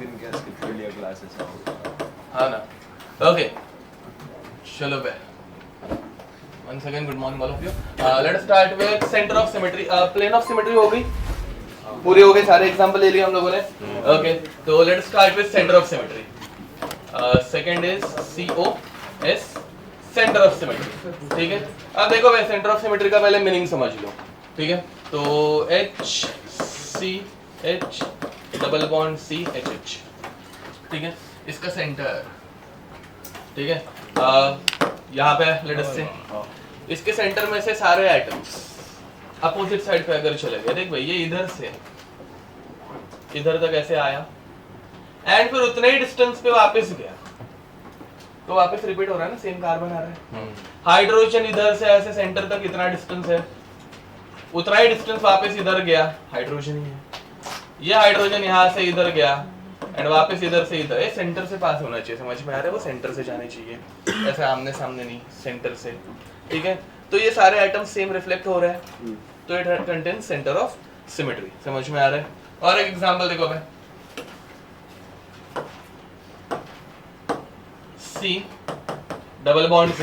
दिन क्या skip कर लिया classes? हाँ ना. Okay. चलो बे. Once again, good morning all of you. Let us start with center of symmetry. Plane of symmetry हो गई. पूरे हो गए सारे एग्जांपल ले लिए हम लोगों ने. Okay. तो let us start with center of symmetry. Second is COS. Centre of symmetry. ठीक है. अब देखो भाई सेंटर ऑफ सिमेट्री का पहले मीनिंग समझ लो. ठीक है. तो HCH डबल बॉन्ड CHH. ठीक है. इसका सेंटर. ठीक है. यहाँ पे लेट अस से इसके सेंटर में से सारे एटम्स अपोजिट साइड पे अगर चले गए. देख भाई ये इधर से इधर तक ऐसे आया एंड फिर उतने ही डिस्टेंस पे वापस गया. तो वापस रिपीट हो रहा है ना, सेम कार्बन आ रहा है. हाइड्रोजन इधर से ऐसे सेंटर तक इतना डिस्टेंस है, उतना ही डिस्टेंस वापस इधर गया, हाइड्रोजन ही है. ये हाइड्रोजन यहाँ से इधर गया एंड वापस इधर से इधर. ये सेंटर से पास होना चाहिए. समझ में आ रहा है? वो सेंटर से जाने चाहिए, ऐसे आमने सामने नहीं, सेंटर से. ठीक है. तो ये सारे आइटम सेम रिफ्लेक्ट हो रहे हैं, तो it contains centre of symmetry. समझ में आ रहा है? और एक एग्जांपल देखो भाई. C double bond C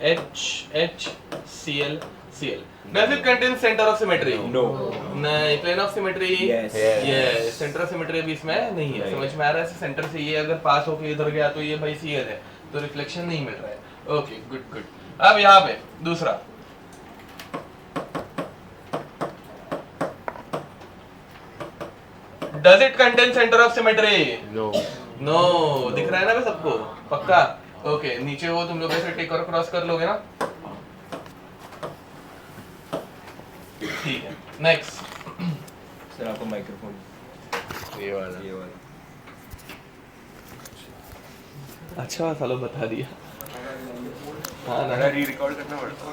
H Cl Cl. Does it contain center of symmetry? No. नहीं. plane of symmetry? Yes. Yes. center of symmetry अभी इसमें नहीं है. समझ में आ रहा है? सेंटर से ये अगर पास होके इधर गया तो ये भाई Cl है, तो रिफ्लेक्शन नहीं मिल रहा है. Okay good good. अब यहाँ पे दूसरा Does it contain center of symmetry? No. No. दिख रहा है ना भाई सबको? पक्का? ओके. नीचे वो तुम लोग ऐसे टिक और क्रॉस कर लोगे ना? ठीक है. नेक्स्ट. सर आपको माइक्रोफोन ये वाला. अच्छा सालो बता दिया. हाँ ना. री रिकॉर्ड करना पड़ता.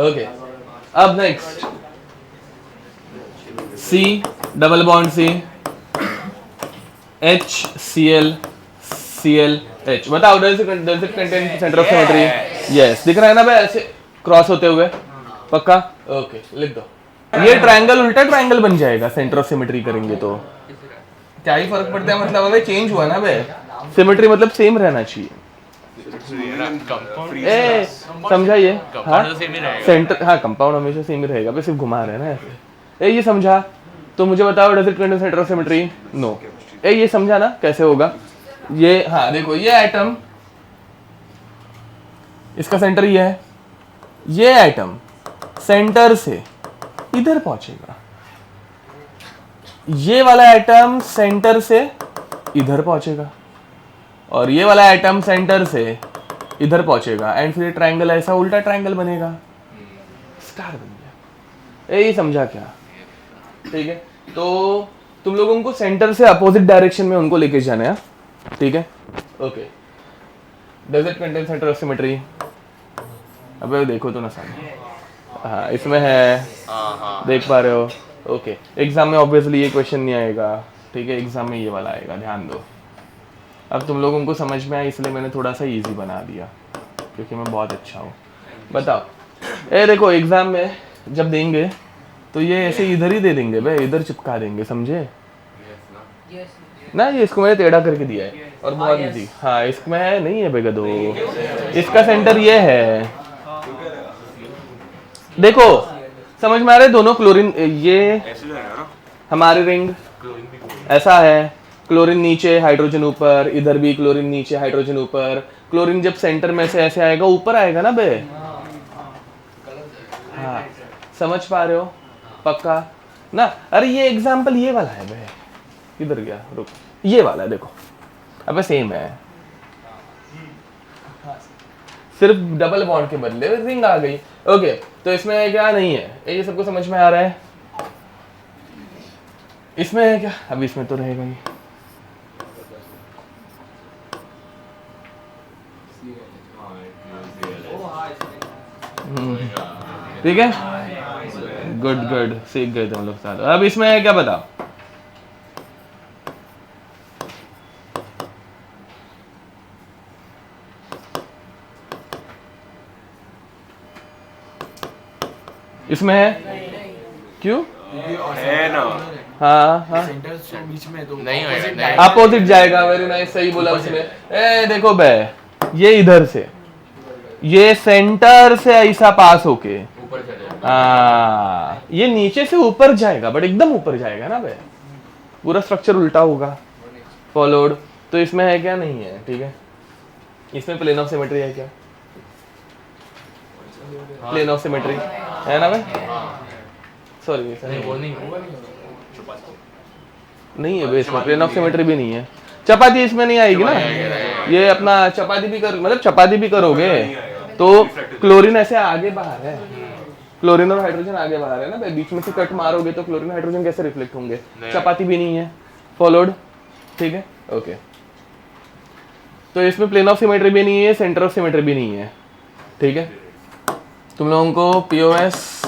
ओके. अब next C double bond C H Cl Cl H. बताओ does it contain center of symmetry? Yes. दिख रहा है ना भाई ऐसे क्रॉस होते हुए? पक्का? ओके लिख दो. ये ट्रायंगल उल्टा ट्रायंगल बन जाएगा सेंटर ऑफ सिमेट्री करेंगे तो. क्या ही फर्क पड़ता है? मतलब अबे चेंज हुआ ना भाई. सिमेट्री मतलब सेम रहना चाहिए. ए समझा ये? हाँ सेंटर. हाँ कंपाउंड हमेशा सेम ही रहेगा. बस सिर्फ घुमा रहे हैं ना ऐसे. ए ये समझा? तो मुझे बताओ does it contain centre of symmetry? No. ए ये समझा ना कैसे होगा? ये हाँ देखो ये एटम इसका सेंटर ये है. ये एटम सेंटर से इधर पहुंचेगा. ये वाला एटम सेंटर से इधर पहुंचेगा और ये वाला एटम सेंटर से इधर पहुंचेगा एंड फिर ट्रायंगल ऐसा उल्टा ट्रायंगल बनेगा. स्टार बन गया. ये समझा क्या? ठीक है. तो तुम लोगों को सेंटर से अपोजिट डायरेक्शन में उनको लेके जाना है. ठीक है. Okay. Does it contain centre of symmetry? अबे देखो तो ना सामने. हाँ इसमें है. देख पा रहे हो? ओके. एग्जाम में ऑब्वियसली ये क्वेश्चन नहीं आएगा. ठीक है. एग्जाम में ये वाला आएगा. ध्यान दो. अब तुम लोगों को समझ में आया इसलिए मैंने थोड़ा सा इजी बना दिया क्योंकि मैं बहुत अच्छा हूँ. बताओ. ए देखो एग्जाम में जब देंगे तो ये ऐसे इधर ही दे देंगे भाई, इधर चिपका देंगे. समझे ना? ये इसको मैंने टेढ़ा करके दिया है और बहुत इजी. हाँ इसमें नहीं है बेगदो. इसका सेंटर ये है. देखो समझ में आ रहा है? दोनों क्लोरीन. ये हमारी रिंग ऐसा है. क्लोरीन नीचे हाइड्रोजन ऊपर. इधर भी क्लोरीन नीचे हाइड्रोजन ऊपर. क्लोरीन जब सेंटर में से ऐसे आएगा ऊपर आएगा ना बे. हाँ समझ पा रहे हो? पक्का ना? अरे ये एग्जाम्पल ये वाला है बे. इधर गया. रुक. ये वाला है देखो. अबे सेम है. सिर्फ डबल बॉन्ड के बदले रिंग आ गई. ओके. तो इसमें क्या नहीं है? ये सबको समझ में आ रहा है? इसमें है क्या? अभी इसमें तो रहेगा ही. ठीक है. Good good. सीख गए तुम लोग सारे. अब इसमें है क्या बताओ? इसमें है? क्यों? है ना. हाँ हाँ सेंटर से बीच में तो नहीं होएगा, opposite नहीं। diagonal अपोजिट जाएगा। वेरी नाइस, सही बोला उसने। ए देखो बे, ये इधर से, ये सेंटर से ऐसा पास होके ऊपर चले जाओ। हाँ, ये नीचे से ऊपर जाएगा, बट एकदम ऊपर जाएगा ना बे, पूरा स्ट्रक्चर उल्टा होगा। फॉलोड। तो इसमें है क्या? नहीं है, ठीक है। इसमें प्लेन ऑफ सिमेट्री है क्या? प्लेन ऑफ सिमेट्री है ना बे? सॉरी नहीं वो नहीं नहीं है बे, इसमें प्लेन ऑफ सिमेट्री भी नहीं है। चपाती इसमें नहीं आएगी ना, ये अपना चपाती भी कर, मतलब चपाती भी करोगे तो क्लोरीन ऐसे आगे बाहर है, क्लोरीन और हाइड्रोजन आगे बाहर है ना बे, बीच में से कट मारोगे तो क्लोरीन हाइड्रोजन कैसे रिफ्लेक्ट होंगे? चपाती भी नहीं है। फॉलोड, ठीक है, ओके। तो इसमें प्लेन ऑफ सिमेट्री भी नहीं है, सेंटर ऑफ सिमेट्री भी नहीं है, ठीक है। तुम लोगों को पीओएस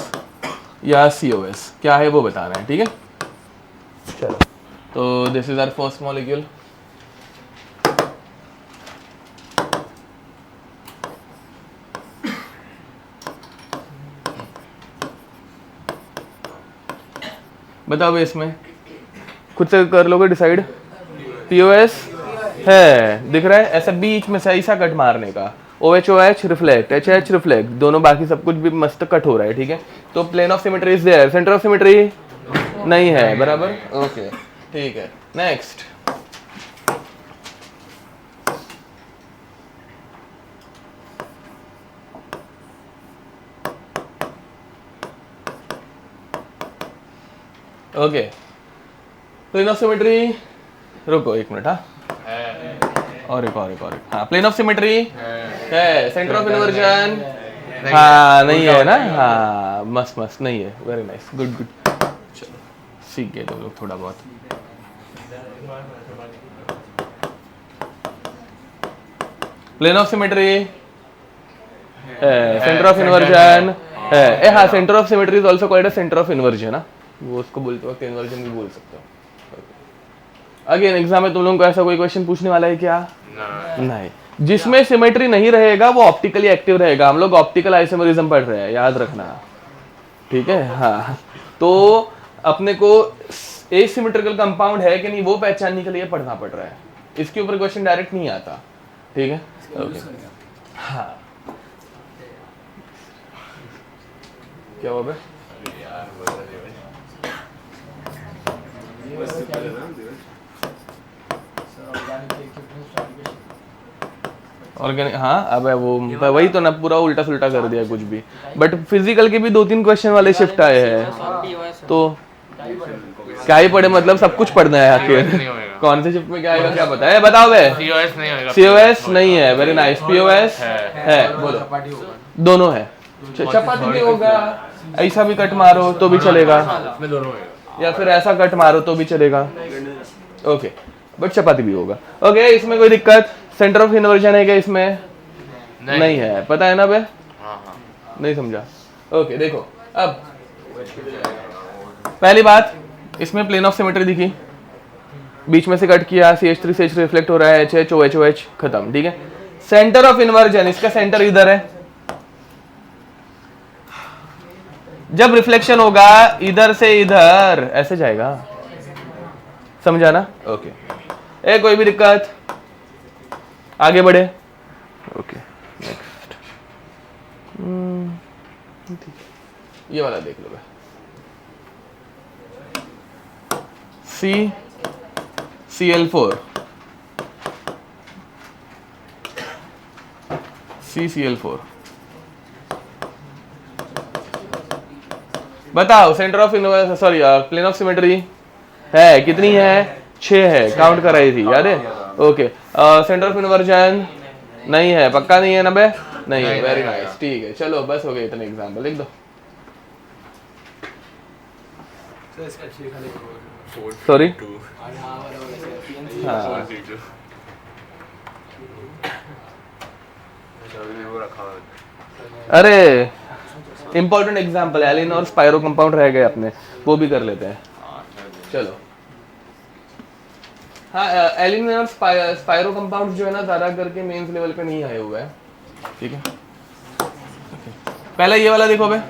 या सीओएस क्या है वो बताना है, ठीक है। चलो, तो this is our first molecule. बताओ भाई, इसमें खुद से कर लोगे डिसाइड। पीओएस है, दिख रहा है ऐसा बीच में से ऐसा कट मारने का। OH रिफ्लेक्ट, HH रिफ्लेक्ट, दोनों बाकी सब कुछ भी मस्त कट हो रहा है, ठीक है। तो plane of symmetry is there, centre of symmetry नहीं है, बराबर, ओके, ठीक है। Next, okay, plane of symmetry, रुको एक मिनट, हाँ, और एक, हाँ, प्लेन ऑफ सिमेट्री है, सेंटर ऑफ इन्वर्जन, हाँ नहीं है ना, हाँ मस्त मस्त नहीं है, वेरी नाइस, गुड गुड, चलो सीख गए तुम लोग थोड़ा बहुत। प्लेन ऑफ सिमेट्री है, सेंटर ऑफ इन्वर्जन है, हाँ, centre of symmetry is also called as centre of inversion, ना वो उसको बोलते वक्त इन्वर्जन भी बोल सकते हो। अगेन एग्जाम में तुम लोगों को ऐसा कोई क्वेश्चन पूछने वाला है क्या? नहीं। जिसमें सिमेट्री नहीं रहेगा वो ऑप्टिकली एक्टिव रहेगा। हम लोग ऑप्टिकल आइसोमेरिज्म पढ़ रहे हैं, याद रखना, ठीक है। हाँ, तो अपने को एसिमेट्रिकल कंपाउंड है कि नहीं वो पहचानने के लिए पढ़ना पड़ रहा है, इसके ऊपर क्वेश्चन डायरेक्ट नहीं आता, ठीक है। ओके, हाँ, क्या हुआ बे? ऑर्गेनिक, हाँ, अब वो वही तो ना, पूरा उल्टा सुल्टा कर दिया कुछ भी। बट फिजिकल के भी 2-3 क्वेश्चन वाले शिफ्ट आए हैं, तो क्या ही पढ़े, मतलब सब कुछ पढ़ना है आखिर। कौन से शिफ्ट में क्या आएगा क्या पता है, बताओ बे। COS नहीं होगा, COS नहीं है, वेरी नाइस। POS है, बोलो, दोनों है, चपाती भी होगा, ऐसा भी कट मारो तो भी चलेगा, या फिर ऐसा कट मारो तो भी चलेगा, ओके, बट चपाती भी होगा, ओके। इसमें कोई दिक्कत? सेंटर ऑफ इन्वर्जन है क्या इसमें? नहीं है, पता है ना बे? नहीं समझा, ओके। देखो अब पहली बात, इसमें प्लेन ऑफ सिमेट्री दिखी, बीच में से कट किया, CH3 से H रिफ्लेक्ट हो रहा है, HH OH खत्म, ठीक है। सेंटर ऑफ इन्वर्जन, इसका सेंटर इधर है, जब रिफ्लेक्शन होगा इधर से इधर ऐसे जाएगा, समझा ना, ओके। कोई भी दिक्कत? आगे बढ़े, ओके। नेक्स्ट, ये वाला देख लो, CCl4, CCl4, बताओ centre of inversion, sorry plane of symmetry है कितनी है? 6 है, काउंट कराई थी, याद है, ओके। सेंटर ऑफ इन्वर्जन नहीं है, पक्का नहीं है ना बे? नहीं है, वेरी नाइस, ठीक है। चलो बस हो गए, इतने एग्जांपल लिख दो। सॉरी, हाँ, अरे इंपॉर्टेंट एग्जांपल एलिन और स्पाइरो कंपाउंड रह गए अपने, वो भी कर लेते हैं, चलो। हाँ, एलिन और स्पाइरो कंपाउंड जो है ना, ज्यादा करके मेंस लेवल पे नहीं आए हुए हैं, ठीक है। पहले ये वाला देखो बे,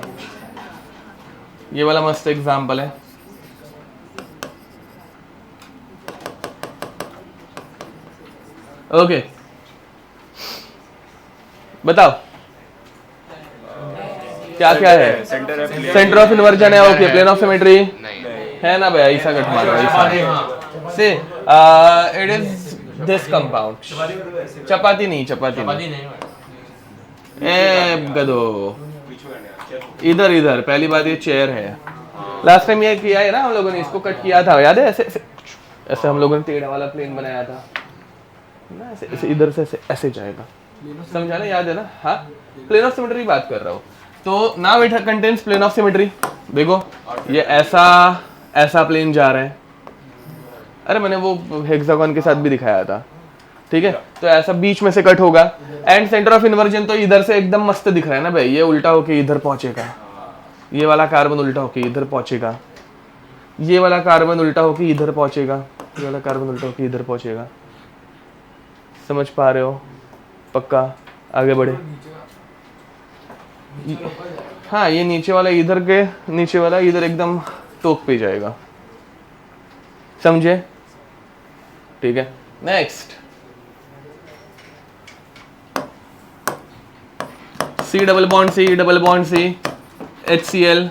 ये वाला मस्त एग्जांपल है, ओके बताओ क्या क्या है? सेंटर ऑफ इन्वर्जन है, ओके। प्लेन ऑफ सिमेट्री नहीं है ना भाई, ऐसा कट मारो ऐसा से इट इज दिस कंपाउंड। चपाती नहीं, चपाती नहीं, नहीं ए गधो, इधर इधर। पहली बात ये चेयर है। लास्ट टाइम ये किया है ना हम लोगों ने, इसको कट किया था, याद है? ऐसे ऐसे ऐसे हम लोगों ने टेढ़ा वाला प्लेन बनाया था ना, ऐसे ऐसे इधर से ऐसे ऐसे जाएगा, समझा ना? याद है ना? हाँ, प्लेन ऑफ सिमेट्री बात कर रहा हूँ। तो now it contains plane of symmetry. देखो ये ऐसा ऐसा प्लेन जा रहा है, अरे मैंने वो हेक्सागोन के साथ भी दिखाया था, ठीक है? तो ऐसा बीच में से कट होगा एंड सेंटर ऑफ इन्वर्जन तो इधर से एकदम मस्त दिख रहा है ना भाई, ये उल्टा होके इधर पहुंचेगा, ये वाला कार्बन उल्टा होके इधर पहुंचेगा, ये वाला कार्बन उल्टा होके इधर पहुंचेगा, ये वाला कार्बन उल्टा होके इधर पहुंचेगा। समझ पा रहे हो? पक्का? आगे बढ़े। हाँ, ये नीचे वाला इधर के नीचे वाला इधर एकदम टोक पे जाएगा, समझे? ठीक है, next C double bond C double bond C HCl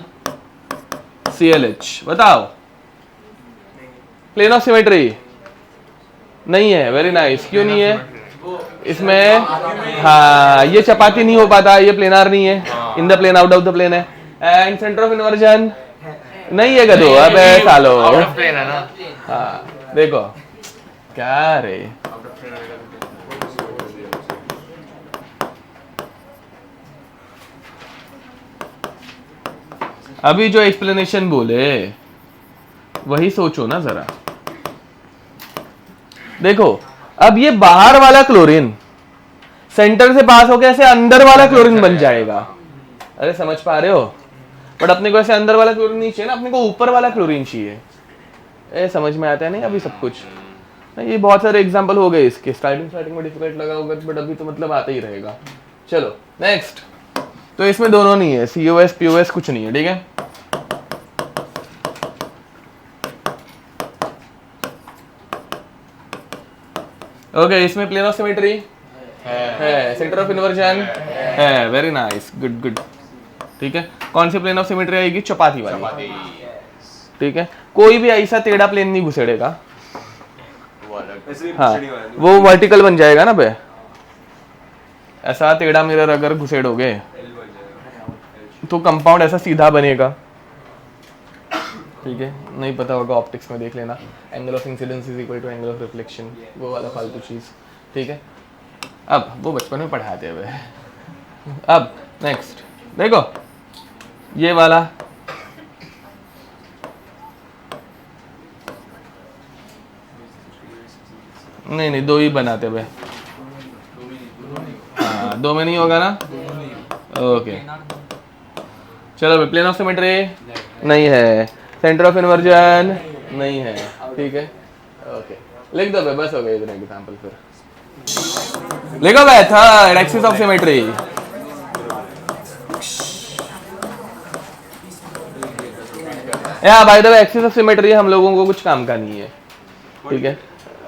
ClH। बताओ प्लेन ऑफ सिमेट्री नहीं है। Very nice. क्यों नहीं है इसमें? हाँ, ये चपाती नहीं हो पाता, ये प्लेनार नहीं है, in the plane, out of the plane है। एंड सेंटर ऑफ इन्वर्जन नहीं है गधो, अबे सालो। आउट ऑफ प्लेन है ना। हाँ देखो क्या रे, अभी जो एक्सप्लेनेशन बोले वही सोचो ना जरा। देखो अब ये बाहर वाला क्लोरीन सेंटर से पास होकर ऐसे अंदर वाला क्लोरीन बन जाएगा। अरे समझ पा रहे हो? बट अपने को ऐसे अंदर वाला क्लोरीन नहीं चाहिए ना, अपने को ऊपर वाला क्लोरीन चाहिए। ए समझ में आता है नहीं अभी सब कुछ? नहीं, ये बहुत सारे एग्जांपल हो गए इसके। स्टार्टिंग में डिफिकल्ट लगा होगा बट अभी तो मतलब आता ही रहेगा। चलो नेक्स्ट। तो इसमें दोनों नहीं है, COS POS कुछ नहीं है, ठीक है? ओके, इसमें प्लेन ऑफ सिमेट्री है, सेंटर ऑफ इन्वर्जन है। Very nice, good good. ठीक है, कौन सी प्लेन ऑफ सिमेट्री आएगी? चपाती वाली। ठीक है, कोई भी ऐसा टेढ़ा प्लेन नहीं घुसेड़ेगा। हाँ, वो वर्टिकल बन जाएगा ना बे। ऐसा टेढ़ा मिरर अगर घुसेड़ोगे तो कंपाउंड ऐसा सीधा बनेगा। ठीक है, नहीं पता होगा ऑप्टिक्स में देख लेना, angle of incidence is equal to angle of reflection, वो वाला फालतू चीज। ठीक है, अब वो बचपन में पढ़ाते हुए। अब नेक्स्ट देखो ये वाला, नहीं नहीं दो ही बनाते हुए। हाँ, दो में नहीं होगा ना? ओके चलो, प्लेन ऑफ सिमेट्री नहीं है, सेंटर ऑफ इन्वर्जन नहीं है। ठीक है, ओके लिख दो बे, बस हो गया इतना एग्जांपल। फिर लिखो बे, थर्ड एक्सिस ऑफ सिमेट्री। या by the way axis of symmetry हम लोगों को कुछ काम का नहीं है। ठीक है,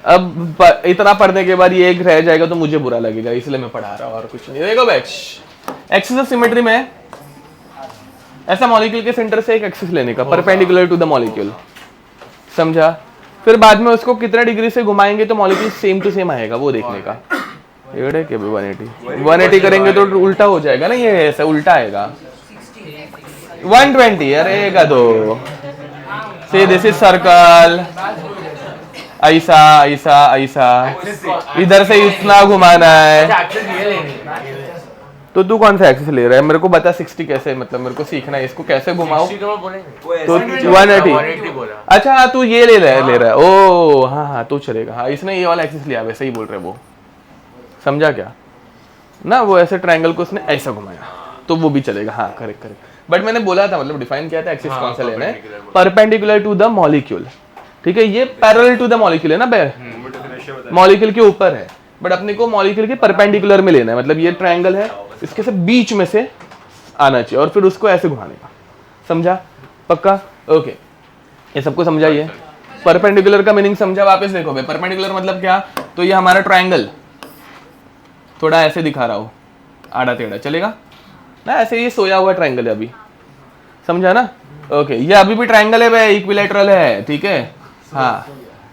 अब इतना पढ़ने के बाद ये एक रह जाएगा तो मुझे बुरा लगेगा, इसलिए मैं पढ़ा रहा हूँ और कुछ नहीं। देखो बैच, एक्सिस ऑफ सिमेट्री में ऐसा मॉलिक्यूल के सेंटर से एक एक्सिस लेने का, परपेंडिकुलर टू द मॉलिक्यूल, समझा? फिर बाद में उसको कितने डिग्री से घुमाएंगे तो मॉलिक्यूल सेम टू सेम आएगा, वो देखने का। ये क्या 180 करेंगे तो उल्टा हो जाएगा ना, ये ऐसा उल्टा आएगा। 120, अरे गधो। से दिस इज सर्कल, ऐसा ऐसा ऐसा, इधर से इतना घुमाना है। तो तू कौन सा एक्सिस ले रहा है? मेरे को बता 60 कैसे, मतलब मेरे को सीखना है इसको कैसे घुमाऊं। तो 180। अच्छा हाँ, तू ये ले रहा है। ओ हाँ हाँ, तो चलेगा। हाँ, इसने ये वाला एक्सिस लिया, वैसे ही बोल रहे वो, समझा क्या ना? वो ऐसे ट्रायंगल को उसने ऐसा घुमाया तो वो भी चलेगा। हाँ करेक्ट करेक्ट। बट मैंने बोला था, मतलब डिफाइन किया था एक्सिस कौन सा लेना है, परपेंडिकुलर टू द मॉलिक्यूल। ठीक है, ये पैरेलल टू द मॉलिक्यूल है ना बे, मॉलिक्यूल के ऊपर है, बट अपने को मॉलिक्यूल के परपेंडिकुलर में लेना है। मतलब ये ट्रायंगल है, इसके से बीच में से आना चाहिए और फिर उसको ऐसे घुमाने का, समझा? पक्का? ओके, ये सबको समझाइए। परपेंडिकुलर का मीनिंग समझा? वापस देखो भाई, परपेंडिकुलर मतलब क्या? तो ये हमारा ट्रायंगल थोड़ा ऐसे दिखा रहा हूँ, आड़ा टेढ़ा चलेगा ना, ऐसे ये सोया हुआ ट्रायंगल है अभी, समझा ना? ओके, ये अभी भी ट्रायंगल है भाई, इक्विलेटरल है, ठीक है? हाँ,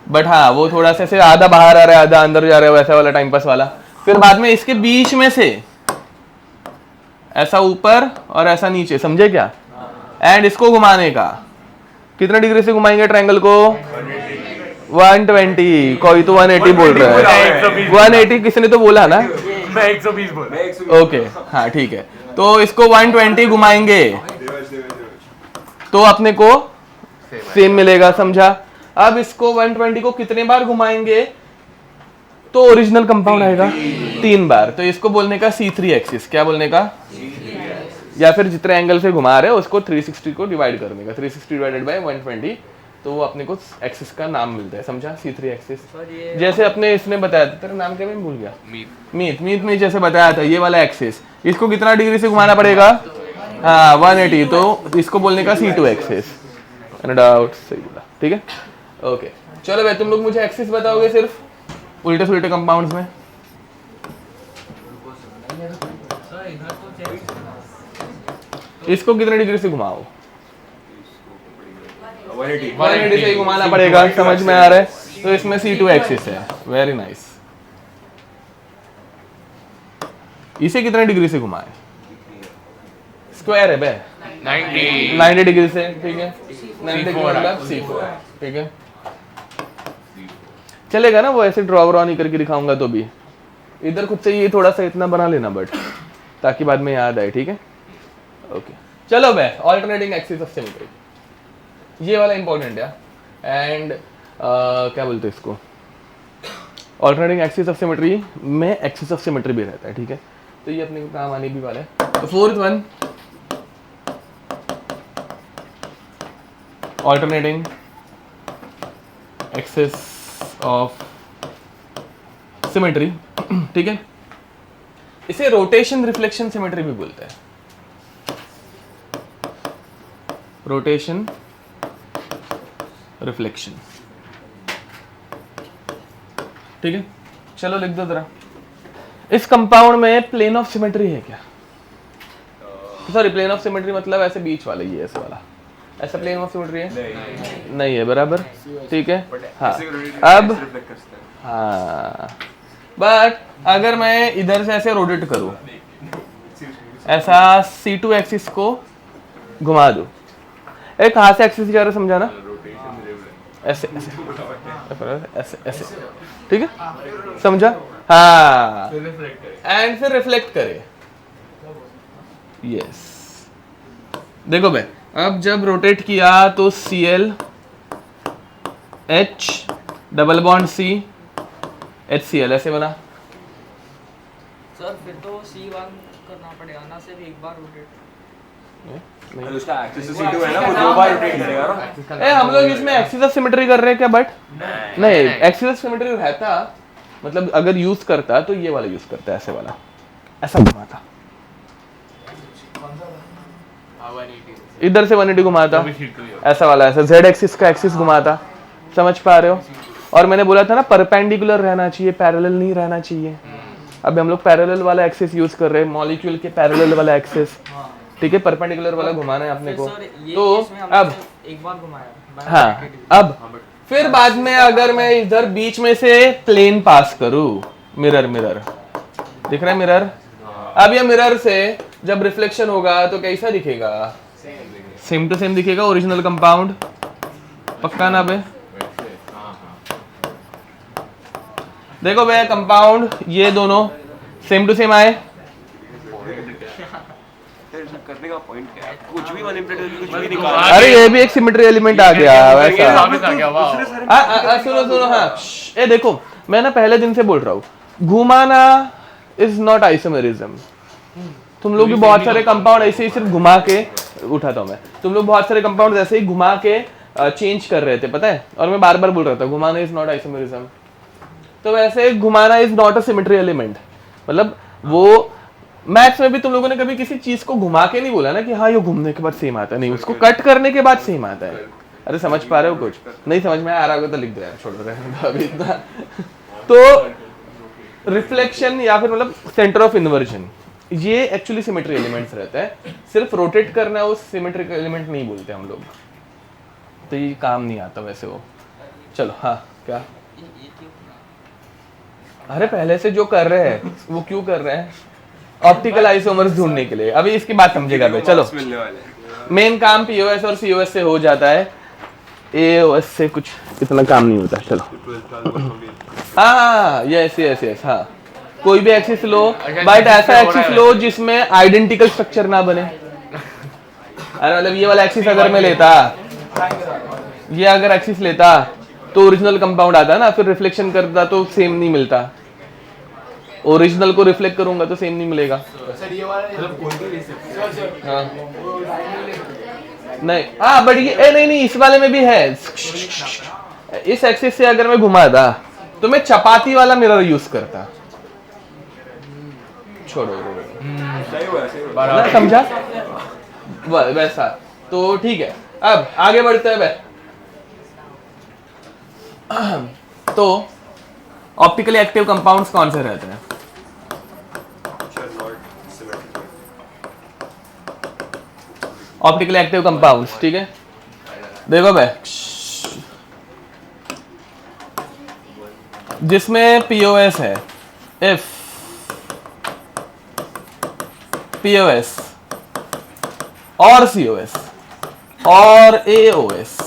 बट हाँ वो थोड़ा सा ऐसे आधा बाहर आ रहा है आधा अंदर जा रहा है, वैसा वाला टाइम पास वाला। फिर बाद में इसके बीच में से ऐसा ऊपर और ऐसा नीचे, समझे क्या? एंड इसको घुमाने का, कितने डिग्री से घुमाएंगे ट्रायंगल को? 120, कोई तो 180 बोल रहा है, 180 किसी ने तो बोला ना, मैं 120 बोल। ओके हाँ ठीक है, तो इसको 120 घुमाएंगे तो अपने को सेम मिलेगा, समझा? अब इसको 120 को कितने बार घुमाएंगे तो ओरिजिनल कंपाउंड आएगा? 3 बार। तो इसको बोलने का C3 एक्सिस, क्या बोलने का? या फिर जितने एंगल से घुमा रहे हो उसको 360 को डिवाइड करने का, 360 डिवाइडेड बाय 120, तो वो अपने को एक्सिस का नाम मिलता है, समझा? C3 axis. जैसे अपने इसने बताया था, तेरा नाम क्या मैं भूल गया, मीत में जैसे बताया था, ये वाला एक्सिस, इसको कितना डिग्री से घुमाना पड़ेगा? हाँ 180, तो इसको बोलने का C2 एक्सिस। डाउट सही बोला, ठीक है? ओके चलो भाई, तुम लोग मुझे एक्सिस बताओगे सिर्फ उल्टे सुल्टे कंपाउंड्स में। इसको कितने डिग्री से घुमाओ? 180 से ही घुमाना पड़ेगा, समझ में आ रहा है? तो इसमें C2 एक्सिस है, वेरी नाइस। इसे कितने डिग्री से घुमाए? स्क्वायर है बे, 90 डिग्री से, ठीक है? 90 डिग्री मतलब C4, ठीक है? चलेगा ना? वो ऐसे ड्रॉ नहीं करके दिखाऊंगा तो भी, इधर खुद से ये थोड़ा सा इतना बना लेना बट, ताकि बाद में याद आए, ठीक है? ओके चलो बे, ऑल्टरनेटिंग एक्सिस ऑफ सिमेट्री, ये वाला इंपॉर्टेंट है। एंड क्या बोलते हैं इसको, ऑल्टरनेटिंग एक्सिस ऑफ सिमेट्री में एक्सिस ऑफ सिमेट्री भी रहता है, ठीक है? तो ये अपने को काम आने भी वाला है। तो fourth one, alternating axis of symmetry, ठीक है? इसे रोटेशन रिफ्लेक्शन सिमेट्री भी बोलते हैं, रोटेशन रिफ्लेक्शन, ठीक है? चलो लिख दो जरा। इस कंपाउंड में प्लेन ऑफ सिमेट्री है क्या? सॉरी, प्लेन ऑफ सिमेट्री मतलब ऐसे बीच वाला, ये ऐसे वाला, ऐसा प्लेन ऑफ सिमेट्री है? नहीं है, बराबर, ठीक है? हाँ अब हाँ, बट अगर मैं इधर से ऐसे रोटेट करूं, ऐसा C2 एक्सिस को घुमा दूं, एक कहाँ से एक्सिस जा रहा है समझाना? ऐसे ऐसे ऐसे ऐसे, ठीक है? समझा? हाँ, एंड फिर रिफ्लेक्ट करे, यस। देखो भाई, अब जब रोटेट किया तो Cl H double bond C HCl ऐसे बना। सर फिर तो C1 करना पड़ेगा ना, सिर्फ एक बार रोटेट। नहीं, उसका एक्सिस C2 है ना, वो 2 बार रोटेट करेगा ना। हम लोग इसमें एक्सिस ऑफ सिमेट्री कर रहे हैं क्या? बट नहीं, एक्सिस ऑफ सिमेट्री रहता, मतलब अगर यूज करता तो ये वाला यूज करता है, ऐसे वाला, ऐसा घुमाता, इधर से 180 घुमाता, ऐसा वाला, ऐसा Z एक्सिस का एक्सिस घुमाता, समझ पा रहे हो? और मैंने बोला था ना परपेंडिकुलर रहना चाहिए, पैरेलल नहीं रहना चाहिए। अब हम लोग पैरेलल वाला एक्सिस यूज कर रहे हैं, मॉलिक्यूल के पैरेलल वाला एक्सिस, ठीक है? परपेंडिकुलर वाला घुमाना है अपने को। तो अब एक बार घुमाया, हाँ, अब फिर बाद में अगर मैं इधर बीच में से प्लेन पास करूं, मिरर दिख रहा है मिरर? अब ये मिरर से जब रिफ्लेक्शन होगा तो कैसा दिखेगा? सेम टू सेम दिखेगा, ओरिजिनल कंपाउंड, पक्का ना बे? देखो भैया, कंपाउंड ये दोनों सेम टू सेम आए, करने का पॉइंट क्या है? कुछ भी मैनिपुलेट, कुछ भी निकाल। अरे ये भी एक सिमेट्री एलिमेंट आ गया वैसा। वापस आ गया, वाह। सुनो हाँ, ये देखो, मैं ना पहले दिन से बोल रहा हूँ, घुमाना इज नॉट आइसोमेरिज्म। तुम लोग भी बहुत सारे कंपाउंड ऐसे ही सिर्फ घुमा के उठाता हूँ मैं, तुम लोग बहुत सारे कंपाउंड ऐसे ही घुमा के चेंज कर रहे थे, पता है? और मैं बार बार बोल रहा था घुमाना इज नॉट आइसोमेरिज्म। तो वैसे घुमाना is not a symmetry element, मतलब वो मैथ्स में भी तुम लोगों ने कभी किसी चीज को घुमा के नहीं बोला ना कि हाँ ये घूमने के बाद सेम आता है, नहीं, उसको कट करने के बाद सेम आता है। अरे समझ पा रहे हो? कुछ नहीं समझ में आ रहा होगा तो लिख दो यार, छोड़ रहे हैं अभी इतना। तो रिफ्लेक्शन या फिर मतलब सेंटर ऑफ इन्वर्जन, ये एक्चुअली सिमेट्री एलिमेंट्स रहता है। सिर्फ रोटेट करना है, उस सिमेट्रिक एलिमेंट नहीं बोलते हम लोग, तो ये काम नहीं आता वैसे वो। चलो हाँ क्या, अरे पहले से जो कर रहे हैं वो क्यों कर रहे हैं, ऑप्टिकल आइसोमर्स ढूंढने के लिए। अभी इसकी बात समझेगा भाई। चलो मेन काम पीओएस और सीओएस से हो जाता है, एओएस से कुछ इतना काम नहीं होता। चलो हाँ यस यस यस, हाँ कोई भी एक्सिस लो, बट ऐसा एक्सिस लो जिसमें आइडेंटिकल स्ट्रक्चर ना बने। अरे मतलब ये वाला एक्सिस अगर मैं लेता, ये अगर एक्सिस लेता तो ओरिजिनल कंपाउंड आता ना, फिर रिफ्लेक्शन करता तो सेम नहीं मिलता। ओरिजिनल को रिफ्लेक्ट करूंगा तो सेम नहीं मिलेगा। हाँ नहीं, हाँ बट ये नहीं इस वाले में भी है। इस एक्सिस से अगर मैं घुमाता तो मैं चपाती वाला मिरर यूज करता। छोड़ो ना, समझा वैसा। तो ठीक है, अब आगे बढ़ते हैं भाई। तो ऑप्टिकली एक्टिव कंपाउंड्स कौन से रहते हैं? ऑप्टिकली एक्टिव कंपाउंड्स, ठीक है देखो भाई, जिसमें पीओएस है, इफ पीओएस और सीओएस और एओएस,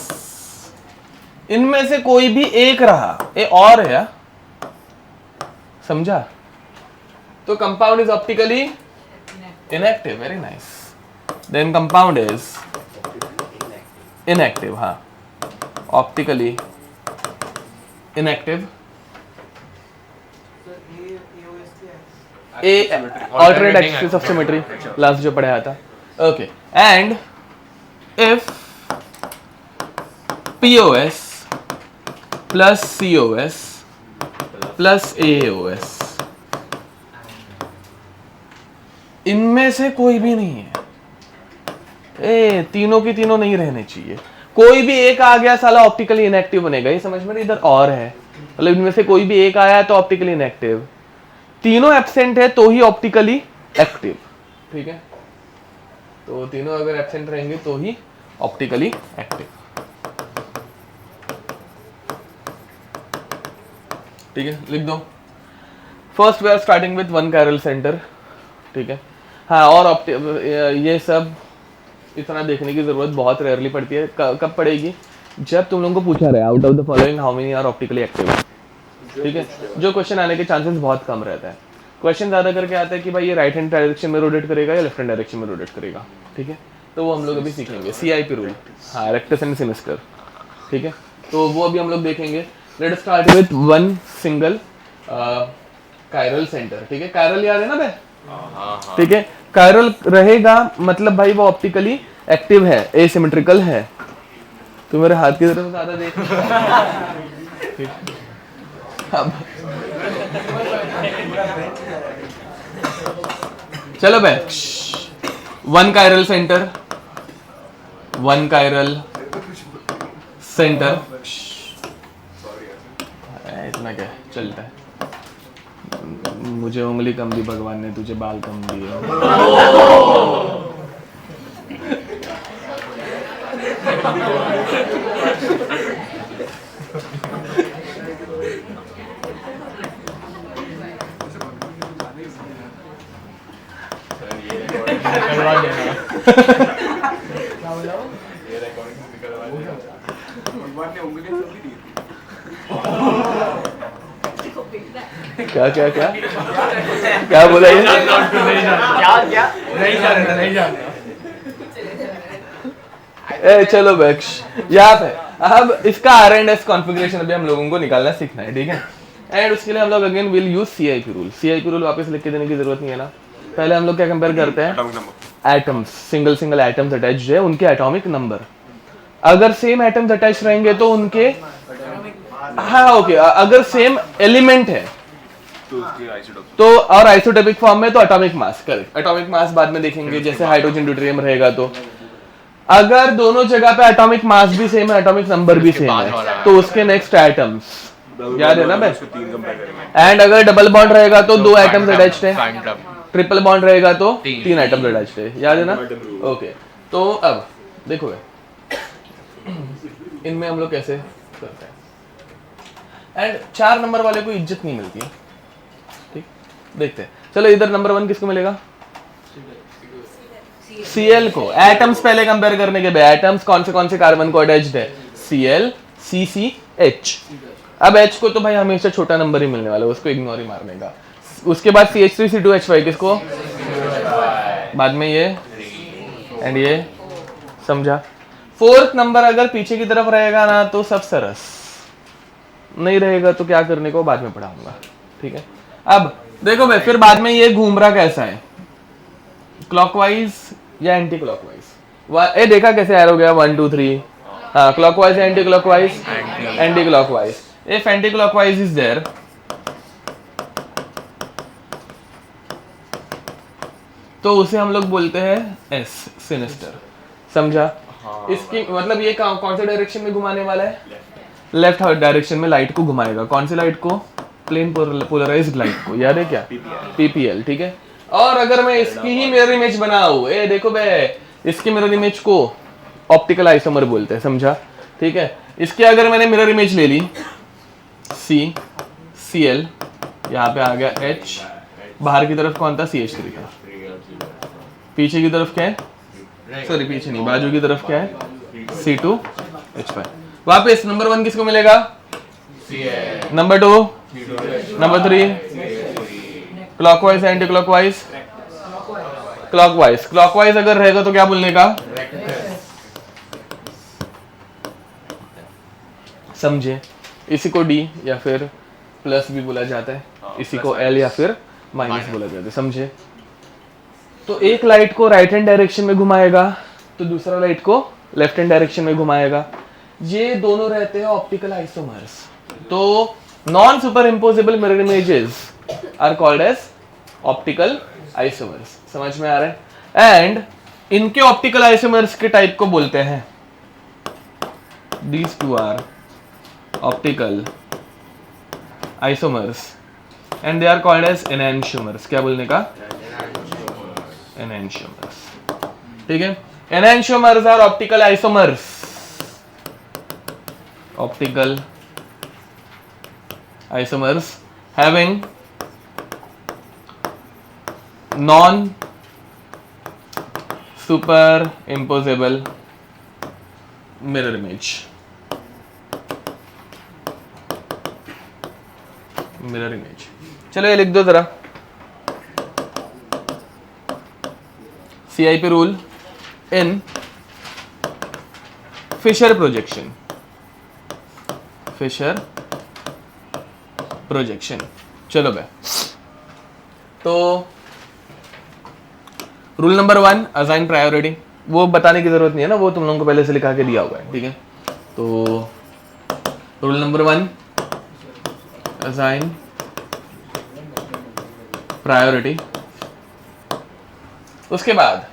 इनमें से कोई भी एक रहा, ए और है, समझा? तो compound is optically inactive. Very nice. Then compound is inactive, हाँ optically inactive. alternate axis of symmetry, last जो पढ़ाया था। Okay, and if POS plus COS plus AOS, इनमें से कोई भी नहीं है, तीनों की तीनों नहीं रहने चाहिए। कोई भी एक आ गया साला ऑप्टिकली इनएक्टिव बनेगा, ये समझ में नहीं? इधर और है, मतलब इनमें से कोई भी एक आया तो ऑप्टिकली इनएक्टिव। तीनों एब्सेंट है तो ही ऑप्टिकली एक्टिव, ठीक है? तो तीनों अगर एब्सेंट रहेंगे तो ही ऑप्टिकली एक्टिव, ठीक है? लिख दो। First we are starting with one chiral centre, ठीक है? हाँ, और ये सब इतना देखने की जरूरत बहुत रेयरली पड़ती है। कब पड़ेगी? जब तुम लोगों को पूछा रहा है out of the following how many are optically active, ठीक है? जो क्वेश्चन आने के चांसेस बहुत कम रहता है। क्वेश्चन ज्यादा करके आता है कि भाई ये राइट हैंड डायरेक्शन में रोटेट करेगा या लेफ्ट हैंड डायरेक्शन में रोटेट करेगा, ठीक है? तो वो हम लोग अभी सीखेंगे, CIP रूल, हाँ रेक्टस एंड सिनिस्टर, ठीक है? तो वो अभी हम लोग देखेंगे। Let us start with one single chiral centre, ठीक है? कायरल याद है ना भाई? ठीक है, कायरल रहेगा मतलब भाई वो ऑप्टिकली एक्टिव है, एसिमेट्रिकल है। तू मेरे हाथ की तरफ ज्यादा देख। अब चलो भाई, one chiral centre, one chiral centre, इतना क्या चलता है? मुझे उंगली कम दी भगवान ने, तुझे बाल कम दिए। क्या क्या क्या क्या बोला ये? चलो बैक्स, यहाँ पे अब इसका R&S कॉन्फ़िगरेशन अभी हम लोगों को निकालना सीखना है, ठीक है? एंड उसके लिए हम लोग again will use CIP rule. CIP rule वापस लिख के देने की जरूरत नहीं है ना। पहले हम लोग क्या कंपेयर करते हैं? एटम्स, सिंगल एटम्स अटैच्ड है, उनके एटॉमिक नंबर। अगर सेम एटम्स अटैच रहेंगे तो उनके, हाँ ओके, अगर सेम एलिमेंट है तो, और आइसोटोपिक फॉर्म में तो atomic mass, correct. Atomic mass बाद में देखेंगे, जैसे हाइड्रोजन ड्यूटेरियम रहेगा तो। अगर दोनों जगह पे एटॉमिक मास भी सेम है, एटॉमिक नंबर भी सेम है, तो उसके नेक्स्ट एटम्स याद है ना बे? उसको 3 कंपेयर करेंगे। एंड अगर डबल बॉन्ड रहेगा तो 2 एटम्स अटैच्ड है, Quantum. ट्रिपल बॉन्ड रहेगा तो 3 3 एटम्स अटैच्ड है, याद है ना? ओके, तो अब देखो इनमें हम लोग कैसे करते हैं। एंड 4 नंबर वाले को इज्जत नहीं मिलती है, ठीक, देखते हैं। चलो इधर नंबर 1 किसको मिलेगा? Cl को। एटम्स पहले कंपेयर करने के बाद एटम्स कौन से कार्बन को अटैच्ड है? Cl, CCH। अब H को तो भाई हमेशा छोटा नंबर ही मिलने वाला है, उसको इग्नोर ही मारने का। उसके बाद CH3, C2H5 किसको? बाद में ये एंड ये, समझा? 4th नंबर अगर पीछे की तरफ रहेगा ना तो सब सरस, नहीं रहेगा तो क्या करने को बाद में पढ़ाऊंगा, ठीक है? अब देखो भाई फिर बाद में ये घूम रहा कैसा है, क्लॉकवाइज या एंटी क्लॉकवाइज? ए देखा कैसे एरो गया 1 2 3, हाँ क्लॉकवाइज या anti clockwise? Anti clockwise. If anti clockwise is there तो उसे हम लोग बोलते हैं एस, सिनिस्टर, समझा? इसकी मतलब ये कौन से डायरेक्शन में घुमाने वाला है? लेफ्ट डायरेक्शन में लाइट को घुमाएगा। कौन सी लाइट को? प्लेन पोलराइज्ड लाइट को, याद है क्या? पीपीएल, ठीक है? और अगर मैं इसकी ही मिरर इमेज बनाऊं, ए देखो बे, इसकी मिरर इमेज को ऑप्टिकल आइसोमर बोलते हैं, समझा? ठीक है, इसकी अगर मैंने मिरर इमेज ले ली सी, Cl, यहाँ पे आ गया H, बाहर की तरफ कौन था? CH3 था, पीछे की तरफ क्या है? सॉरी पीछे नहीं, बाजू की तरफ क्या है? C2H5। वापस नंबर 1 किसको मिलेगा? Number 2, number 3, clockwise anti clockwise? Clockwise. Clockwise अगर रहेगा तो क्या बोलने का? समझे? इसी को D या फिर प्लस भी बोला जाता है, इसी को L या फिर माइनस बोला जाता है, समझे? तो एक लाइट को राइट हैंड डायरेक्शन में घुमाएगा तो दूसरा लाइट को लेफ्ट हैंड डायरेक्शन में घुमाएगा। ये दोनों रहते हैं ऑप्टिकल आइसोमर्स। तो non super imposable mirror images are called as optical isomers. समझ में आ रहा है? एंड इनके ऑप्टिकल आइसोमर्स के टाइप को बोलते हैं, these two are optical isomers and they are called as enantiomers। क्या बोलने का? enantiomers, ठीक है? enantiomers are optical isomers, optical isomers having non superimposable mirror image। Mirror image, चलो ये लिख दो जरा। CIP rule in Fischer projection, Fischer projection. चलो भाई, तो रूल नंबर 1 असाइन प्रायोरिटी, वो बताने की जरूरत नहीं है ना, वो तुम लोगों को पहले से लिखा के दिया हुआ है, ठीक है? तो रूल नंबर 1 असाइन प्रायोरिटी। उसके बाद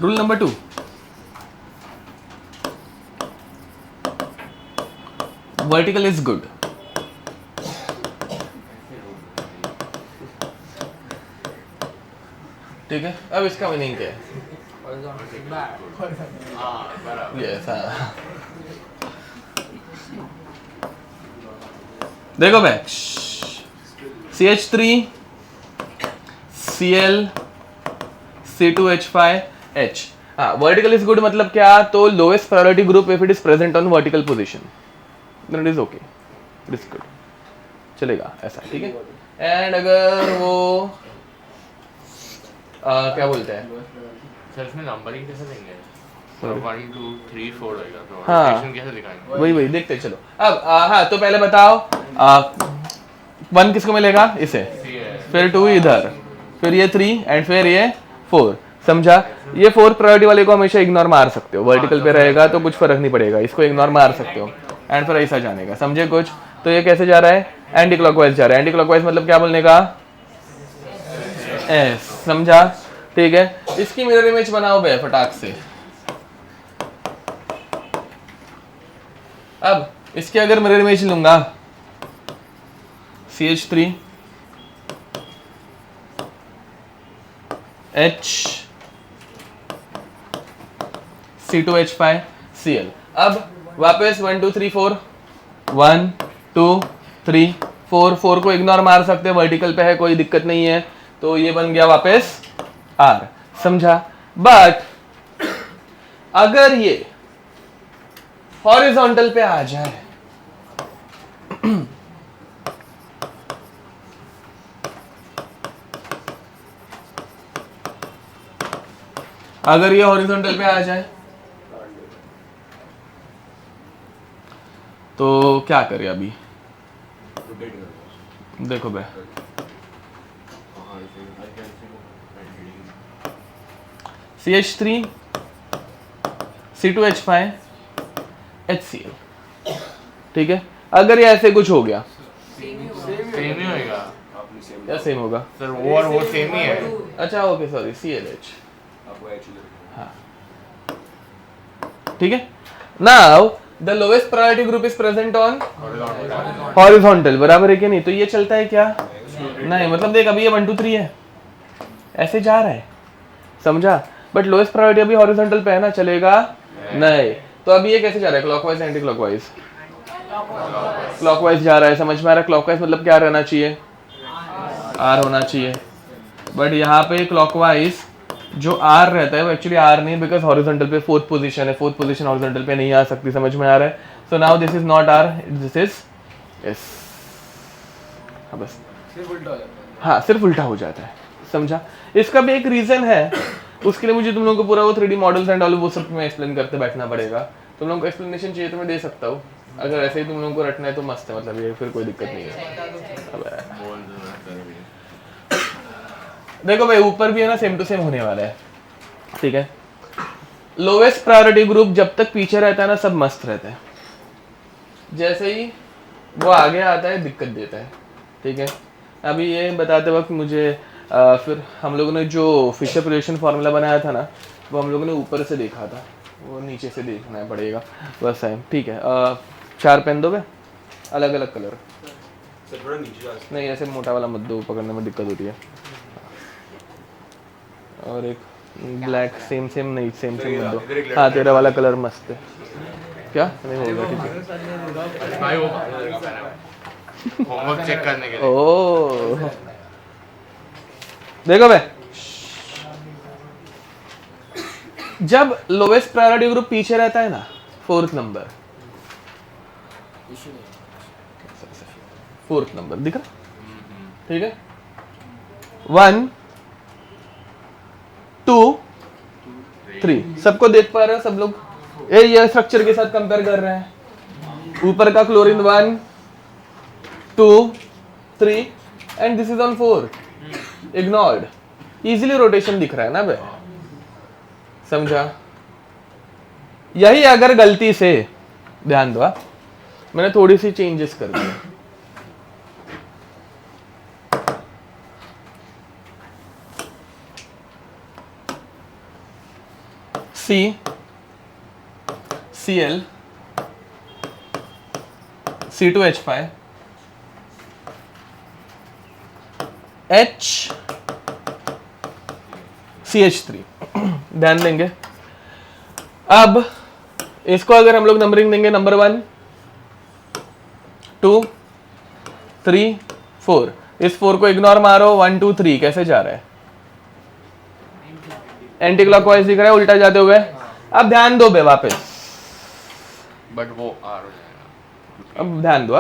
rule number 2 vertical is good. ठीक है, अब इसका मीनिंग क्या है? यस, हाँ। देखो भाई, CH3 Cl C2H5H, हाँ, वर्टिकल इज गुड मतलब क्या? तो lowest priority group if it is present on vertical position, then it is okay, it is good, चलेगा ऐसा, ठीक है? एंड अगर वो क्या बोलते हैं सर, इसमें नंबरिंग कैसे देंगे? 1 2 3 4 होगा, तो हाँ, सेक्शन कैसे दिखाएंगे? वही देखते हैं। चलो अब हाँ, तो पहले बताओ 1 किसको मिलेगा? इसे, फिर 2 इधर, फिर ये 3 एंड फिर ये 4, समझा? ये 4 प्रायोरिटी वाले को हमेशा इग्नोर मार सकते हो, वर्टिकल पे रहेगा तो कुछ फर्क नहीं पड़ेगा, इसको इग्नोर मार सकते हो एंड फिर ऐसा जाने का, समझे कुछ? तो ये कैसे जा रहा है? एंटी क्लॉकवाइज जा रहा है। एंटी क्लॉकवाइज मतलब क्या बोलने का? एस, समझा? ठीक है, इसकी मिरर इमेज बनाओ बे फटाक से। अब इसके अगर मिरर इमेज लूंगा CH3 H C2H5 Cl। अब वापस 1 2 3 4 1 2 3 4 4 को इग्नोर मार सकते हैं, वर्टिकल पे है कोई दिक्कत नहीं है, तो ये बन गया वापस R। समझा? बट अगर ये हॉरिजॉन्टल पे आ जाए अगर ये हॉरिजॉन्टल पे आ जाए तो क्या करें अभी? देखो बे, CH3 C2H5 HCl। ठीक है, अगर ये ऐसे कुछ हो गया, सेम ही होएगा या सेम होगा सर, वो और वो सेम ही है। अच्छा ओके सॉरी CLH। आपको एक्चुअली हाँ ठीक है। Now the lowest priority group is present on horizontal, बराबर है कि नहीं? तो ये चलता है क्या? नहीं, मतलब देख अभी ये 1 2 3 है, ऐसे जा रहा है, समझा? बट लोएस्ट प्रायोरिटी अभी हॉरिजॉन्टल पे है ना, चलेगा नहीं। तो अभी ये कैसे जा रहा है? Clockwise anti clockwise? क्लॉकवाइज जा रहा है, समझ में आ रहा है? क्लॉकवाइज मतलब क्या रहना चाहिए? R होना चाहिए। बट यहाँ पे क्लॉकवाइज जो R रहता है वो एक्चुअली R नहीं, बिकॉज हॉरिजॉन्टल पे फोर्थ पोजीशन है, फोर्थ पोजीशन हॉरिजॉन्टल पे नहीं आ सकती, समझ में आ रहा है? So now this is not R, this is S। हाँ बस, हाँ सिर्फ उल्टा हो जाता है, समझा? इसका भी एक रीजन है, उसके लिए मुझे तुम लोगों को पूरा वो 3D मॉडल्स एंड ऑल वो सब में एक्सप्लेन करते बैठना पड़ेगा। तुम लोगों को एक्सप्लेनेशन चाहिए तो मैं दे सकता हूँ, अगर ऐसे ही तुम लोगों को रटना है तो मस्त है, मतलब ये फिर कोई दिक्कत नहीं है। देखो भाई ऊपर भी है ना, सेम टू सेम होने वाला है, ठीक है? लोवेस्ट प्रायोरिटी ग्रुप जब तक पीछे रहता है ना सब मस्त रहता है, जैसे ही वो आगे आता है दिक्कत देता है, ठीक है? अभी ये बताते वक्त मुझे फिर हम लोगों ने जो फिशर प्रोजेक्शन फार्मूला बनाया था ना, वो हम लोगों ने ऊपर से देखा था, वो नीचे से देखना पड़ेगा बस है, ठीक है? 4 पेन दोगे अलग अलग कलर? सर थोड़ा नीचे जा सकते नहीं ऐसे मोटा वाला मत दो, पकड़ने में दिक्कत होती है। और एक ब्लैक सेम सेम नहीं, सेम सेम मत दो। हाँ तेरा वाला कलर मस्त है, क्या नहीं होगा? ठीक है भाई वो होमवर्क चेक करने के लिए। ओ देखो भाई, जब लोवेस्ट प्रायोरिटी ग्रुप पीछे रहता है ना, 4th नंबर, 4th नंबर दिख रहा, ठीक है? 1 2 3 सबको देख पा रहे हो सब लोग? ये स्ट्रक्चर के साथ कंपेयर कर रहे हैं। ऊपर का chlorine 1 2 3 and this is on 4, ignored. Easily rotation दिख रहा है ना बे, समझा? यही अगर गलती से, ध्यान दो मैंने थोड़ी सी चेंजेस कर दी, C Cl C2H5 H CH3 ध्यान देंगे। अब इसको अगर हम लोग नंबरिंग देंगे, नंबर 1 2 3 4, इस 4 को इग्नोर मारो, 1 2 3 कैसे जा रहा है? एंटी क्लॉकवाइज दिख रहा है, उल्टा जाते हुए। अब ध्यान दो बे वापस, बट वो R हो जाएगा। अब ध्यान दो,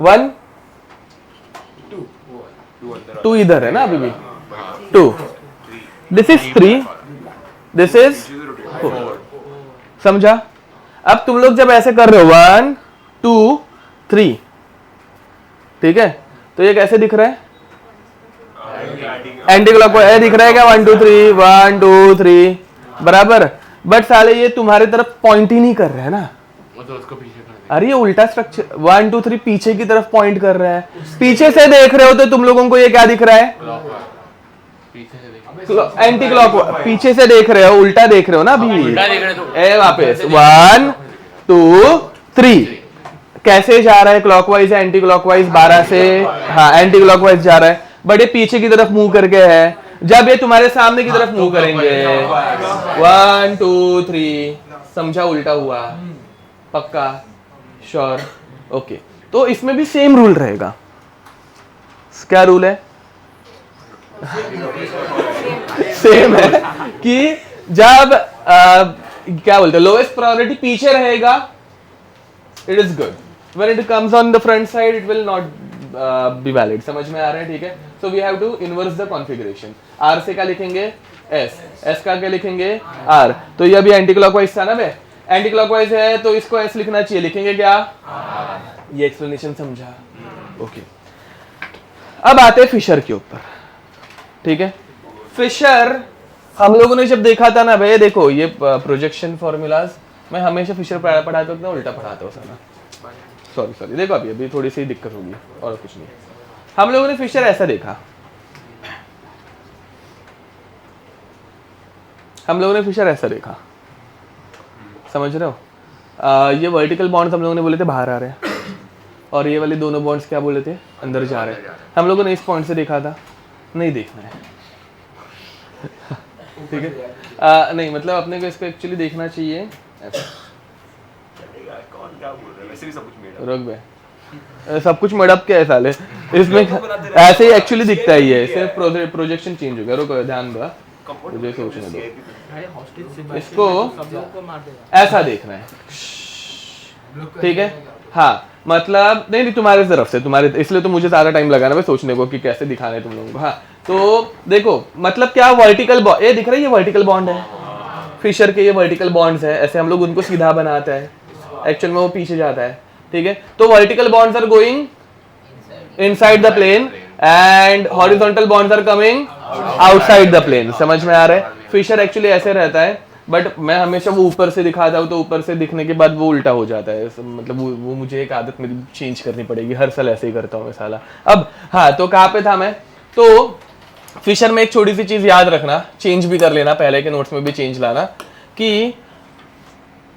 1 2 इधर है ना अभी भी, 2 दिस इज 3 दिस इज 4, समझा? अब तुम लोग जब ऐसे कर रहे हो 1 2 3, ठीक है? तो ये कैसे दिख रहा है? एंटी क्लॉकवाइज दिख रहा है क्या? 1 2 3 1 2 3 बराबर। बट साले ये तुम्हारे तरफ पॉइंट ही नहीं कर रहा है ना, वो तो उसको पीछे कर दे। अरे ये उल्टा स्ट्रक्चर 1 2 3 पीछे की तरफ पॉइंट कर रहा है, पीछे से देख रहे हो तो तुम लोगों को ये क्या दिख रहा है? क्लॉकवाइज पीछे से देखो। एंटी क्लॉक, पीछे से देख रहे हो, उल्टा देख रहे हो ना अभी। उल्टा देख रहे हो तो ए वापस 1 2 3 कैसे जा रहा है, क्लॉकवाइज है एंटी क्लॉकवाइज 12 से, हाँ एंटी क्लॉकवाइज जा रहा है, बट ये पीछे की तरफ मूव करके है। जब ये तुम्हारे सामने की तरफ मूव करेंगे 1 2 3, समझा, उल्टा हुआ, पक्का, श्योर, ओके। तो इसमें भी सेम रूल रहेगा। क्या रूल है? सेम है कि जब क्या बोलते हैं, लोएस्ट प्रायोरिटी पीछे रहेगा, it is good. When it comes on the front side it will not be valid. समझ में आ रहा है? ठीक है। So we have to inverse the configuration. R से क्या लिखेंगे? एस, एस का क्या लिखेंगे? आर। तो ये अभी एंटी क्लॉकवाइज था ना बे, एंटी क्लॉकवाइज है तो इसको एस लिखना चाहिए, लिखेंगे क्या? ये एक्सप्लेनेशन समझा? ओके। अब आते हैं फिशर के ऊपर, ठीक है। फिशर हम लोगों ने जब देखा था ना भाई, देखो ये प्रोजेक्शन फॉर्मूलाज मैं हमेशा फिशर पढ़ाते वक्त ना उल्टा पढ़ाता हूँ साला, सॉरी। देखो अभी थोड़ी सी दिक्कत होगी और कुछ नहीं। हम लोगों ने फिशर ऐसा देखा, हम लोगों ने फिशर ऐसा देखा, समझ रहे हो? ये वर्टिकल बॉन्ड्स हम लोगों ने बोले थे बाहर आ रहे हैं, और ये वाले दोनों बॉन्ड्स क्या बोले थे? अंदर जा रहे हैं। हम लोगों ने इस पॉइंट से देखा था, नहीं देखना है, ठीक है। नहीं मतलब अपने को इसको एक्चुअली देखना चाहिए ऐसा। रुक बे, सब कुछ मडअप क्या है साले इसमें, ऐसे ही एक्चुअली दिखता है, ये सिर्फ प्रोजेक्शन चेंज हो गया। रुको ध्यान दो, मुझे सोचने दो। इसको ऐसा देखना है, ठीक है। हाँ मतलब नहीं तुम्हारे तरफ से, तुम्हारे, इसलिए तो मुझे सारा टाइम लगा ना सोचने को कि कैसे दिखाना है तुम लोगों को। हाँ तो देखो मतलब क्या, वर्टिकल बॉन्ड ये दिख रहा है, ये वर्टिकल बॉन्ड है फिशर के, ये वर्टिकल बॉन्ड्स है। ऐसे हम लोग उनको सीधा बनाते हैं, एक्चुअल में वो पीछे जाता है, ठीक है। तो vertical bonds are going inside the plane and horizontal bonds are coming outside the plane. समझ में आ रहा है? फिशर एक्चुअली ऐसे रहता है, बट मैं हमेशा वो ऊपर से दिखाता हूँ, तो ऊपर से दिखने के बाद वो उल्टा हो जाता है। मतलब वो मुझे एक आदत मेरी चेंज करनी पड़ेगी, हर साल ऐसे ही करता हूँ मैं साला। अब हाँ तो कहाँ पे था मैं? तो फिशर में एक छोटी सी चीज याद रखना, चेंज भी कर लेना, पहले के नोट्स में भी चेंज लाना, कि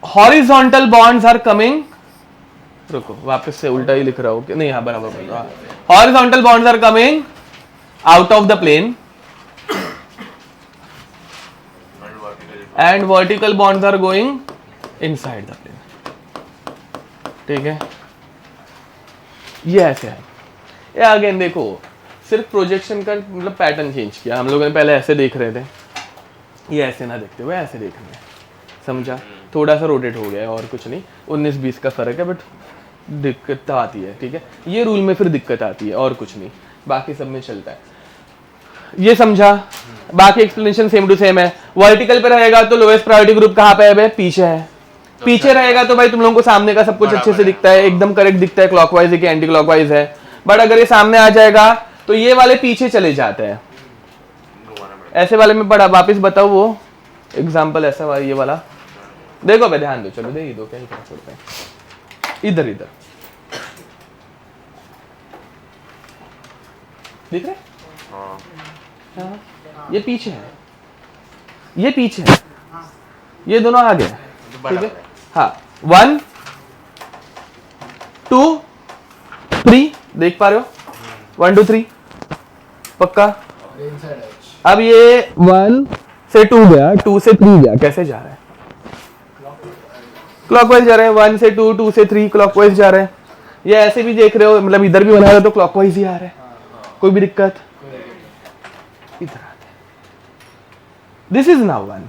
हॉरिजॉन्टल बॉन्ड्स आर कमिंग, रुको वापस से उल्टा ही लिख रहा हूँ, नहीं हाँ बराबर, horizontal bonds are coming out of the plane and vertical bonds are going inside the plane, ठीक है। ये ऐसे है। ये अगेन देखो, सिर्फ प्रोजेक्शन का मतलब पैटर्न चेंज किया। हम लोगों ने पहले ऐसे देख रहे थे, ये ऐसे ना देखते हुए ऐसे देख रहे हैं, समझा? थोड़ा सा रोटेट हो गया है और कुछ नहीं, 19-20 का फर्क है, बट दिक्कत आती है, ठीक है। ये रूल में फिर दिक्कत आती है और कुछ नहीं, बाकी सब में चलता है। ये समझा? बाकी एक्सप्लेनेशन सेम टू सेम है। वर्टिकल पे रहेगा तो लोएस्ट प्रायोरिटी ग्रुप कहाँ पे है भाई? पीछे है। पीछे रहेगा तो भाई तुम लोगों को सामने का सब कुछ अच्छे से दिखता है, एकदम करेक्ट दिखता है, क्लॉकवाइज है कि एंटी क्लॉकवाइज है। बट अगर ये सामने आ जाएगा तो ये वाले पीछे चले जाते हैं। ऐसे वाले में पढ़ा, वापिस बताओ वो एग्जाम्पल ऐसा वाला, ये वाला देखो भाई, ध्यान दो, चलो दे दो, क्या ही फर्क पड़ता है। इधर इधर दिख रहे? हाँ, ये पीछे है, ये पीछे है, ये दोनों आगे है, ठीक है। हाँ 1 2 3 देख पा रहे हो? 1 2 3 पक्का। अब ये 1 से 2 गया, 2 से 3 गया, कैसे जा रहा है? क्लॉकवाइज जा रहे हैं। 1 से 2, 2 से 3 क्लॉकवाइज जा रहे हैं। ये ऐसे भी देख रहे हो, मतलब इधर भी बना रहे हो तो क्लॉकवाइज ही आ रहा है, कोई भी दिक्कत? इधर आते हैं, दिस इज नाउ 1,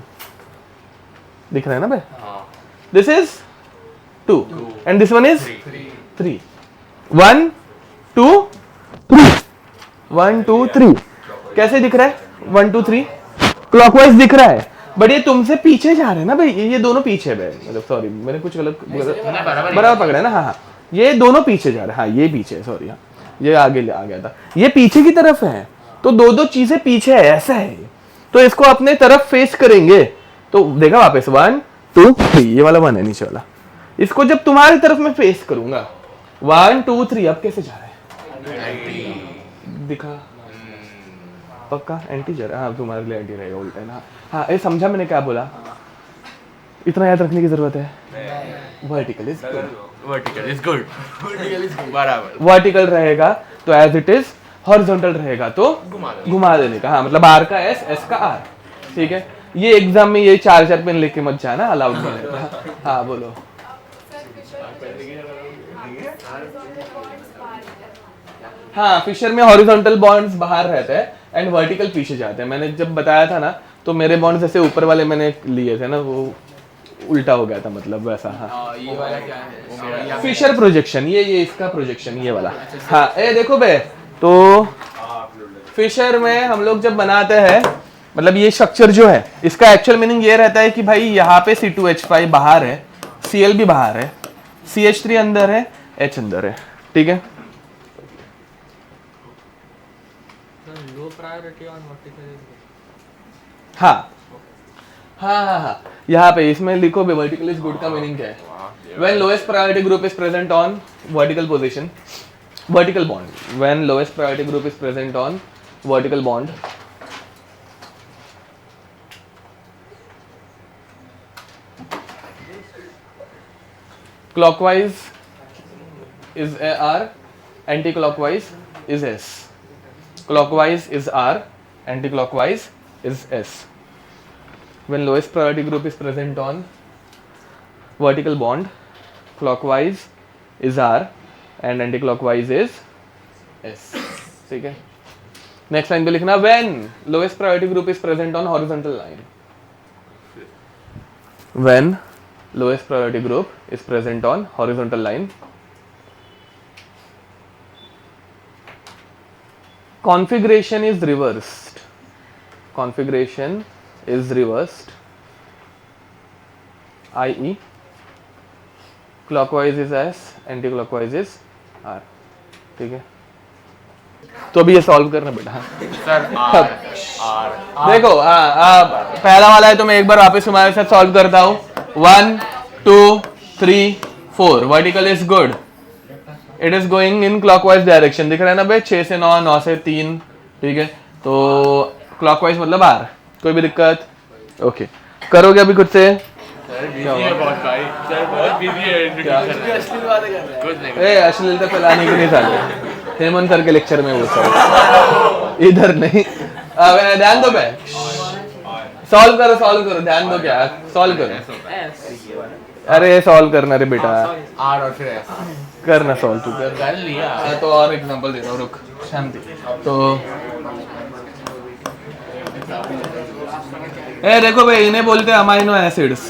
दिख रहा है ना भाई? This is 2 and this one is 3। 1 2 3 1 2 3 कैसे दिख रहा है? 1 2 3 क्लॉकवाइज दिख रहा है, बट ये तुमसे पीछे जा रहे हैं ना भाई, ये दोनों पीछे है भाई, मतलब सॉरी मैंने कुछ गलत बराबर पकड़ा है ना? हाँ ये दोनों पीछे जा रहे हैं, हाँ ये पीछे है, सॉरी हाँ ये आगे आ गया था, ये पीछे की तरफ है, तो दो चीजें पीछे है, ऐसा है। तो इसको अपने तरफ फेस करेंगे तो देखा वापस 1 2 3, ये वाला 1 है नीचे वाला। इसको जब तुम्हारी तरफ मैं फेस करूंगा 1 2 3, अब कैसे जा रहा है? दिखा? पक्का इंटीजर, हाँ तुम्हारे लिए एंटी रहेगा उल्टा ना। हाँ ये समझा मैंने क्या बोला, इतना याद रखने की जरूरत है। Vertical is vertical is good, बराबर। वर्टिकल रहेगा तो एज इट इज, हॉरिजॉन्टल रहेगा तो घुमा देने का। हाँ मतलब आर का एस, एस का आर, ठीक है। ये एग्जाम में ये 4 पेन लेके मत जाना, अलाउड नहीं है। हाँ बोलो। हाँ फिशर में हॉरिजॉन्टल बॉन्ड्स बाहर रहते हैं एंड वर्टिकल पीछे जाते हैं। मैंने जब बताया था ना तो मेरे बॉन्ड्स ऐसे ऊपर वाले मैंने लिए थे ना, वो उल्टा हो गया था मतलब वैसा। हाँ ये वाला क्या है? फिशर प्रोजेक्शन, ये इसका प्रोजेक्शन ये वाला। हाँ ये देखो बे, तो फिशर में हम लोग जब बनाते हैं मतलब ये स्ट्रक्चर जो है इसका एक्चुअल मीनिंग ये रहता है कि भाई यहाँ पे C2H5 बाहर है, Cl भी बाहर है, CH3 अंदर है, H अंदर है, ठीक है। Low priority on vertical. हाँ हाँ हाँ हाँ यहाँ पे इसमें लिखो बे, वर्टिकल इज गुड का मीनिंग क्या है? When lowest priority group is present on vertical position, vertical bond, when lowest priority group is present on vertical bond, clockwise is R, anti-clockwise is S. Clockwise is R, anti-clockwise is S. When lowest priority group is present on vertical bond, clockwise is R and anti-clockwise is S. ठीक है। Next line पे लिखना when lowest priority group is present on horizontal line. When lowest priority group is present on horizontal line, configuration is reversed. Configuration is reversed, i.e. clockwise is S, anti-clockwise is R. ठीक है, तो अभी ये solve करना बेटा। Sir are देखो हाँ पहला वाला है तो मैं एक बार वापस तुम्हारे साथ सॉल्व करता हूँ। 1 2 3 4 vertical is good, it is going in clockwise direction, दिख रहा है ना भाई, 6 से 9, 9 से 3, ठीक है। तो क्लॉकवाइज मतलब आर, कोई भी दिक्कत? ओके करोगे अभी खुद से? सर बिजी है बहुत भाई, सर बहुत बिजी है इंट्रोड्यूस कर रहे हैं। कुछ नहीं, ए अश्लीलता फैलाने के नहीं साले, हेमंत सर के लेक्चर में वो सब इधर नहीं। ध्यान दो बे, सॉल्व करो, ध्यान दो, क्या सॉल्व करो। अरे सॉल्व करना रे बेटा, आर और फिर एस करना सॉल्व तू कर। कर लिया। तो और एग्जांपल देता हूँ, रुक शांति। तो ए देखो भाई, इन्हें बोलते हैं अमाइनो एसिड्स,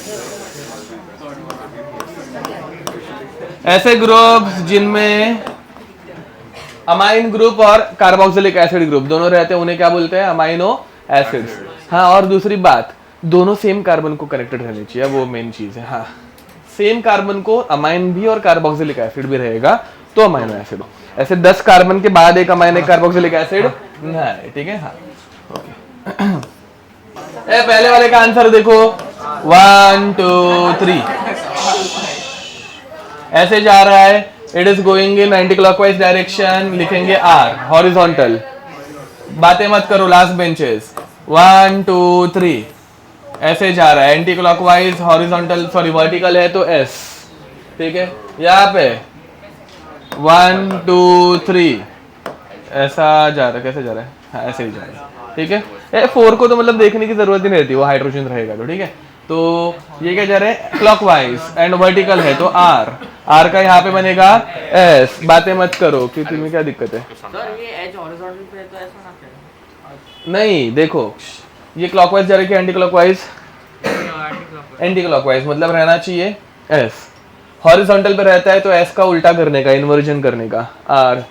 ऐसे ग्रुप जिनमें अमाइन ग्रुप और कार्बोक्सिलिक एसिड ग्रुप दोनों रहते हैं उन्हें क्या बोलते हैं? Amino acids. हाँ और दूसरी बात, दोनों सेम कार्बन को कनेक्टेड रहनी चाहिए, वो मेन चीज है। हाँ सेम कार्बन को अमाइन भी और कार्बोक्सिलिक एसिड भी रहेगा तो अमाइनो एसिड। ऐसे 10 कार्बन के बाद एक अमाइन एक कार्बोक्सिलिक एसिड नहीं, ठीक है। हाँ ओके पहले वाले का आंसर देखो, 1 2 3 ऐसे जा रहा है, it is going in anti clockwise direction, लिखेंगे आर, हॉरिजॉन्टल, बातें मत करो लास्ट बेंचेस। 1 2 3 ऐसे जा रहा है, anti clockwise, horizontal sorry vertical है तो एस, ठीक है। यहाँ पे 1 2 3 ऐसा जा रहा है, कैसे जा रहा है? हाँ ऐसे ही जा रहा है, ठीक है। 4 को तो मतलब देखने की जरूरत ही नहीं रहती, वो हाइड्रोजन रहेगा तो, ठीक है। तो ये क्या जा रहे हैं? क्लॉकवाइज एंड वर्टिकल है तो आर, आर का यहाँ पे बनेगा एस, बातें मत करो कि तुम्हें क्या दिक्कत है? सर ये एज हॉरिजॉन्टल पे है तो ऐसा ना करें। नहीं देखो, ये क्लॉकवाइज जा रही है, एंटी क्लॉकवाइज, एंटी क्लॉकवाइज मतलब रहना चाहिए एस, हॉरिजॉन्टल पे रहता है तो एस का उल्टा करने का, इन्वर्जन करने का, आर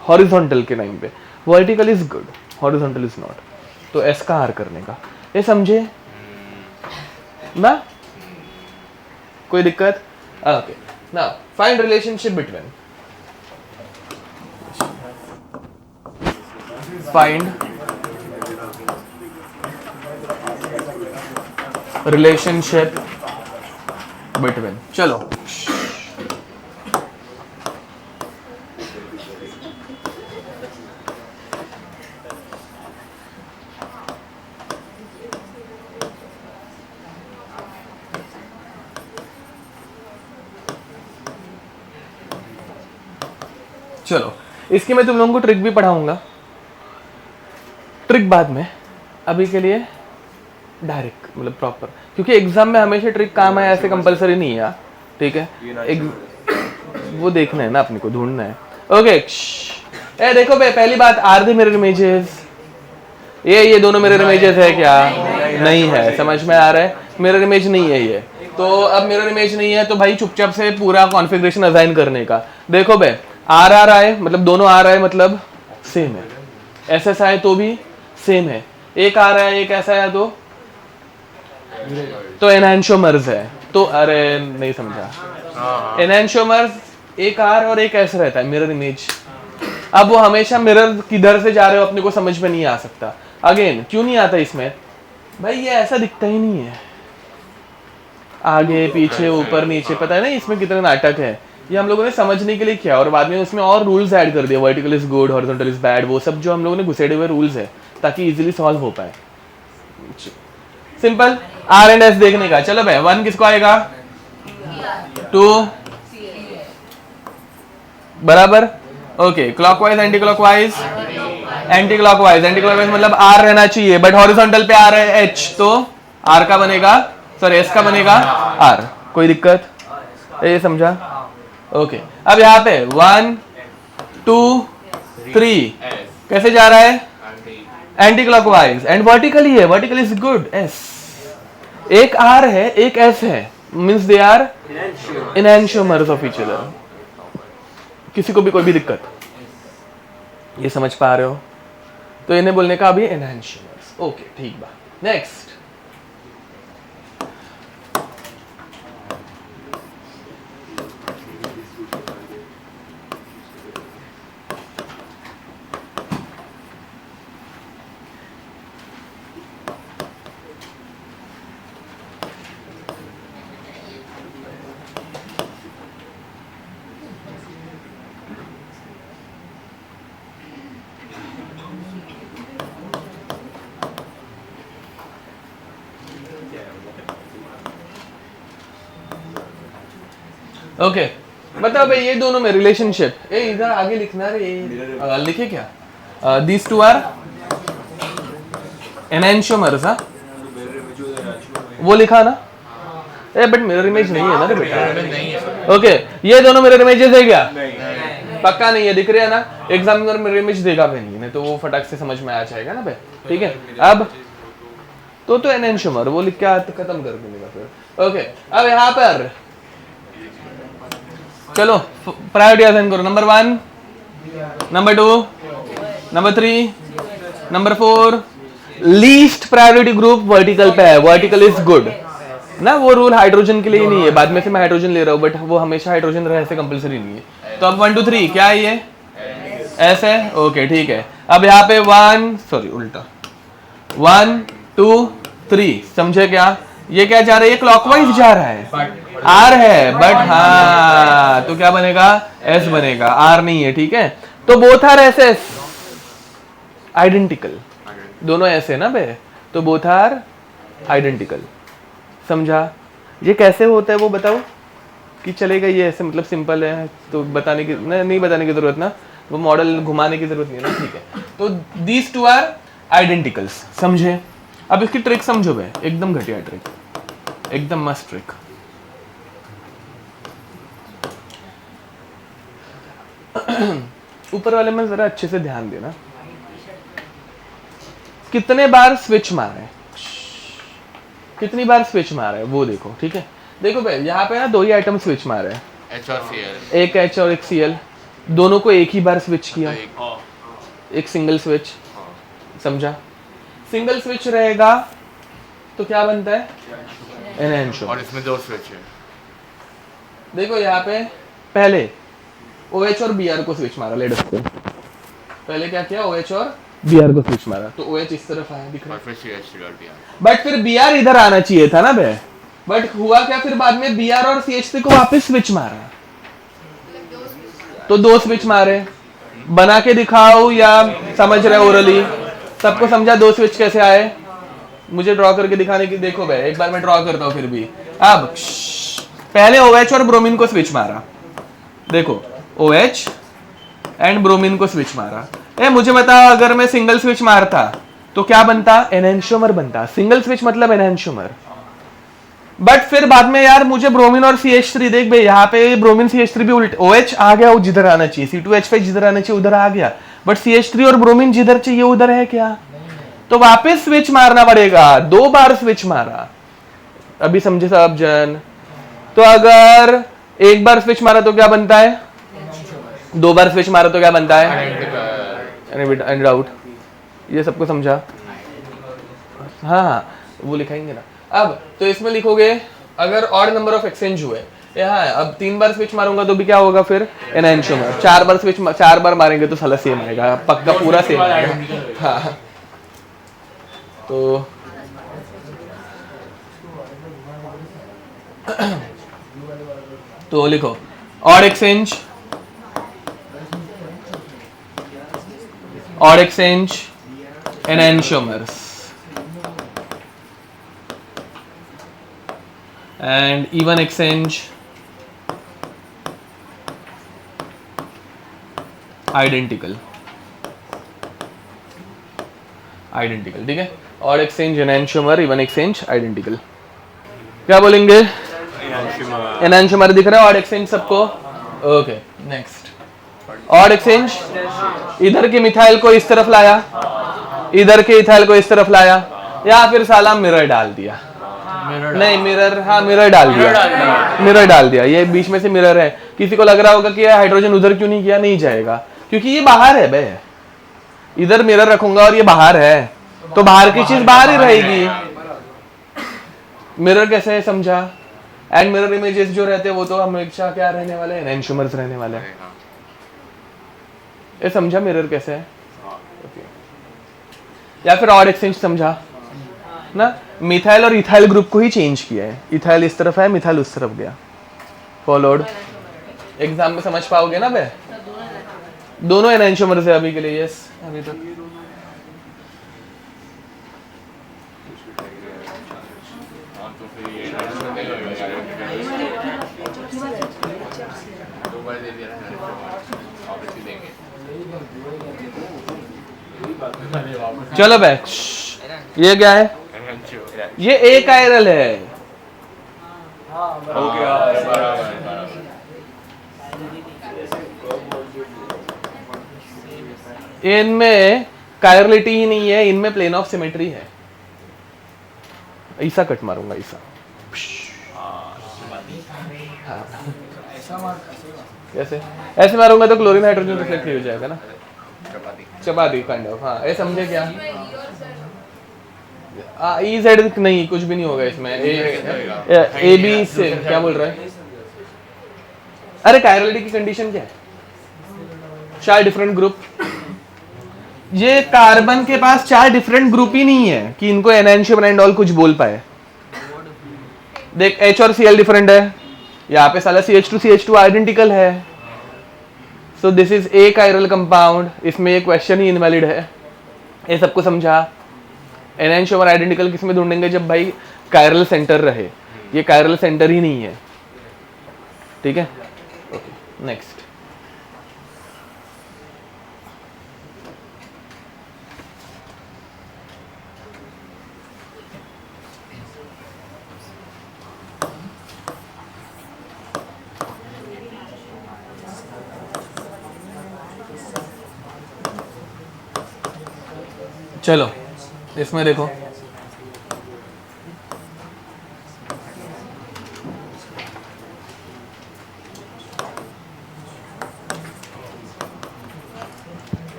हॉरिजॉन्टल के टाइम पे। Vertical is good, horizontal is not, तो एस का आर करने का। ये समझे ना? कोई दिक्कत? Okay now find relationship between, find relationship between, चलो चलो इसकी मैं तुम लोगों को ट्रिक भी पढ़ाऊंगा, ट्रिक बाद में, अभी के लिए डायरेक्ट मतलब प्रॉपर, क्योंकि एग्जाम में हमेशा ट्रिक काम आए ऐसे कंपलसरी नहीं है, ठीक है? वो देखना है ना, अपने को ढूंढना है। ओके ए देखो बे, पहली बात, आर दी मिरर इमेजेस, ये दोनों मिरर इमेजेस है क्या? नहीं है, समझ में आ रहा है? मिरर इमेज नहीं है ये। तो अब मिरर इमेज नहीं है तो भाई चुपचाप से पूरा कॉन्फ़िगरेशन असाइन करने का। देखो बे, आर आर आए मतलब दोनों आर आए मतलब सेम है, एस एस आए तो भी सेम है, एक आ रहा है एक ऐसा है तो एनहांसोमर्स है। तो अरे नहीं समझा, एनहांसोमर्स एक आर और एक ऐसा रहता है मिरर इमेज। अब वो हमेशा मिरर किधर से जा रहे हो अपने को समझ में नहीं आ सकता। अगेन क्यों नहीं आता इसमें भाई? ये ऐसा दिखता ही नहीं है, आगे पीछे ऊपर नीचे, पता है ना इसमें कितने नाटक है। ये हम लोगों ने समझने के लिए किया और बाद में उसमें और रूल्स ऐड कर दिए, vertical is good, horizontal is bad, वो सब जो हम लोगों ने घुसेड़े हुए रूल्स है ताकि इजीली सॉल्व हो पाए। सिंपल आर एंड एस देखने का। चलो भाई 1 किसको आएगा? 2 बराबर। Okay clockwise anti clockwise, anti clockwise, anti clockwise मतलब आर रहना चाहिए बट हॉरिजॉन्टल पे आर है एच, तो आर का बनेगा, सॉरी एस का बनेगा आर। कोई दिक्कत? ये समझा? ओके अब यहाँ पे 1 2 3 कैसे जा रहा है? एंटी क्लॉकवाइज एंड वर्टिकल ही है, वर्टिकल इज गुड एस। एक आर है एक एस है, means they are enantiomers of each other. किसी को भी कोई भी दिक्कत? ये समझ पा रहे हो? तो इन्हें बोलने का अभी एनहांसोमर्स। ओके ठीक बा। नेक्स्ट ओके मतलब ये दोनों में रिलेशनशिप, ए इधर आगे लिखना रे, लिखे क्या? दीज टू आर एनहांसोमर्स, हाँ वो लिखा ना? ए बट मिरर इमेज नहीं है ना रे बेटा। ओके ये दोनों मिरर इमेजेस है क्या? पक्का नहीं है, दिख रहा है ना? एग्जामिनर मिरर इमेज देगा भी नहीं तो वो फटाक से समझ में आ जाएगा ना भाई, ठीक है? अब तो एनहांसोमर वो लिख के खत्म कर देगा फिर। ओके अब यहाँ पर चलो प्रायोरिटी असाइन करो। Number 1, number 2, number 3, number 4। Least priority group vertical पे है, वर्टिकल इज गुड ना। वो रूल हाइड्रोजन के लिए ही नहीं है, बाद में से मैं हाइड्रोजन ले रहा हूँ बट वो हमेशा हाइड्रोजन रहे ऐसे कंपलसरी नहीं है। तो अब 1 2 3 क्या है ये? ऐसे है। ओके ठीक है। अब यहाँ पे 1 2 3 समझे क्या? ये क्या जा रहा है? ये क्लॉकवाइज जा रहा है, आर है बट हाँ तो क्या बनेगा? एस बनेगा, आर नहीं है, ठीक है? तो both R S S identical, दोनों ऐसे ना बे, तो बोथ आर आइडेंटिकल। समझा? ये कैसे होता है वो बताओ कि चलेगा ये ऐसे, मतलब सिंपल है तो बताने की नहीं बताने की जरूरत ना, वो मॉडल घुमाने की जरूरत नहीं है ना, ठीक है? तो दीज टू आर आइडेंटिकल्स, समझे? अब इसकी ट्रिक समझो बे, एकदम घटिया ट्रिक, एकदम मस्त ट्रिक। ऊपर वाले में जरा अच्छे से ध्यान देना, कितने बार स्विच मारा है, कितनी बार स्विच मारा है वो देखो, ठीक है? देखो भाई यहाँ पे ना 2 ही आइटम स्विच मारे हैं, H और Cl, एक H और एक Cl, दोनों को एक ही बार स्विच किया, एक सिंगल स्विच। समझा? सिंगल स्विच रहेगा तो क्या बनता है? एनहांसोमर। और इसमें 2 स्विच है। देखो यहाँ पे पहले OH और Br को स्विच मारा, लेट अस से पहले क्या किया? OH और Br को स्विच मारा तो OH इस तरफ आया, दिख रहा है? और फिर CH3 बट फिर Br इधर आना चाहिए था ना बे, बट हुआ क्या? फिर बाद में Br और CH3 को वापस स्विच मारा, तो 2 स्विच मारे। बना के दिखाओ या समझ रहे ओरली? सबको समझा 2 स्विच कैसे आए? मुझे ड्रॉ करके दिखाने की, देखो भाई एक बार मैं ड्रॉ करता हूँ फिर भी। अब पहले OH और ब्रोमीन को स्विच मारा, देखो OH एंड ब्रोमीन को स्विच मारा। मुझे बता, अगर मैं सिंगल स्विच मारता तो क्या बनता? एनहांसोमर बनता। सिंगल स्विच मतलब एनहांसोमर। बट फिर बाद में यार मुझे ब्रोमीन और CH3 देख भाई, यहाँ पे ब्रोमीन CH3 भी उल्टे, OH आ गया जिधर आना चाहिए, C2H5 जिधर आना चाहिए उधर आ गया, बट CH3 और ब्रोमीन जिधर चाहिए उधर है क्या? तो वापस स्विच मारना पड़ेगा। 2 बार स्विच मारा। अभी समझे सब जन? तो अगर 1 बार स्विच मारा तो क्या बनता है? 2 बार स्विच मारा तो क्या बनता है? Any doubt? ये सबको समझा? हाँ, वो लिखाएंगे ना। अब तो इसमें लिखोगे अगर ऑड नंबर ऑफ एक्सचेंज हुए, यहाँ अब 3 बार स्विच मारूंगा तो भी क्या होगा फिर? एनहांसोमर। 4 बार मारेंगे तो साला सेम आएगा, पक्का पूरा सेम आएगा। हाँ, तो लिखो odd exchange, enantiomers and even exchange identical, ठीक है? Odd exchange, enantiomer, even exchange identical। क्या बोलेंगे? enantiomer दिख रहा है ऑड एक्सचेंज सबको? Okay, next. ऑड एक्सचेंज, इधर के मिथाइल को इस तरफ लाया, इधर के इथाइल को इस तरफ लाया, या फिर साला मिरर डाल दिया। नहीं मिरर, हाँ मिरर डाल दिया, मिरर डाल दिया। ये बीच में से मिरर है। किसी को लग रहा होगा कि हाइड्रोजन उधर क्यों नहीं किया? नहीं जाएगा क्योंकि ये बाहर है बे। इधर मिरर रखूंगा और ये बाहर है, तो बाहर की चीज बाहर ही रहेगी। मिरर कैसे है समझा? एंड मिरर इमेजेस जो रहते हैं वो तो हमेशा क्या रहने वाले हैं? एनहांसोमर्स रहने वाले हैं। ये समझा मिरर कैसे है? या फिर ऑड एक्सचेंज समझा ना? मिथाइल और इथाइल ग्रुप को ही चेंज किया है। इथाइल इस तरफ है, मिथाइल उस तरफ गया। फॉलोड। एग्जाम में समझ पाओगे ना बे? दोनों एनहांसोमर से अभी के लिए। यस, अभी तक चलो बे, ये क्या है? ये एक कायरल है। इनमें कायरलिटी ही नहीं है, इनमें प्लेन ऑफ सिमेट्री है। ऐसा कट मारूंगा, ऐसा। कैसे? ऐसे मारूंगा तो क्लोरीन हाइड्रोजन रिफ्लेक्ट हो जाएगा ना, चपाती काइंड ऑफ। हाँ, ये समझे क्या? EZ नहीं, कुछ भी नहीं होगा इसमें। AB से क्या बोल रहा है? अरे कायरलिटी की कंडीशन क्या है? 4 डिफरेंट ग्रुप। ये कार्बन के पास 4 डिफरेंट ग्रुप ही नहीं है कि इनको एनहांसोमर एंड ऑल कुछ बोल पाए। देख H और Cl डिफरेंट है, यहाँ पे साला CH2 आइडेंटिकल है। So this is a chiral compound. इसमें ये क्वेश्चन ही इनवैलिड है। ये सबको समझा? एनहांसोमर आइडेंटिकल किस में ढूंढेंगे? जब भाई कायरल सेंटर रहे। ये कायरल सेंटर ही नहीं है, ठीक है? Okay, next. चलो इसमें देखो,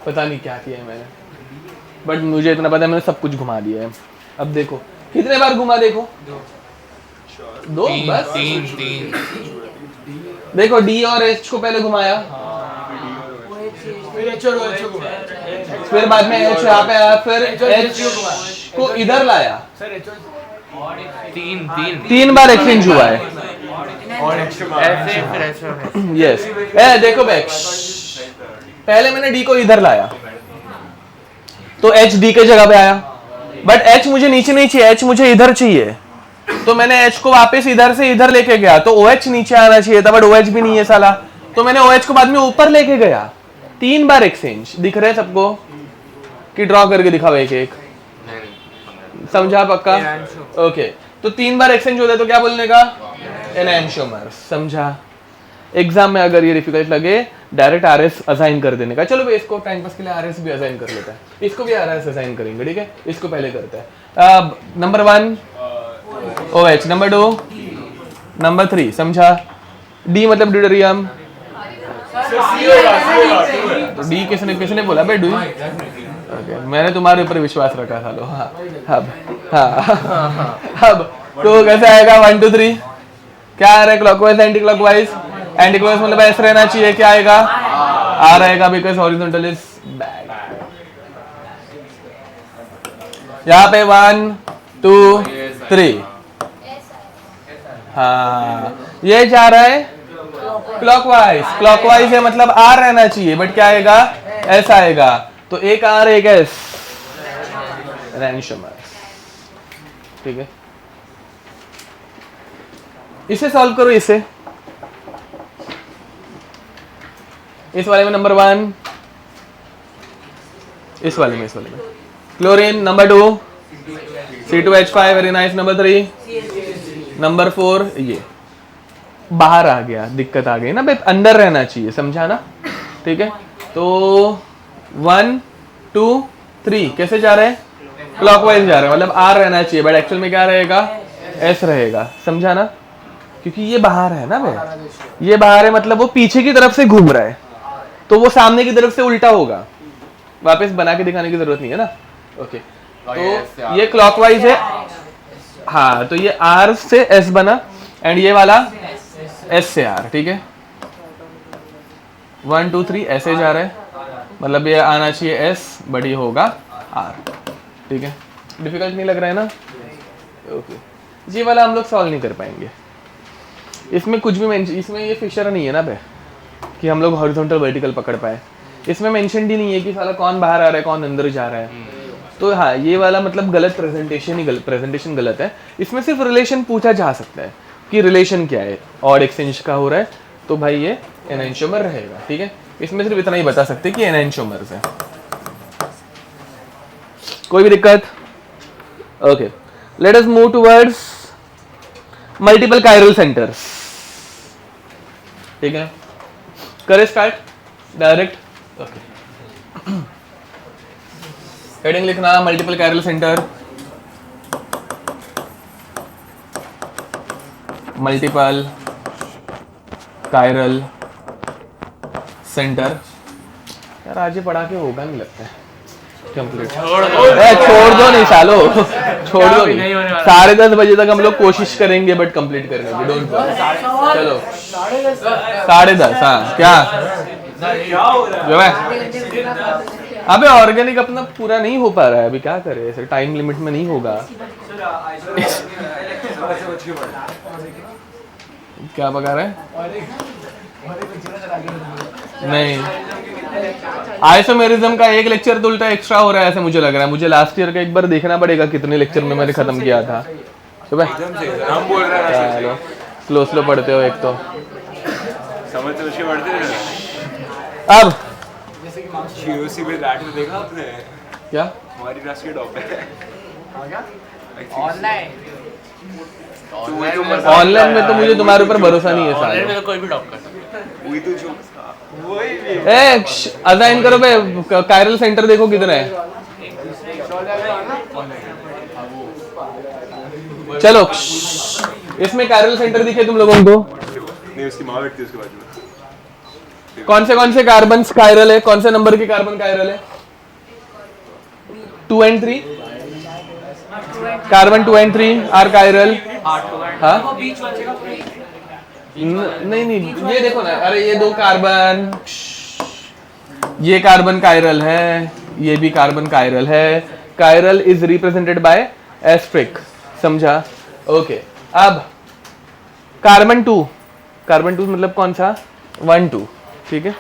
पता नहीं क्या किया है मैंने, बट मुझे इतना पता है मैंने सब कुछ घुमा दिया है। अब देखो कितने बार घुमा, देखो 2 बस 3 देखो डी और एच को पहले घुमाया, फिर बाद में एच यहाँ पे आया, फिर एच को इधर लाया। 3 बार एक्सचेंज हुआ है। ऐसे फिर ऐसे। यस, देखो बैक, पहले मैंने डी को इधर लाया तो एच डी के जगह पे आया, बट एच मुझे नीचे नहीं चाहिए, एच मुझे इधर चाहिए, तो मैंने एच को वापस इधर से इधर लेके गया, तो OH नीचे आना चाहिए था, बट OH भी नहीं है साला, तो मैंने OH को बाद में ऊपर लेके गया, 3 बार एक्सचेंज। दिख रहा है सबको कि ड्रॉ करके दिखाओ एक एक? समझा पक्का? ओके, तो 3 बार एक्सचेंज होता है तो क्या बोलने का? एनैंशियोमर्स। समझा? एग्जाम में अगर ये डिफिकल्ट लगे डायरेक्ट RS असाइन कर देने का। चलो भाई इसको टाइम पास के लिए RS भी असाइन कर लेता है, इसको भी RS असाइन करेंगे, ठीक है? इसको पहले करते हैं। अब नंबर 1 OH, नंबर 2, नंबर 3, समझा? D मतलब ड्यूटेरियम, तो D किसने बोला भाई? डू। ओके, मैंने तुम्हारे ऊपर विश्वास रखा था। लो हाँ, अब तो कैसे आएगा? 1 2 3 क्या आ रहा है? Clockwise anti clockwise? Anti clockwise मतलब ऐसे रहना चाहिए, क्या आएगा? R आएगा, बिकॉज हॉरिजॉन्टल इज बैड। यहाँ पे 1 2 3, हाँ ये जा रहा है क्लॉकवाइज। क्लॉकवाइज है मतलब R रहना चाहिए, बट क्या आएगा? S आएगा। तो एक R एक S, एनैंशियोमर्स, ठीक है? इसे सॉल्व करो, इसे इस वाले में नंबर 1, इस वाले में chlorine, number 2 C2H5, very nice, number 3, number 4 ये बाहर आ गया, दिक्कत आ गई ना भाई, अंदर रहना चाहिए, समझा ना? ठीक है, तो 1 2 3 कैसे जा रहे हैं? क्लॉकवाइज जा रहे हैं, मतलब R रहना चाहिए, बट एक्चुअल में क्या रहेगा? S रहेगा, समझा ना? क्योंकि ये बाहर है ना भाई, ये बाहर है मतलब वो पीछे की तरफ से घूम रहा है, तो वो सामने की तरफ से उल्टा होगा। वापस बना के दिखाने की जरूरत नहीं है ना? ओके, तो ये क्लॉकवाइज है, हाँ, तो ये R से S बना एंड ये वाला S से R, ठीक है? 1 2 3 ऐसे जा रहा है, मतलब ये आना चाहिए S, बट ये होगा R, ठीक है? डिफिकल्ट नहीं लग रहा है ना? ओके, ये वाला हम लोग सॉल्व नहीं कर पाएंगे। इसमें कुछ भी इसमें ये फिशर नहीं है ना बे कि हम लोग हॉरिजॉन्टल वर्टिकल पकड़ पाए। इसमें मेंशन ही नहीं है कि साला कौन बाहर आ रहा है कौन अंदर जा रहा है। तो हाँ, ये वाला मतलब गलत प्रेजेंटेशन गलत है। इसमें सिर्फ रिलेशन पूछा जा सकता है कि रिलेशन क्या है, ऑड एक्सचेंज का हो रहा है तो भाई ये एनैंशियोमर रहेगा, ठीक है? इसमें सिर्फ इतना ही बता सकते हैं कि एनैंशियोमर्स है। कोई भी दिक्कत? Okay, let us move towards multiple chiral centres, ठीक है? करे स्टार्ट डायरेक्ट। ओके, हेडिंग लिखना multiple chiral centre, multiple chiral centre. यार आज ये पढ़ा के होगा नहीं लगता है कंप्लीट। छोड़ दो नहीं सालो, छोड़ दो नहीं। 10:30 बजे तक हम लोग कोशिश करेंगे बट कंप्लीट करने की, डोंट वरी। चलो 10:30, हाँ क्या जो है? अबे ऑर्गेनिक अपना पूरा नहीं हो पा रहा है अभी, क्या करे? ऐसे टाइम लिमिट में नहीं होगा। क्या पका रहा है? नहीं, आइसोमेरिज्म का एक लेक्चर तो उल्टा एक्स्ट्रा हो रहा है ऐसे मुझे लग रहा है। मुझे लास्ट ईयर का एक बार देखना पड़ेगा कितने लेक्चर में मैंने खत्म किया था। तो भाई हम बोल रहे हैं स्लो पढ़ते हो, एक तो समझ से उसके पढ़ते हैं। अब जीओसी में रैट में देखा आपने? क्या हमारी क्लास के टॉप है ऑनलाइन ऑनलाइन में तो मुझे तुम्हारे ऊपर भरोसा नहीं है ऑनलाइन में साला। तो कोई भी टॉप कर सकता है। वही तो जो वही भी असाइन करो बे, कायरल सेंटर देखो किधर है। चलो इसमें कायरल सेंटर दिखे तुम लोगों को? नहीं, उसकी माँ बैठती है उसके बाजू में। कौन से कार्बन कायरल है? कौन से नंबर के कार्बन कायरल है? 2 and 3 carbon 2 and 3 are chiral. हाँ नहीं ये देखो ना, अरे ये 2 कार्बन, ये कार्बन कायरल है, ये भी कार्बन कायरल है। Chiral is represented by asterisk, समझा? ओके, अब कार्बन 2 मतलब कौन सा? 1 2, ठीक है?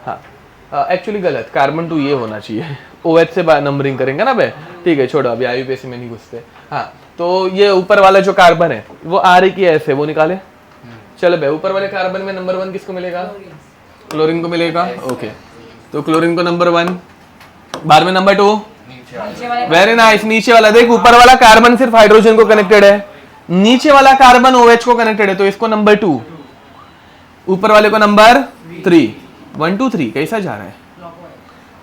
हाँ एक्चुअली गलत, कार्बन 2 ये होना चाहिए। OH से नंबरिंग करेंगे ना बे, ठीक है छोड़ो, अभी IUPAC में नहीं घुसते। हाँ, तो ये ऊपर वाला जो कार्बन है वो R की S है, वो निकाले चलो भाई, ऊपर वाले कार्बन में नंबर 1 किसको मिलेगा? क्लोरीन को मिलेगा। ओके, तो क्लोरीन को नंबर 1, बाद में नंबर 2। Very nice. नीचे वाला देख, ऊपर वाला कार्बन सिर्फ हाइड्रोजन को कनेक्टेड है, नीचे वाला कार्बन OH को कनेक्टेड है, तो इसको नंबर 2, ऊपर वाले को नंबर 3। 1 2 3 कैसा जा रहा है?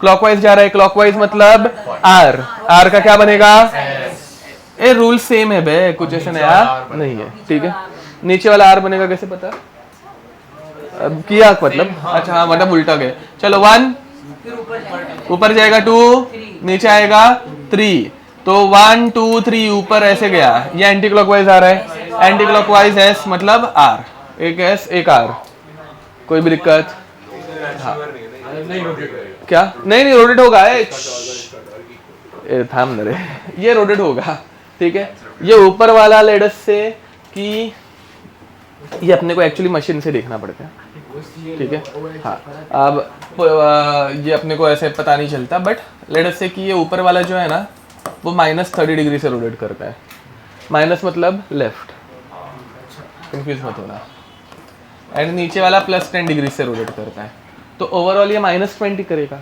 क्लॉकवाइज जा रहा है। क्लॉकवाइज मतलब R का क्या बनेगा? ए रूल सेम है बे, कुछ ऐसा नया नहीं है, ठीक है। नीचे वाला R बनेगा, कैसे पता? अब किया मतलब, अच्छा हाँ, मतलब उल्टा गए। चलो 1, ऊपर जाएगा 2, नीचे आएगा 3, तो 1 2 3 ऊपर ऐसे गया। ये एंटी क्लॉकवाइज आ रहा है, एंटी क्लॉकवाइज S मतलब R, एक S एक R, कोई भी दिक्कत? हाँ। क्या? नहीं रोटेट होगा, थाम रे, ये रोटेट होगा, ठीक है। ये ऊपर वाला लेडस से कि ये अपने को एक्चुअली मशीन से देखना पड़ता है, ठीक है। हाँ, अब ये अपने को ऐसे पता नहीं चलता, बट लेडस से कि ये ऊपर वाला जो है ना, वो -30 डिग्री से रोटेट करता है। माइनस मतलब लेफ्ट, कंफ्यूज मत होना। एंड नीचे वाला +10 डिग्री से रोटेट करता है, तो ओवरऑल ये -20 करेगा।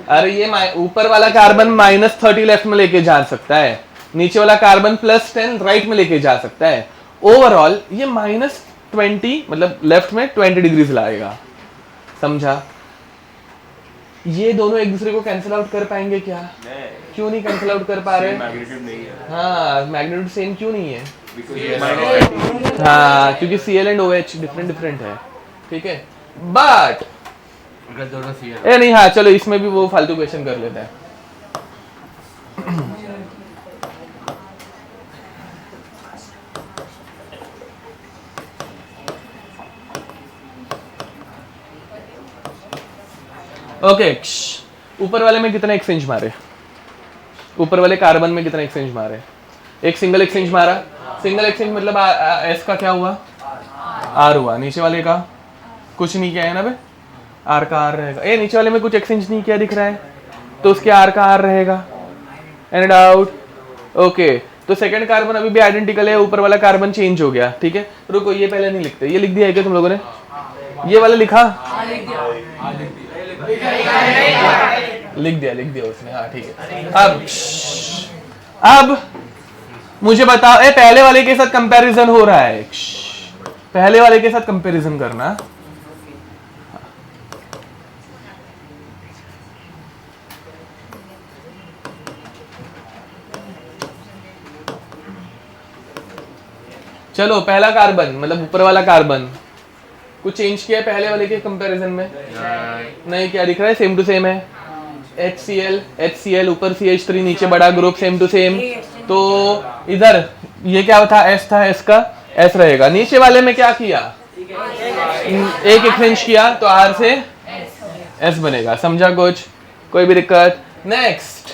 अरे ये ऊपर वाला कार्बन -30 लेफ्ट में लेके जा सकता है, नीचे वाला कार्बन +10 राइट में लेके जा सकता है। ओवरऑल ये -20 मतलब लेफ्ट में 20 डिग्री से लाएगा, समझा? ये दोनों एक दूसरे को कैंसिल आउट कर पाएंगे क्या? क्यों नहीं कैंसिल आउट कर पा रहे? हाँ, मैग्नीट्यूड सेम क्यों नहीं है? हाँ, क्योंकि Cl एंड OH डिफरेंट है, ठीक है। बट ए नहीं, हाँ चलो इसमें भी वो फालतू क्वेश्चन कर लेते हैं। ओके, ऊपर वाले में कितना एक्सचेंज मारे? ऊपर वाले कार्बन में कितना एक्सचेंज मारे? एक सिंगल एक्सचेंज मारा। सिंगल एक्सचेंज मतलब S का क्या हुआ? R हुआ। नीचे वाले का कुछ नहीं किया है ना बे, R का R रहेगा। ए नीचे वाले में कुछ एक्सचेंज नहीं किया दिख रहा है, तो उसके R का R रहेगा। Any doubt? ओके, तो सेकंड कार्बन अभी भी आइडेंटिकल है, ऊपर वाला कार्बन चेंज हो गया, ठीक है। रुको, ये पहले नहीं लिखते, ये लिख दिया है क्या तुम लोगों ने? ये वाला लिखा? लिख दिया उसने, हाँ ठीक है। अब मुझे बताओ, ए पहले वाले के साथ कंपैरिजन हो रहा है, पहले वाले के साथ कंपैरिजन करना। चलो, पहला कार्बन मतलब ऊपर वाला कार्बन कुछ चेंज किया है पहले वाले के कंपैरिजन में? नहीं। क्या दिख रहा है? सेम टू सेम है। HCl ऊपर CH3, नीचे बड़ा ग्रुप, सेम टू सेम। तो इधर ये क्या था? S था, S का S रहेगा। नीचे वाले में क्या किया? एक एक्सचेंज किया, तो R से S बनेगा। समझा कुछ? कोई भी दिक्कत? नेक्स्ट,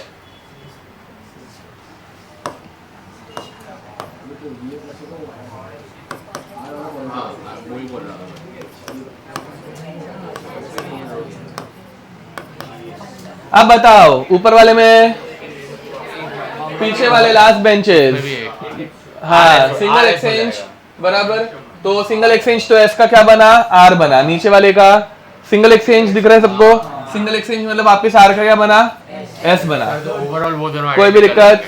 अब बताओ, ऊपर वाले में, पीछे वाले लास्ट बेंचेस, हाँ सिंगल एक्सचेंज बराबर। तो सिंगल एक्सचेंज तो S का क्या बना? R बना। नीचे वाले का सिंगल एक्सचेंज दिख रहा है सबको? सिंगल एक्सचेंज मतलब वापस R का क्या बना? S बना। ओवरऑल वो दोनों कोई भी दिक्कत?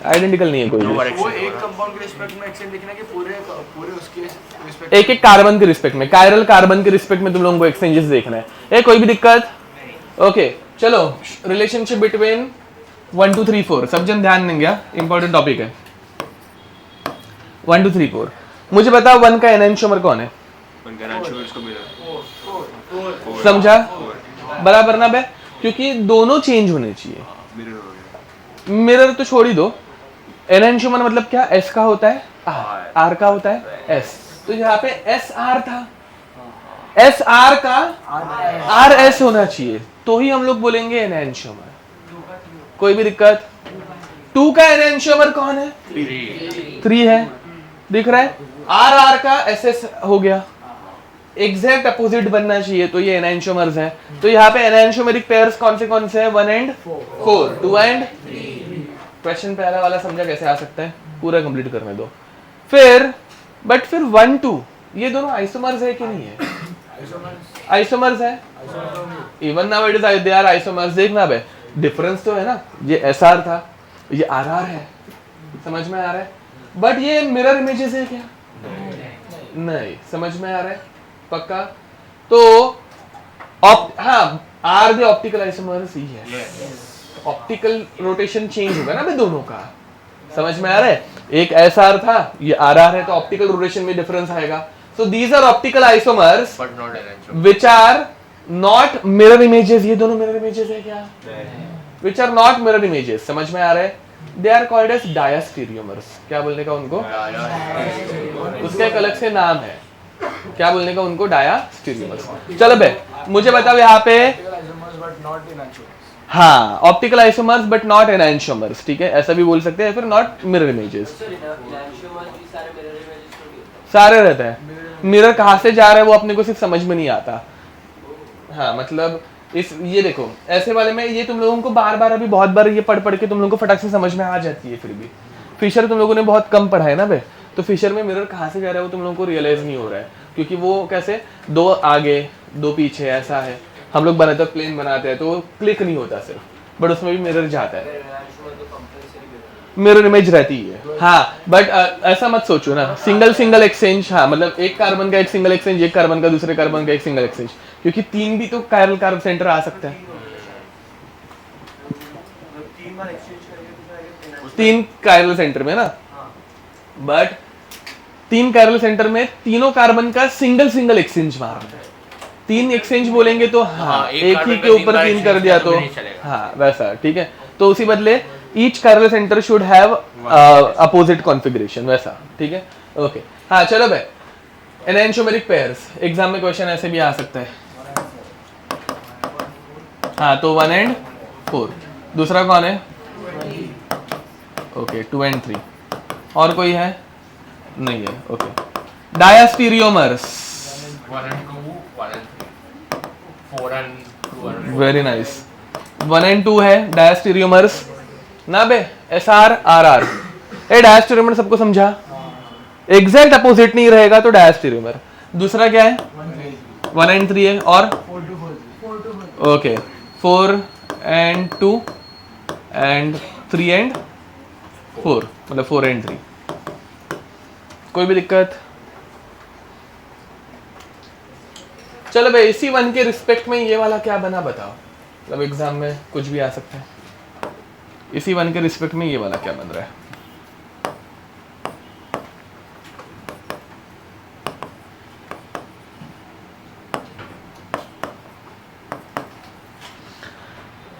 आइडेंटिकल नहीं है कोई भी। वो एक कंपाउंड के रिस्पेक्ट में एक्सचेंज लिखना कि पूरे उसके रिस्पेक्ट, एक एक कार्बन के रिस्पेक्ट में, कायरल कार्बन के रिस्पेक्ट में तुम लोगों को एक्सचेंजेस देखना है। कोई भी दिक्कत? ओके, चलो रिलेशनशिप बिटवीन 1 2 3 4 सब जन ध्यान देंगे, इंपॉर्टेंट टॉपिक है। 1 2 3 4 मुझे बताओ 1 का एनेंटियोमर कौन है? समझा? बराबर ना बे, क्योंकि दोनों चेंज होने चाहिए। मिरर तो छोड़ ही दो। एनेंटियोमर मतलब क्या? S का होता है R का होता है S, तो यहाँ पे SR था, SR का RS होना चाहिए, तो ही हम लोग बोलेंगे एनेंटियोमर। कोई भी दिक्कत? 2 का एनेंटियोमर कौन है? 3 है, दिख रहा है? RR का SS हो गया, एग्जैक्ट अपोजिट बनना चाहिए, तो ये एनेंटियोमर्स हैं। तो यहाँ पे एनेंटियोमेरिक पेयर्स कौन से हैं? 1 and 4, 2 and 3। क्वेश्चन पहला वाला समझा कैसे आ सकता है? पूरा कंप्लीट करने दो। फिर बट फिर 1 2 ये दोनों आइसोमर्स है कि नहीं है? आइसोमर्स है। Even now it is they are isomers. देखना बे, डिफरेंस तो है ना, ये SR था, ये RR है, समझ में आ रहा है? बट ये मिरर इमेजेस है क्या? नहीं। समझ में आ रहा है? पक्का? तो हाँ, आर द ऑप्टिकल आइसोमर्स ही है। ऑप्टिकल रोटेशन चेंज होगा ना बे दोनों का, समझ में आ रहा है? एक SR था, ये RR है, तो ऑप्टिकल रोटेशन में डिफरेंस आएगा। So these are optical isomers but not an which are not mirror images। ये दोनों mirror images है क्या? which are not mirror images। समझ में आ रहा है? they are called as diastereomers। क्या बोलने का उनको? उसका एक अलग से नाम है, क्या बोलने का उनको? डायास्टीरियोमर्स। चलो बे, मुझे बताओ यहाँ पे, हाँ, optical isomers but not enantiomers, ठीक है, ऐसा भी बोल सकते हैं, फिर नॉट मिरर इमेजेस। सारे रहता है, मिरर कहाँ से जा रहा है वो अपने को सिर्फ समझ में नहीं आता। हाँ, मतलब इस ये देखो ऐसे वाले में ये तुम लोगों को बार बार अभी बहुत बार ये पढ़ के तुम लोगों को फटाक से समझ में आ जाती है। फिर भी फिशर तुम लोगों ने बहुत कम पढ़ा है ना बे, तो फिशर में मिरर कहाँ से जा रहा है वो तुम लोगों को रियलाइज नहीं हो रहा है, क्योंकि वो कैसे 2 आगे 2 पीछे ऐसा है। हम लोग बनाते हैं प्लेन बनाते हैं तो क्लिक नहीं होता सिर्फ, बट उसमें भी मिरर जाता है, मिरर इमेज रहती है। हाँ, बट ऐसा मत सोचो ना सिंगल एक्सचेंज। हाँ, मतलब एक कार्बन का एक सिंगल एक्सचेंज, एक कार्बन का दूसरे कार्बन का एक सिंगल एक्सचेंज, क्योंकि 3 भी तो कायरल कार्बन सेंटर आ सकता है। 3 कायरल सेंटर में ना, बट 3 कायरल सेंटर में तीनों कार्बन का सिंगल एक्सचेंज मारना है। 3 एक्सचेंज बोलेंगे तो हाँ, एक ही के ऊपर 3 कर दिया तो हाँ वैसा, ठीक है। तो उसी बदले each chiral centre should have opposite configuration, वैसा, ठीक है। ओके, हाँ चलो भाई, एनांशियोमेरिक पेयर्स एग्जाम में क्वेश्चन ऐसे भी आ सकता है। हाँ, तो 1 and 4। दूसरा कौन है? Okay, 2 and 3। और कोई है? नहीं है। Okay, डायास्टीरियोमर्स। 1 and 2, 1 and 3, 4 and 2 and 4। Very nice. 1 and 2 है डायास्टीरियोमर्स ना बे, SR RR। ए डायास्टीरियोमर सबको समझा? एग्जैक्ट अपोजिट नहीं रहेगा तो डायास्टीरियोमर। दूसरा क्या है? 1 and 3 है, और ओके 4 and 2 and 3 and 4, मतलब 4 and 3। कोई भी दिक्कत? चलो भाई, इसी 1 के रिस्पेक्ट में ये वाला क्या बना बताओ, मतलब एग्जाम में कुछ भी आ सकता है। इसी 1 के रिस्पेक्ट में ये वाला क्या बन रहा है?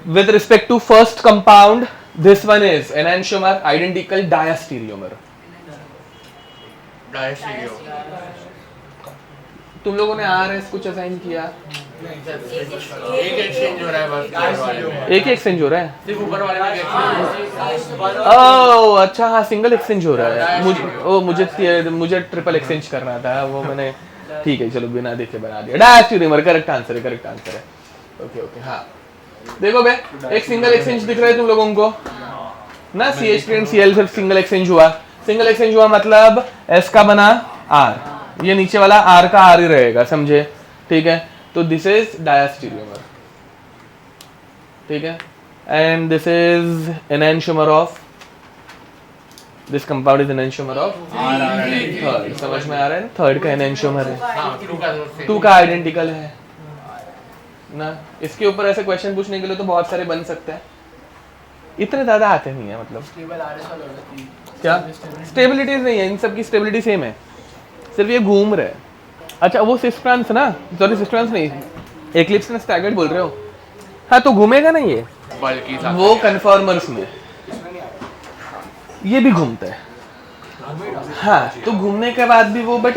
With respect to first compound, this one is enantiomer, identical diastereomer. तुम लोगों ने RS कुछ असाइन किया? एक एक्सचेंज हो रहा है बस, एक ही एक्सचेंज हो रहा है? सिर्फ ऊपर वाले में एक्सचेंज। ओह अच्छा, हाँ, सिंगल एक्सचेंज हो रहा है। मुझे ट्रिपल एक्सचेंज करना था, वो मैंने, ठीक है चलो बिना देखे बना दिया। डायस्टीरियोमर करेक्ट आंसर है। ओके, हाँ देखो बे, एक सिंगल एक्सचेंज दिख रहा है तुम लोगों को ना, CH3 एंड Cl सिर्फ सिंगल एक्सचेंज हुआ मतलब S का बना R, ये नीचे वाला R का R ही रहेगा, समझे? ठीक है, तो दिस इज डायस्टीरियोमर, ठीक है, and this is enantiomer of, this compound is enantiomer of third. समझ में आ रहा है? थर्ड का एनांशियोमर है, 2 का आइडेंटिकल है ना। इसके ऊपर ऐसे क्वेश्चन पूछने के लिए तो बहुत सारे बन सकते हैं, इतने ज्यादा आते नहीं है। मतलब क्या स्टेबिलिटी नहीं है, इन सब की स्टेबिलिटी सेम है, सिर्फ ये घूम रहे हैं। अच्छा, वो सिस्ट्रांस ना, सॉरी सिस्ट्रांस नहीं, एक्लिप्स ने स्टैगर्ड बोल रहे हो, हाँ तो घूमेगा नहीं ये, बल्कि वो कन्फॉर्मर्स में ये भी घूमता है। हाँ, तो घूमने के बाद भी वो, बट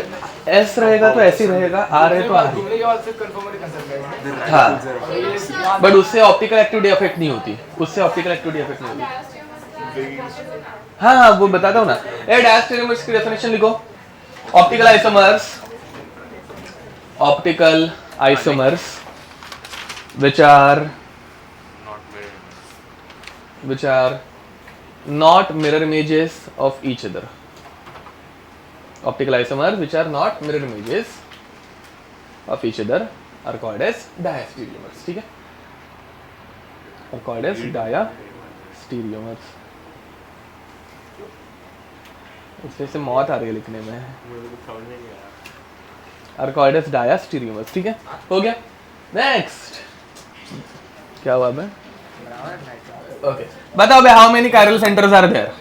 एस रहेगा तो ऐसे ही रहेगा, आ रहे तो आ रहे। घूमने के बाद फिर कंफर्म कंसर्न करेंगे। हाँ, बट उससे ऑप्टिकल एक्टिविटी अफेक्ट नहीं होती, हाँ, वो बताता हूँ ना। ए डायस्टेरियोमर्स की डेफिनेशन लिखो। Optical isomers which are not mirror images of each other, Optical isomers which are not mirror images of each other are called as diastereomers. ठीक है, are called as diastereomers. इससे से मौत आ रही है लिखने में. are called as diastereomers. ठीक है, हो गया. Next क्या हुआ बे? Okay, बताओ बे, how many chiral centers are there?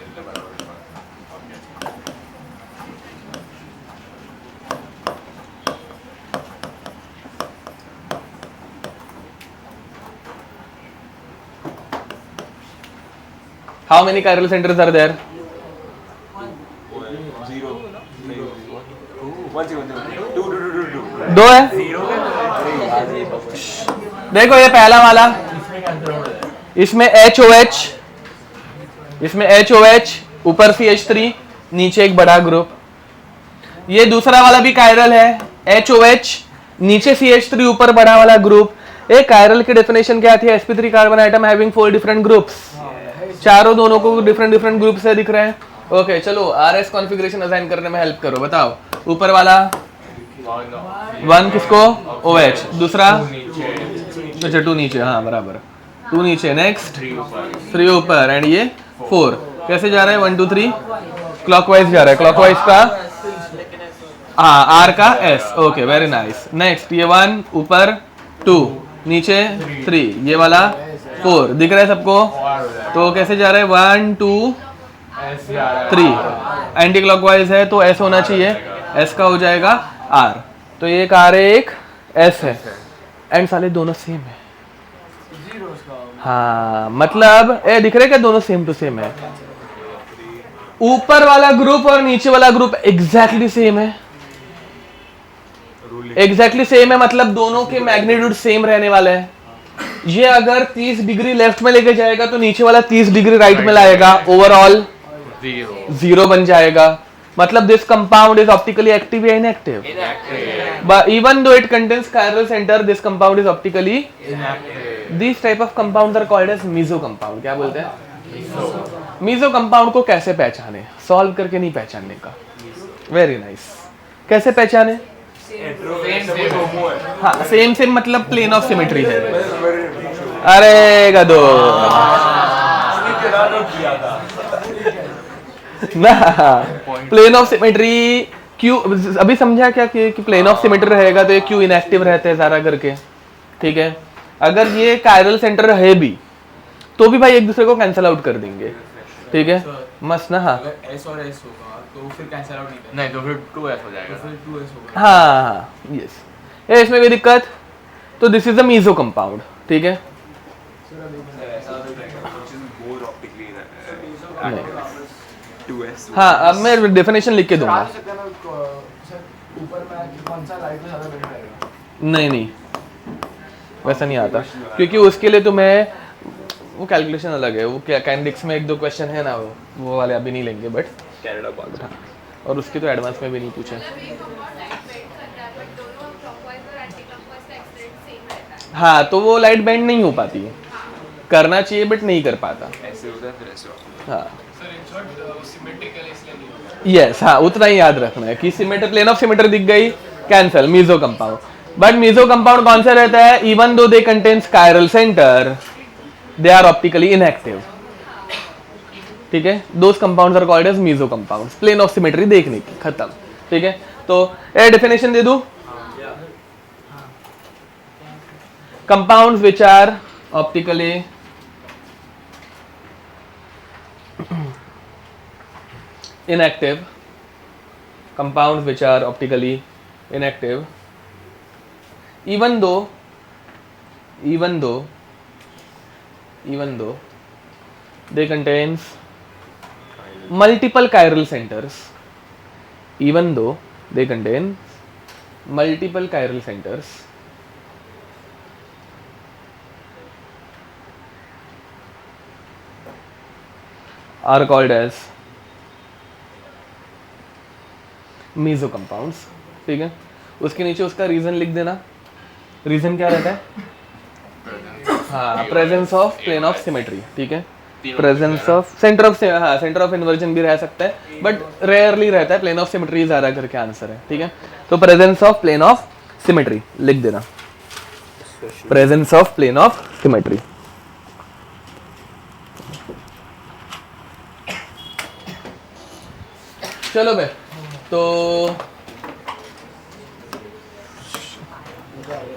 How many chiral centers are there? 0 1 0 2 दो है. देखो ये पहला वाला, इसमें HOH, इसमें HOH, ऊपर CH3, नीचे एक बड़ा ग्रुप. ये दूसरा वाला भी कायरल है, HOH, नीचे CH3, ऊपर बड़ा वाला ग्रुप. एक कायरल की डेफिनेशन क्या थी? sp3 carbon atom having 4 different groups. चारों दोनों को डिफरेंट ग्रुप से दिख रहे हैं. ओके चलो RS कॉन्फ़िगरेशन असाइन करने में हेल्प करो. बताओ, ऊपर वाला 1 किसको? OH. दूसरा अच्छा 2 नीचे, हाँ बराबर, 2 नीचे. नेक्स्ट 3 ऊपर एंड ये 4. कैसे जा रहा है? 1 2 3 क्लॉकवाइज जा रहा है. क्लॉकवाइज का हाँ R का S. Okay very nice. Next ये 1 ऊपर, 2 नीचे, 3, ये वाला 4. दिख रहा है सबको? तो कैसे जा रहा है? 1 2 3. एंटी क्लॉकवाइज है तो S होना चाहिए. S का हो जाएगा R. तो ये एक R है, एक S है, एंड साले दोनों सेम है. हाँ मतलब ए दिख रहा है क्या? दोनों सेम टू सेम है. ऊपर वाला ग्रुप और नीचे वाला ग्रुप एग्जैक्टली सेम है. एग्जैक्टली सेम है मतलब दोनों के मैग्नीट्यूड सेम रहने वाले हैं. ये अगर 30 डिग्री लेफ्ट में लेके जाएगा तो नीचे वाला 30 डिग्री राइट में लाएगा. ओवरऑल 0 बन जाएगा. मतलब this compound is optically active या inactive? But even though it contains chiral center, this compound is optically inactive. These type of compounds are called as meso compound. क्या बोलते हैं? meso compound को कैसे पहचाने? सॉल्व करके नहीं पहचानने का. Very nice. कैसे पहचाने? हाँ सेम सेम मतलब प्लेन ऑफ सिमेट्री है. अरे गधो ना, प्लेन ऑफ सिमेट्री क्यों अभी समझा क्या कि प्लेन ऑफ सिमेट्री रहेगा तो ये क्यों इनएक्टिव रहते हैं सारा करके. ठीक है, अगर ये कायरल सेंटर है भी तो भी भाई एक दूसरे को कैंसिल आउट कर देंगे. ठीक है मस्त ना. हाँ S और S होगा तो फिर कैंसिल आउट नहीं तो फिर 2S हो जाएगा. फिर 2S होगा. हाँ यस. ये इसमें कोई दिक्कत? तो this is a meso compound. ठीक है, हाँ अब मैं डेफिनेशन लिख के दूंगा. ऊपर में कौन सा लाइट में ज्यादा बेनिफिट आएगा? नहीं वैसा नहीं आता, क्योंकि उसके लिए तो मैं वो कैलकुलेशन अलग है. वो क्या काइनेटिक्स में 1-2 क्वेश्चन है ना, वो वाले अभी नहीं लेंगे. बट कैनेडा बाद में, और उसकी तो एडवांस में भी नहीं पूछे. हाँ तो वो लाइट बेंड नहीं हो पाती है. करना चाहिए बट नहीं कर पाता. हाँ यस हाँ उतना ही याद रखना है कि सिमेट्री, प्लेन ऑफ सिमेट्री दिख गई, cancel, meso compound. But meso compound कौन सा रहता है? Even though they contains chiral centre, they are optically inactive. ठीक है, those compounds are called as meso compounds. Plane of symmetry देखने की, खत्म. ठीक है, तो ए डेफिनेशन दे दूं. Compounds which are optically inactive, compounds which are optically inactive, even though they contains multiple chiral centers, even though they contain multiple chiral centers, are called as meso compounds. ठीक है, उसके नीचे उसका रीजन लिख देना. Reason क्या रहता है? हाँ, presence of plane of symmetry. ठीक है, प्रेजेंस ऑफ सेंटर ऑफ हाँ सेंटर ऑफ इन्वर्जन भी रह सकता है बट रेयरली रहता है, प्लेन ऑफ सिमेट्री ज्यादा करके आंसर है, ठीक है। तो presence of plane of symmetry लिख देना, presence of plane of symmetry. चलो भाई, तो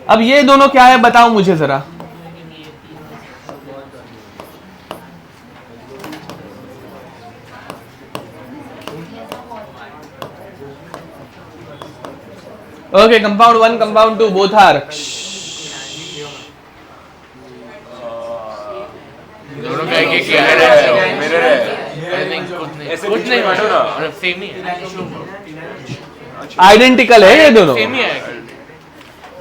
अब ये दोनों क्या है बताओ मुझे जरा। Okay, compound 1, compound 2, both are. दोनों का एक क्या है? मिरर है। कुछ नहीं मानो ना, सेम ही है। आइडेंटिकल है ये दोनों, सेम ही है।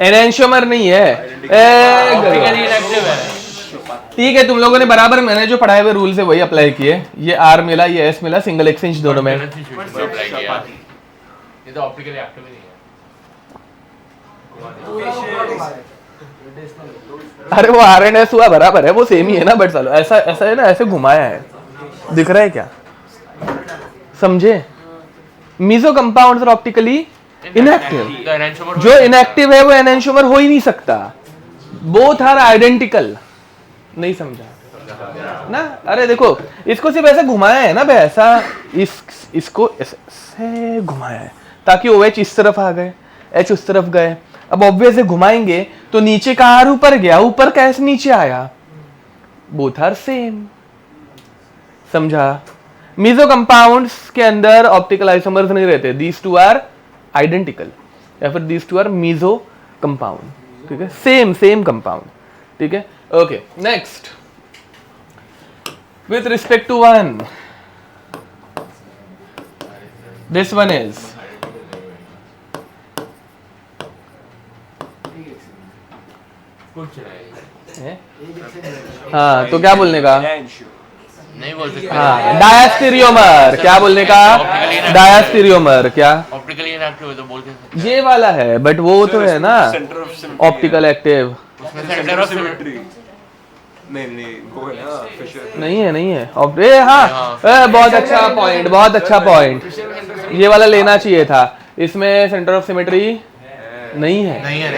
एनेंशियोमर नहीं है। ऑप्टिकली इनएक्टिव है। ठीक है, तुम लोगों ने बराबर मैंने जो पढ़ाए हुए रूल से वही अप्लाई किए। ये आर मिला, ये एस मिला, सिंगल एक्सचेंज दोनों में। ये तो ऑप्टिकली एक्टिव नहीं है। अरे वो आर एंड एस हुआ बराबर है, वो सेम ही है ना, बट चलो ऐसा ऐसा है ना, ऐसे घुमाया है, दिख रहा है क्या? समझे? Meso compounds are optically inactive. जो इनएक्टिव है वो एनेंशियोमर हो ही नहीं सकता। Both are identical. नहीं समझा ना? अरे देखो, इसको सिर्फ ऐसे घुमाया है ना बे, ऐसा इसको ऐसे घुमाया है ताकि OH इस तरफ आ गए, H उस तरफ गए। अब ऑब्वियस घुमाएंगे तो नीचे का आर ऊपर गया, ऊपर कैसे नीचे आया? Both are same. समझा? मीजो कंपाउंड्स के अंदर ऑप्टिकल आइसोमर्स नहीं रहते, दीज टू आर आइडेंटिकल या फिर these two are meso compound, ठीक है, सेम सेम कंपाउंड, ठीक है। Okay, next with respect to one, this one is कुछ नहीं। हाँ, तो क्या बोलने का? नहीं बोल सकते। हाँ, डायस्टीरियोमर। क्या बोलने का? डायस्टीरियोमर। क्या? ऑप्टिकली इनएक्टिव है तो बोल के ये वाला है, बट वो तो है ना ऑप्टिकल एक्टिव। उसमें सेंटर ऑफ सिमेट्री नहीं वो है ना फिशर। नहीं है, नहीं है। हाँ, बहुत अच्छा पॉइंट, बहुत अच्छा पॉइंट। ये वाला लेना चाहिए था। इसमें सेंटर ऑफ सिमेट्री नहीं है। नहीं है।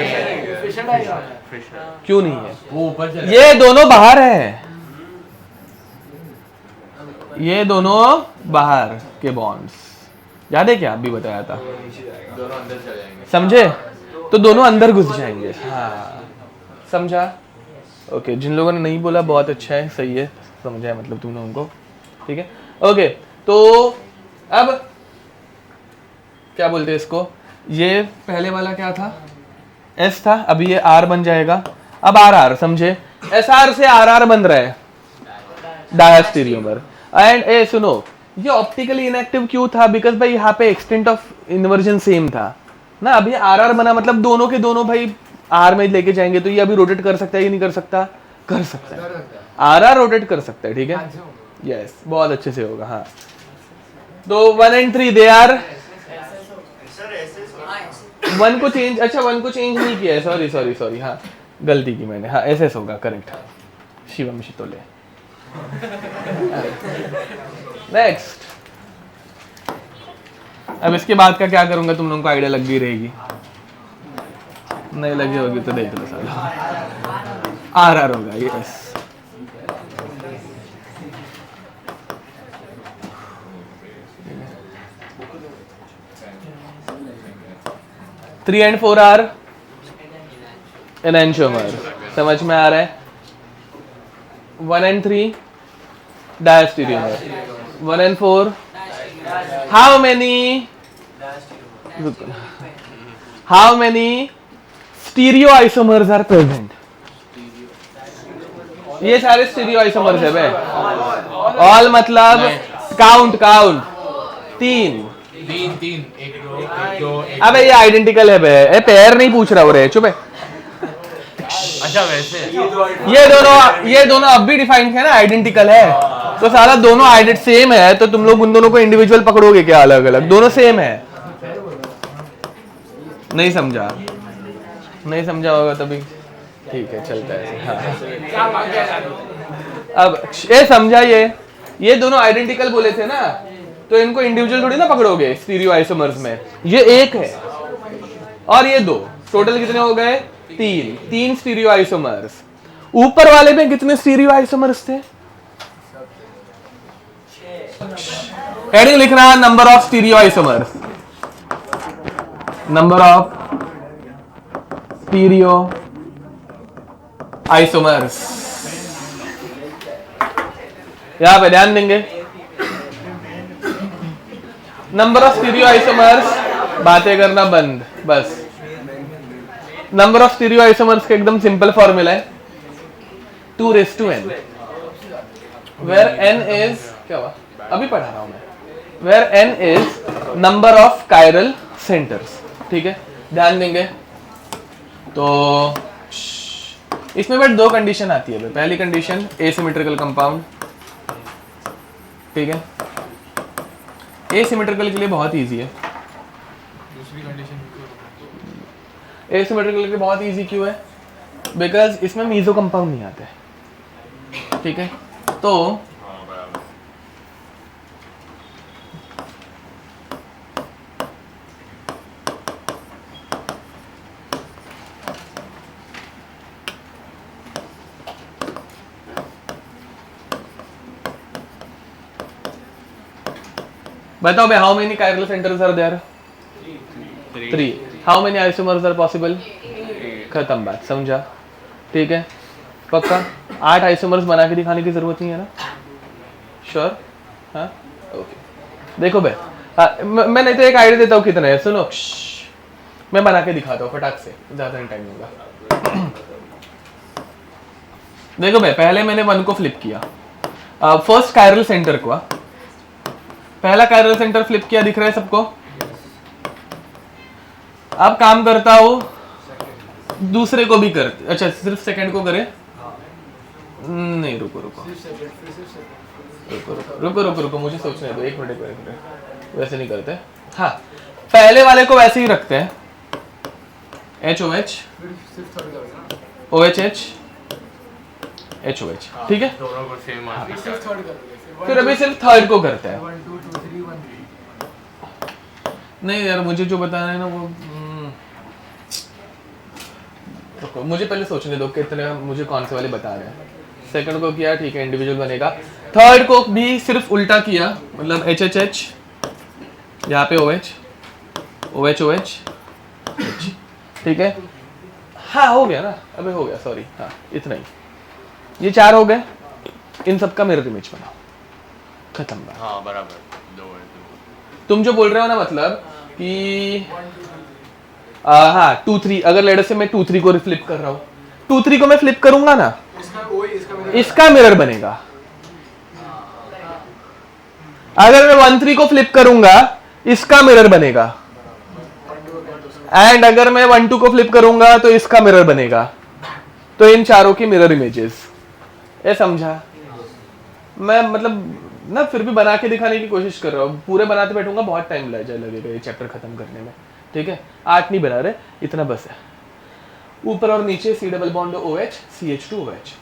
क्यों नहीं है? वो ऊपर चला। ये दोनों बाहर है, ये दोनों बाहर के बॉन्ड्स। याद है क्या? अभी बताया था। दोनों अंदर चले जाएंगे। समझे? तो दोनों अंदर घुस जाएंगे। हाँ, समझा? ओके, जिन लोगों ने नहीं बोला बहुत अच्छा है, सही है, समझा है मतलब तुम लोगों को, ठीक है। ओके, तो अब क्या बोलते हैं इसको? ये पहले वाला क्या था? एस था, अभी ये आर बन जाएगा। अब आर आर, समझे? एस आर से आर आर बन रहा है, डायस्टीरियोमर। एंड ए सुनो, ये ऑप्टिकली इनएक्टिव क्यों था? बिकॉज भाई यहाँ पे एक्सटेंट ऑफ इन्वर्जन सेम था ना। अभी आर आर बना मतलब दोनों के दोनों भाई आर में लेके जाएंगे, तो ये अभी रोटेट कर सकता है कि नहीं कर सकता? कर सकता है। आर आर रोटेट कर सकता है, ठीक है। यस, बहुत अच्छे से होगा। हाँ, तो 1 and 3 दे आर। 1 को चेंज, अच्छा 1 को चेंज नहीं किया है, सॉरी सॉरी सॉरी, हाँ गलती की मैंने। हाँ, एस होगा, करेक्ट। शिवम शितोले। नेक्स्ट, अब इसके बाद का क्या करूंगा तुम लोगों को आइडिया लग गई रहेगी। नहीं लगी होगी तो देख लो साला। आर आर होगा, yes. Three and 4 are enantiomer. समझ में आ रहा है? 1 and 3 diastereomer. 1 and 4 how many stereoisomers are present? ये सारे स्टीरियोआइसोमर्स है बे। ऑल मतलब काउंट 3। एक दो अबे ये आइडेंटिकल है बे, पेयर नहीं पूछ रहा हो रहे, चुप है। अच्छा वैसे ये दोनों अब भी डिफाइन है ना, आइडेंटिकल है, तो सारा दोनों आइडेंट सेम है, तो तुम लोग उन दोनों को इंडिविजुअल पकड़ोगे क्या अलग अलग? दोनों सेम है। नहीं समझा? नहीं समझा होगा तभी ठीक है, चलता है। हाँ। अब ये समझाइए, ये दोनों आइडेंटिकल बोले थे ना, तो इनको इंडिविजुअल थोड़ी ना पकड़ोगे स्टीरियो आइसोमर्स में। ये एक है और ये दो, टोटल कितने हो गए? तीन स्टीरियो आइसोमर्स। ऊपर वाले में कितने स्टीरियो आइसोमर्स थे? हेडिंग लिखना है number of stereo isomers, number of stereo isomers. यहां पे ध्यान देंगे, नंबर ऑफ स्टीरियो आइसोमर्स, बातें करना बंद बस। नंबर ऑफ स्टीरियो आइसोमर्स का एकदम सिंपल फॉर्मूला है 2n, वेयर n इज, क्या हुआ अभी पढ़ा रहा हूं मैं, where n is number of chiral centres. ठीक है, ध्यान देंगे। तो इसमें बट दो कंडीशन आती है। पहली कंडीशन एसिमेट्रिकल कंपाउंड, ठीक है, एसिमेट्रिकल के लिए बहुत इजी है। दूसरी कंडीशन एसिमेट्रिकल के लिए बहुत इजी क्यों है? बिकॉज इसमें मीजो कंपाउंड नहीं आते, ठीक है। तो बताओ भाई, how many chiral centres are there? 3। How many isomers are possible? खत्म बात, समझा? ठीक है, पक्का 8 आइसोमर्स बना के दिखाने की जरूरत नहीं है ना? श्योर? हाँ, ओके। देखो भाई, मैं नहीं तो एक आइडिया देता हूँ कितने है, सुनो। मैं बना के दिखाता हूँ फटाक से, ज्यादा टाइम नहीं होगा। देखो भाई, पहले मैंने 1 को फ्लिप किया, फर्स्ट कायरल सेंटर को, पहला कायरल सेंटर फ्लिप किया, दिख रहा है सबको? अब काम करता हूं, दूसरे को भी कर, अच्छा सिर्फ सेकंड को करे? नहीं, रुको रुको रुको रुको रुको रुको रुको, मुझे सोचने दो, एक मिनट। वैसे नहीं करते। हाँ, पहले वाले को वैसे ही रखते हैं, HOH OHH HOH, ठीक है। दोनों को सेम फिर अभी सिर्फ थर्ड को करते हैं। नहीं यार, मुझे जो बताना है ना वो रुको, मुझे पहले सोचने दो कितने मुझे कौन से वाले बता रहे हैं। सेकंड को किया, ठीक है, इंडिविजुअल बनेगा। थर्ड को भी सिर्फ उल्टा किया, मतलब HHH, यहाँ पे OH OH, ठीक है। हाँ हो गया ना, अबे हो गया, सॉरी, हाँ इतना ही। ये 4 हो गए, इन सबका मिरर इमेज बनाओ, खत्म बात। हाँ बराबर, 2 तुम जो बोल रहे हो ना, मतलब कि हाँ 2 3, अगर लेटर से मैं 2 3 को फ्लिप कर रहा हूँ, 2 3 को मैं फ्लिप करूंगा ना, इसका मिरर बनेगा। अगर मैं 1 3 को फ्लिप करूंगा, इसका मिरर बनेगा। एंड अगर मैं 1 2 को फ्लिप करूंगा तो इसका मिरर बनेगा। तो इन चारों की मिरर इमेजेस, ये समझा? मैं मतलब ना फिर भी बना के दिखाने की कोशिश कर रहा हूँ। पूरे बनाते बैठूंगा बहुत टाइम लगेगा ये चैप्टर खत्म करने में, ठीक है। 8 नहीं बना रहे, इतना बस है। ऊपर और नीचे C double bond OH CH2OH।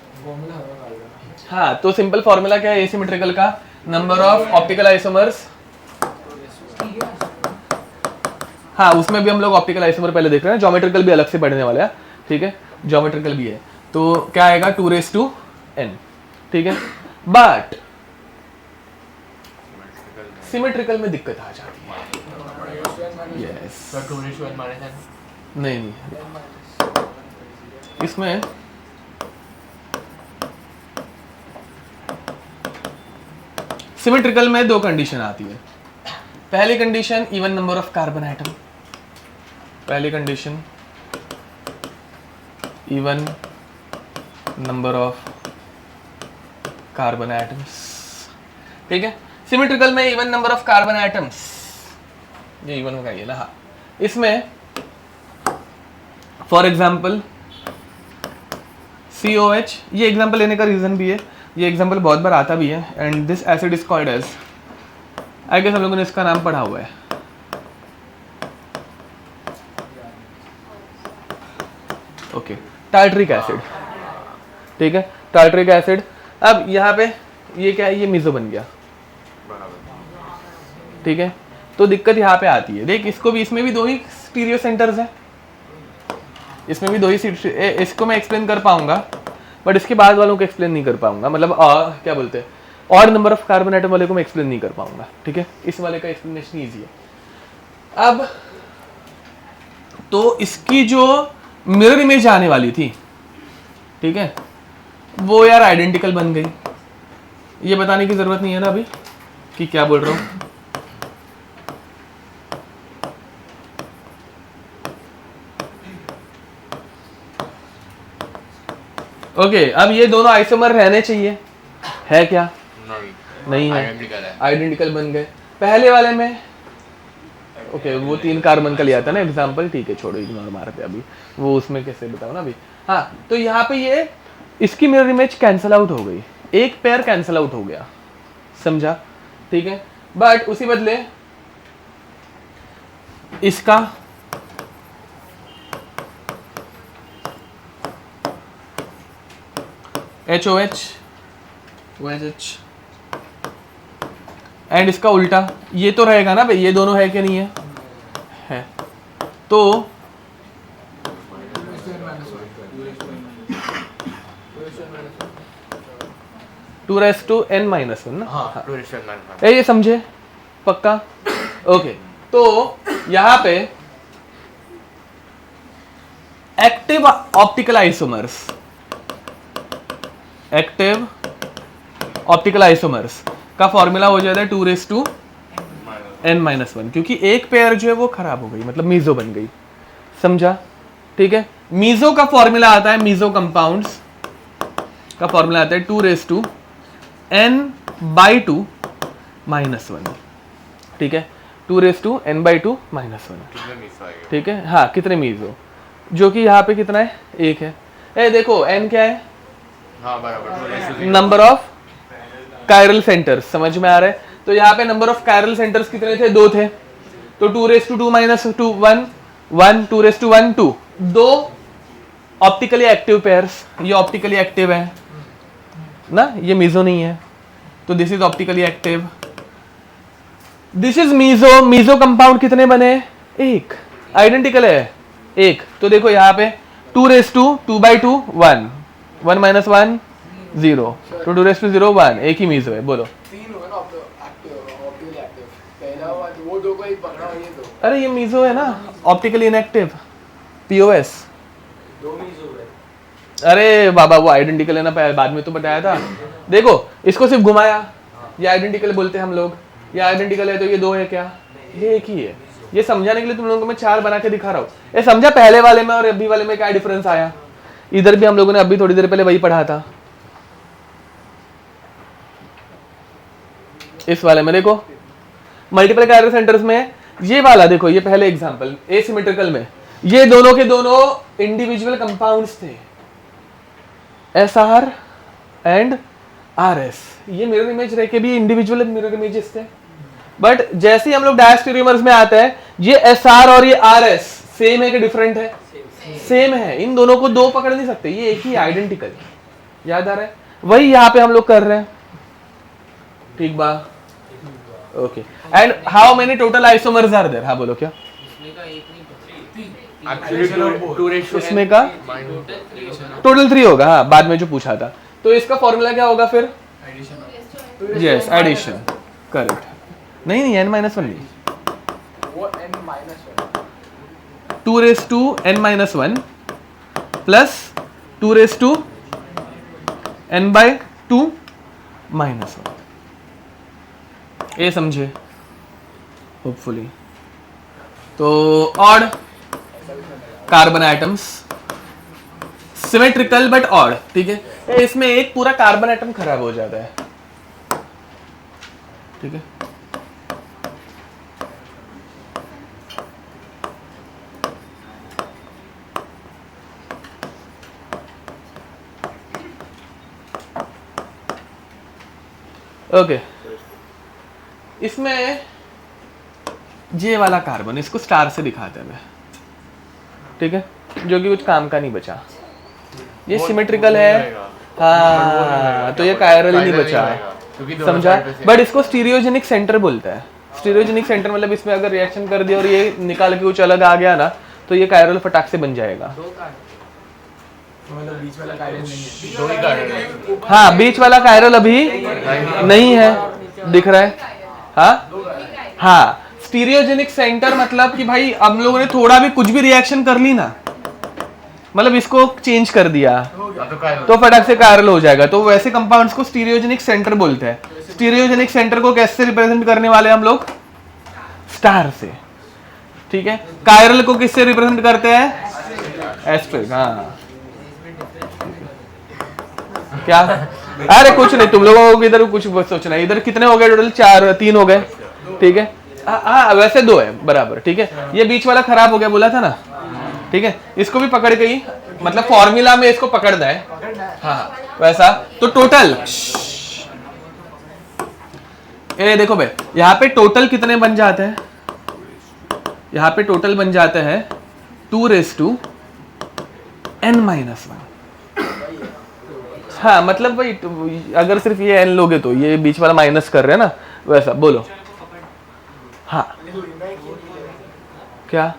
हाँ, तो सिंपल फॉर्मूला क्या है एसिमेट्रिकल का? Number of optical isomers. हाँ, उसमें भी हम लोग ऑप्टिकल आइसोमर पहले देख रहे हैं, ज्योमेट्रिकल भी अलग से पढ़ने वाला है, ठीक है। ज्योमेट्रिकल भी है, तो क्या आएगा 2n, ठीक है। बट सिमेट्रिकल में दिक्कत आ जाती है। यस, नहीं इसमें सिमेट्रिकल में 2 कंडीशन आती है। पहली condition even number of carbon atom, पहली condition even number of carbon atoms, ठीक है। सिमेट्रिकल में even number of carbon atoms, ये इवन का ये ना, हाँ। इसमें फॉर एग्जाम्पल COH, ये एग्जाम्पल लेने का रीजन भी है, ये एग्जाम्पल बहुत बार आता भी है। And this acid is called as, I guess हम लोगों ने इसका नाम पढ़ा हुआ है, ओके, टार्टरिक एसिड, ठीक है। टार्टरिक एसिड, अब यहाँ पे ये क्या है, ये मीजो बन गया, ठीक है। तो दिक्कत यहाँ पे आती है, देख इसको भी, इसमें भी 2 ही स्टीरियो सेंटर्स है, इसमें भी 2 ही इसको मैं एक्सप्लेन कर पाऊंगा बट इसके बाद वालों को एक्सप्लेन नहीं कर पाऊंगा, मतलब क्या बोलते हैं और नंबर ऑफ कार्बन एटम वाले को मैं एक्सप्लेन नहीं कर पाऊंगा, ठीक है। इस वाले का एक्सप्लेनेशन ईजी है। अब तो इसकी जो मिरर इमेज आने वाली थी, ठीक है, वो यार आइडेंटिकल बन गई। ये बताने की जरूरत नहीं है ना अभी कि क्या बोल रहा हूं। ओके, अब ये दोनों आइसोमर रहने चाहिए, है क्या? नहीं है, आइडेंटिकल बन गए। पहले वाले में ओके वो 3 कार्बन का लिया था ना एग्जांपल, ठीक है छोड़ो, इग्नोर मारते अभी, वो उसमें कैसे बताओ ना अभी। हाँ, तो यहाँ पे ये इसकी मिरर इमेज कैंसल आउट हो गई, एक पेयर कैंसल आउट हो गया, समझा, ठीक है। बट उसी बदले इसका HOH OH एंड इसका उल्टा, ये तो रहेगा ना भाई, ये दोनों है कि नहीं है? तो 2n-1 ना, हाँ, ये समझे पक्का? ओके, तो यहां पे active optical isomers, active optical isomers का फॉर्मूला हो जाता है 2n-1, क्योंकि एक पेयर जो है वो खराब हो गई, मतलब मीजो बन गई, समझा, ठीक है। मीजो का फॉर्मूला आता है, मीजो कंपाउंड्स का फॉर्मूला आता है 2n/2 -1, ठीक है, 2n/2 -1, ठीक है। हाँ, कितने मीजो, जो कि यहाँ पे कितना है, 1 है। ए देखो n क्या है, हाँ बराबर, नंबर ऑफ कायरल सेंटर्स, समझ में आ रहा है। तो यहाँ पे नंबर ऑफ कायरल सेंटर्स कितने थे, 2 थे, तो 2n/2 -2 1 1 2n/1 2, 2 optically active pairs, ये ऑप्टिकली एक्टिव है ना, ये मीजो नहीं है, तो this is optically active, this is meso. Meso compound कितने बने, 1, आइडेंटिकल है 1, तो देखो यहाँ पे 2n/2 2/2 1 1 - 1 0 तो 2n/0 1, एक ही मीजो है, बोलो। 3 हुए ना ऑप्टिकली एक्टिव, पहला वो 2 को ही पकड़ा, ये 2, अरे ये मीजो है ना, ऑप्टिकली इनएक्टिव, POS। 2 मीजो है। अरे बाबा वो आइडेंटिकल है ना, बाद में तो बताया था। देखो इसको सिर्फ घुमाया, ये आइडेंटिकल बोलते हैं हम लोग, ये आइडेंटिकल है तो ये 2 है क्या, ये एक ही है। ये समझाने के लिए तुम लोगों को मैं 4 बना के दिखा रहा हूँ। ये समझा पहले वाले में और अभी वाले में क्या डिफरेंस आया? इधर भी हम लोगों ने अभी थोड़ी देर पहले वही पढ़ा था। इस वाले में देखो मल्टीपल कायरल सेंटर्स में ये वाला देखो, ये पहले एग्जांपल एसिमेट्रिकल में ये दोनों के दोनों इंडिविजुअल कंपाउंड्स थे, SR एंड RS। ये मिरर इमेज रह के भी इंडिविजुअल मिरर इमेजेस थे, बट जैसे ही हम लोग डायस्टेरियोमर्स में आते हैं, ये SR और ये RS सेम है कि डिफरेंट है? सेम है। इन दोनों को 2 पकड़ नहीं सकते, ये एक ही आइडेंटिकल, याद आ रहा है? वही यहाँ पे हम लोग कर रहे हैं, ठीक बा, okay. And how many total isomers are there? हाँ बोलो क्या? उसमें का टोटल 3 होगा, हाँ बाद में जो पूछा था। तो इसका फॉर्मूला क्या होगा फिर? Yes, addition, correct. नहीं n-1 नहीं, वो n-1 2n-1 प्लस 2n/2 -1, ये समझे होपफुली। तो odd carbon atoms, symmetrical but odd, ठीक है। इसमें एक पूरा कार्बन एटम खराब हो जाता है, ठीक है। ओके, इसमें ये वाला कार्बन, इसको स्टार से दिखाते हैं, ठीक है, जो कि कुछ काम का नहीं बचा। ये सिमेट्रिकल है, हाँ, तो ये कायरल ही नहीं बचा, क्योंकि दोनों समझा। side पे से- बट इसको स्टीरियोजेनिक सेंटर बोलते हैं। स्टीरियोजेनिक सेंटर मतलब इसमें अगर रिएक्शन कर दिया और ये निकाल के कुछ अलग आ गया ना, तो ये कायरल फटाक से बन जाएगा। मतलब बीच वाला कायरल नहीं है। दो ही कायरल है। हाँ, बीच वाला कायरल अभी नहीं है, दिख रहा है। हाँ, स्टीरियोजेनिक सेंटर मतलब कि भाई हम लोगों ने थोड़ा भी कुछ भी रिएक्शन कर ली ना, मतलब इसको चेंज कर दिया तो कायरल तो फटाक से कायरल हो जाएगा। तो वैसे कंपाउंड्स को स्टीरियोजेनिक सेंटर बोलते हैं। स्टीरियोजेनिक सेंटर को कैसे रिप्रेजेंट करने वाले हम लोग? स्टार से, ठीक है। कायरल को किससे रिप्रेजेंट करते हैं? एस्टेरिस्क। हाँ, क्या? अरे कुछ नहीं, तुम लोगों को इधर कुछ सोचना है। इधर कितने हो गए टोटल? 4, 3 हो गए, ठीक है। हाँ, वैसे 2 है बराबर, ठीक है। ये बीच वाला खराब हो गया बोला था ना, ठीक है। इसको भी पकड़ के ही, मतलब फॉर्मूला में इसको पकड़ना है। हाँ, वैसा तो टोटल ये देखो भाई, यहाँ पे टोटल कितने बन जाते हैं? यहाँ पे टोटल बन जाते हैं 2n-1। हाँ, मतलब भाई अगर सिर्फ ये n लोगे तो ये बीच वाला माइनस कर रहे हैं ना, वैसा बोलो। हाँ, क्या?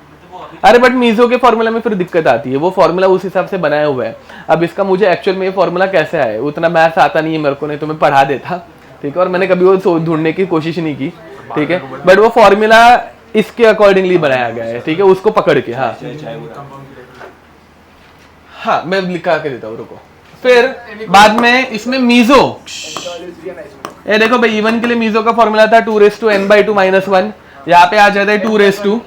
अरे बट मीजो के फॉर्मूला में फिर दिक्कत आती है, वो फॉर्मूला उस हिसाब से बनाया हुआ है। अब इसका मुझे एक्चुअल में ये फॉर्मूला कैसे आया, उतना मैथ्स आता नहीं है मेरे को, नहीं तो मैं पढ़ा देता, ठीक है। और मैंने कभी वो ढूंढने की कोशिश नहीं की, ठीक है। बट वो फॉर्मूला इसके अकॉर्डिंगली बनाया गया है, ठीक है, उसको पकड़ के। हाँ हाँ, मैं लिखा के देता हूँ, रुको। फिर बाद में इसमें मीजो, ये देखो भाई, इवन के लिए मीजो का फॉर्मूला था 2n/2 - 1। यहाँ पे आ जाता है 2n-1/2।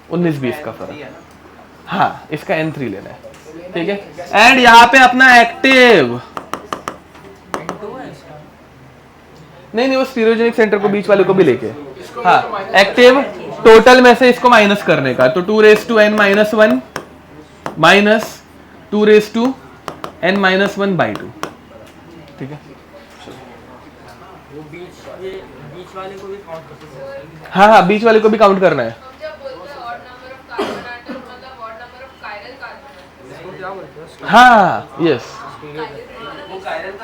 19-20 का फर्क। हाँ, इसका n3 लेना है, ठीक है। एंड यहाँ पे अपना एक्टिव, नहीं वो स्टीरियोजेनिक सेंटर को बीच वाले को भी लेके, हाँ, एक्टिव टोटल में से इसको माइनस करने का, तो 2n-1 माइनस 2n-1/2, ठीक है। वो बीच वाले को भी काउंट कर सकते हैं। हाँ हाँ, बीच वाले को भी काउंट करना है। जब बोलते हैं odd number of carbon atom मतलब odd number of chiral carbon atoms। इसको क्या बोलते हैं? हाँ, यस।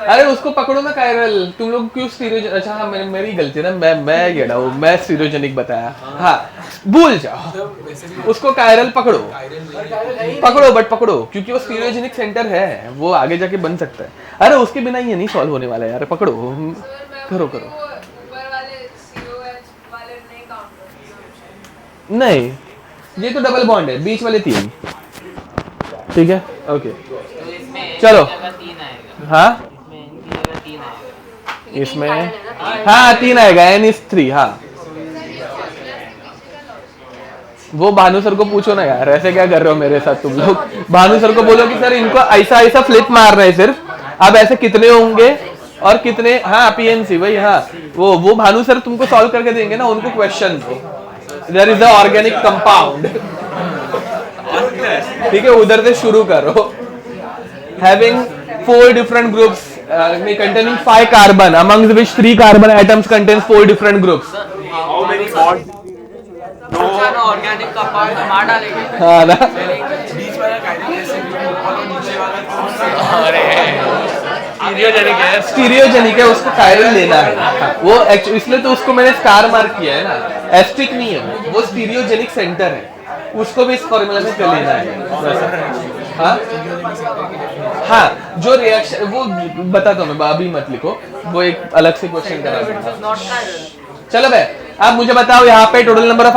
अरे उसको पकड़ो ना कायरल, तुम लोग क्यों स्टीरियोजेनिक? अच्छा हाँ, मेरी गलती है ना, मैं गेड़ा हूँ, मैं स्टीरियोजेनिक बताया। हाँ, भूल जाओ, उसको कायरल पकड़ो, बट पकड़ो, क्योंकि वो स्टीरियोजेनिक सेंटर है, वो आगे जाके बन सकता है। अरे उसके बिना ये नहीं सॉल्व होने वाला यार, पकड़ो, करो। ऊपर वाले COH वाले नहीं काउंट करते। नहीं, ये तो डबल बॉन्ड है, बीच वाले 3, ठीक है, ओके। चलो, हाँ, इसमें हाँ 3 आएगा, n3। हाँ, वो भानु सर को पूछो ना यार, ऐसे क्या कर रहे हो मेरे साथ तुम लोग। भानु सर को बोलो कि सर इनको ऐसा फ्लिप मार रहे हैं सिर्फ, अब ऐसे कितने होंगे और कितने। हाँ, PNC भाई, हाँ, वो भानु सर तुमको सॉल्व करके देंगे ना उनको question. There is a organic compound, ठीक है, उधर से शुरू करो। Having 4 different groups containing 5 carbon, amongst which 3 carbon atoms contains 4 different groups. How many bonds? Organic का पार्ट मार डालेंगे। हाँ ना, बीच वाला कायरल जैसे ऊपर और नीचे वाला अरे स्टीरियोजेनिक है। स्टीरियोजेनिक है, उसको कायरल लेना है। हाँ, वो इसलिए तो उसको मैंने स्टार मार्क किया है ना, एस्ट्रिक नहीं है, वो स्टीरियोजेनिक सेंटर है, उसको भी इस फॉर्मूला में कर लेना है। हाँ हाँ, जो रिएक्शन वो बताता हूँ मैं, अभी मत लिखो, वो एक अलग से क्वेश्चन करा दूंगा। चलो भाई, आप मुझे बताओ यहाँ पे टोटल नंबर ऑफ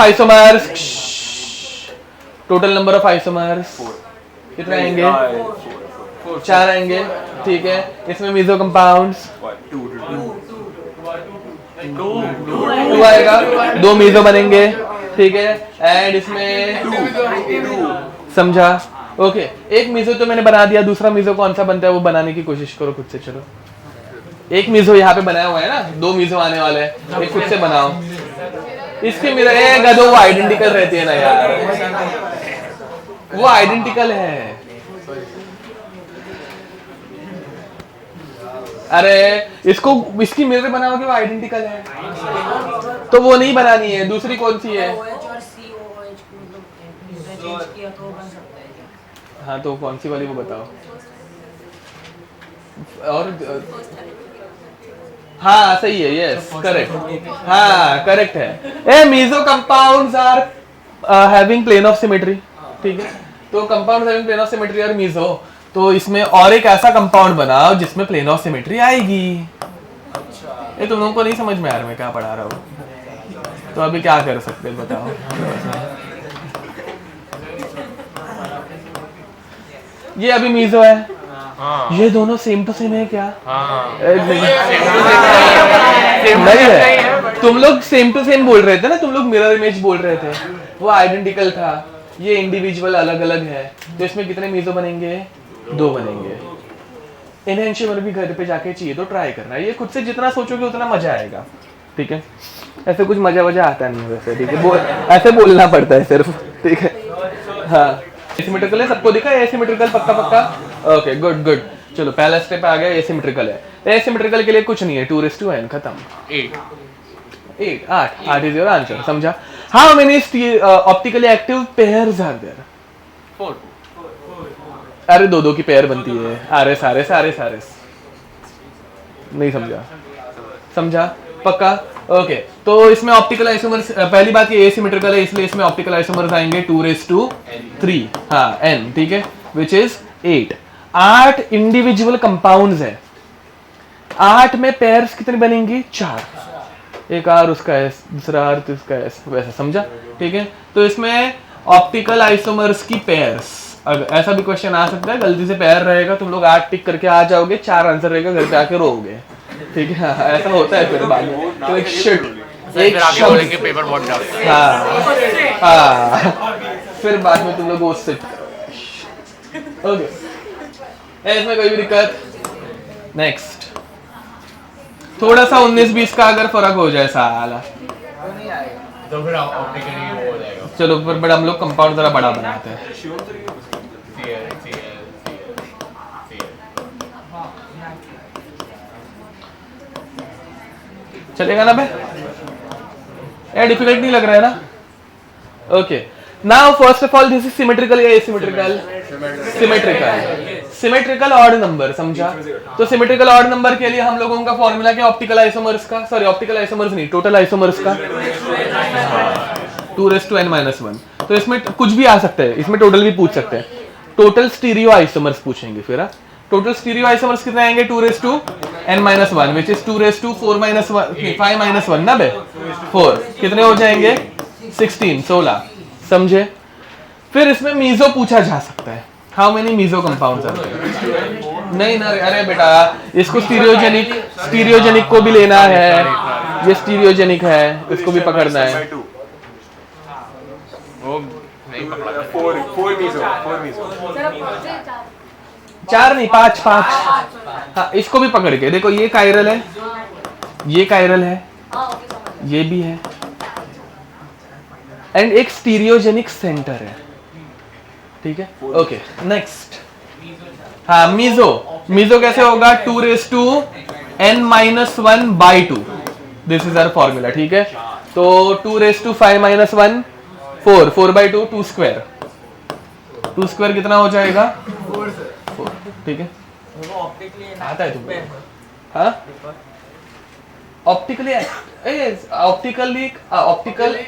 आइसोमर्स, कितने आएंगे? 4 आएंगे, ठीक है। इसमें मीजो कंपाउंड्स 2 आएगा, 2 मीजो बनेंगे, ठीक है। एंड इसमें 2 समझा, ओके। एक मीजो तो मैंने बना दिया, दूसरा मीजो कौन सा बनता है वो बनाने की कोशिश करो खुद से। चलो, एक मीजो यहाँ पे बनाया हुआ है ना, 2 मीजो आने वाले हैं, एक खुद से बनाओ। इसके मेरा गधो वो आइडेंटिकल रहती है ना यार, वो आइडेंटिकल है। अरे इसको इसकी मिरर बनाओगे, वो आइडेंटिकल है, तो वो नहीं बनानी है, दूसरी कौन सी है? OH और COOH को मतलब इंटरचेंज किया तो बन सकता है क्या? हाँ तो कौन सी वाली वो बताओ। और हाँ सही है, यस करेक्ट, हाँ करेक्ट है। A meso compounds are having plane of symmetry, ठीक है। तो compounds having plane of symmetry और मीजो, तो इसमें और एक ऐसा कंपाउंड बनाओ जिसमें प्लेन ऑफ सिमेट्री आएगी। ये तुम लोगों को नहीं समझ में आ रहा मैं क्या पढ़ा रहा हूँ, तो अभी क्या कर सकते हैं बताओ। ये अभी मीजो है, ये दोनों सेम टू सेम है क्या? नहीं है, तुम लोग सेम टू सेम बोल रहे थे ना, तुम लोग मिरर इमेज बोल रहे थे, वो आइडेंटिकल था, ये इंडिविजुअल अलग अलग है। तो इसमें कितने मीजो बनेंगे? 2 बनेंगे। एनहेंशियमर भी घर पे जाके चाहिए तो ट्राई करना, ये खुद से जितना सोचोगे उतना मजा आएगा, ठीक है। ऐसे कुछ मजा आता नहीं है वैसे, ठीक है, ऐसे बोलना पड़ता है सिर्फ, ठीक है। हाँ एसिमेट्रिकल है, सबको दिखा है एसिमेट्रिकल? पक्का पक्का, ओके गुड गुड। चलो पहला स्टेप आ गया, एसिमेट्रिकल है। एसिमेट्रिकल के लिए कुछ नहीं है, 2n खत्म। 8 इज योर आंसर, समझा? How many optically active pairs are there? 4। अरे 2 की पेयर बनती है, आरएस आरएस आरएस आरएस। नहीं समझा? समझा पक्का, ओके। तो इसमें ऑप्टिकल आइसोमर्स, पहली बात ये एसिमेट्रिकल है इसलिए इसमें ऑप्टिकल आइसोमर्स आएंगे 2n3, हाँ n, ठीक है, विच इज 8। 8 इंडिविजुअल कंपाउंड्स है, 8 में पेयर्स कितनी बनेंगी? 4। एक आर उसका है, दूसरा आर उसका है, वैसा, समझा? ठीक है। तो इसमें ऑप्टिकल आइसोमर्स की पेयर्स, अगर ऐसा भी क्वेश्चन आ सकता है, गलती से पेयर रहेगा तुम लोग 8 टिक करके आ जाओगे, 4 आंसर रहेगा, घर पे आके रोओगे, ठीक है। ऐसा होता है फिर बाद में, तो एक शिट, एक शब्द, पेपर बहुत टफ। हाँ फिर बाद में तुम लोग वो सिट, ओके। इसमें कोई भी दिक्कत? नेक्स्ट, थोड़ा सा 19-20 का अगर फर्क हो जाए साला तो फिर ऑप्टिकली वो हो जाएगा। चलो फिर बड़ा हम लोग कंपाउंड जरा बड़ा बनाते हैं। चलेगा ना बे? ये डिफिकल्ट नहीं लग रहा है ना? Okay, now first of all this is symmetrical या asymmetrical? Symmetrical. Symmetrical odd number, समझा? तो सिमेट्रिकल ऑड नंबर के लिए हम लोगों का फॉर्मूला क्या? ऑप्टिकल आइसोमर्स का, सॉरी ऑप्टिकल आइसोमर्स नहीं, टोटल आइसोमर्स का 2n-1। तो इसमें कुछ भी आ सकता है, इसमें टोटल भी पूछ सकते हैं। टोटल स्टीरियो आइसोमर्स पूछेंगे फिर। टोटल स्टीरियो आइसोमर्स कितने आएंगे? 2n-1 विच इज 2^5 ना बे? 4 कितने हो जाएंगे? 16 समझे? फिर इसमें मीजो पूछा जा सकता है, how many meso compounds are there? नहीं ना, अरे बेटा इसको स्टीरियोजेनिक को भी लेना है, ये स्टीरियोजेनिक है, इसको भी पकड़ना है। वो नहीं पकड़ा। 4 मीजो। 4 नहीं, 5। हाँ इसको भी पकड़ के देखो, ये कायरल है, ये कायरल है, ये भी है, एंड एक स्टीरियोजेनिक सेंटर है, ठीक है। ओके नेक्स्ट, हाँ मीजो कैसे होगा? 2n-1/2, this is our formula, ठीक है। तो 2^5 -1 4/2 2 स्क्वायर, 2 स्क्वायर कितना हो जाएगा? 4, ठीक है। आता है तुमको? हाँ ऑप्टिकल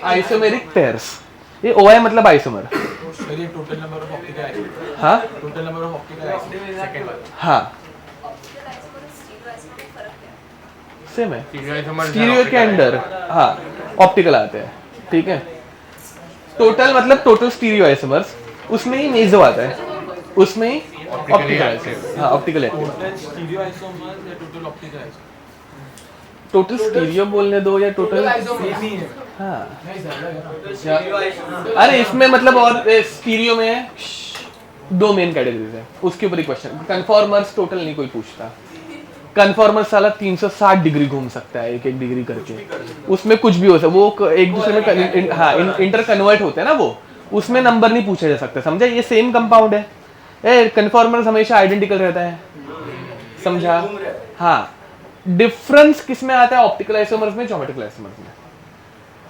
आइसोमेरिक पेयर्स, ये OI मतलब isomer. Total number of optical isomer. हाँ total number of optical isomer second वाला। हाँ सेम है, स्टीरियो के अंदर हाँ ऑप्टिकल आते हैं, ठीक है। टोटल मतलब टोटल स्टीरियो आइसोमर्स, उसमें ही मेजो आता है, उसमें ही ऑप्टिकल आइसोमर, हाँ ऑप्टिकल है। टोटल स्टीरियो आइसोमर या total optical isomer? Total stereo बोलने दो या टोटल, हाँ अरे इसमें मतलब और स्टीरियो में 2 मेन कैटेगरीज है, उसके ऊपर ही क्वेश्चन। कन्फॉर्मर्स टोटल नहीं कोई पूछता, कन्फॉर्मर साला 360 डिग्री घूम सकता है, 1 डिग्री करके, उसमें कुछ भी हो सकता है, वो एक दूसरे में हाँ इंटर कन्वर्ट होते हैं ना, वो उसमें नंबर नहीं पूछा जा सकता, समझा? ये सेम कंपाउंड है, कन्फॉर्मर्स हमेशा आइडेंटिकल रहता है, समझा? हाँ डिफरेंस किस में आता है? ऑप्टिकल आइसोमर्स में, ज्योमेट्रिकल आइसोमर्स में।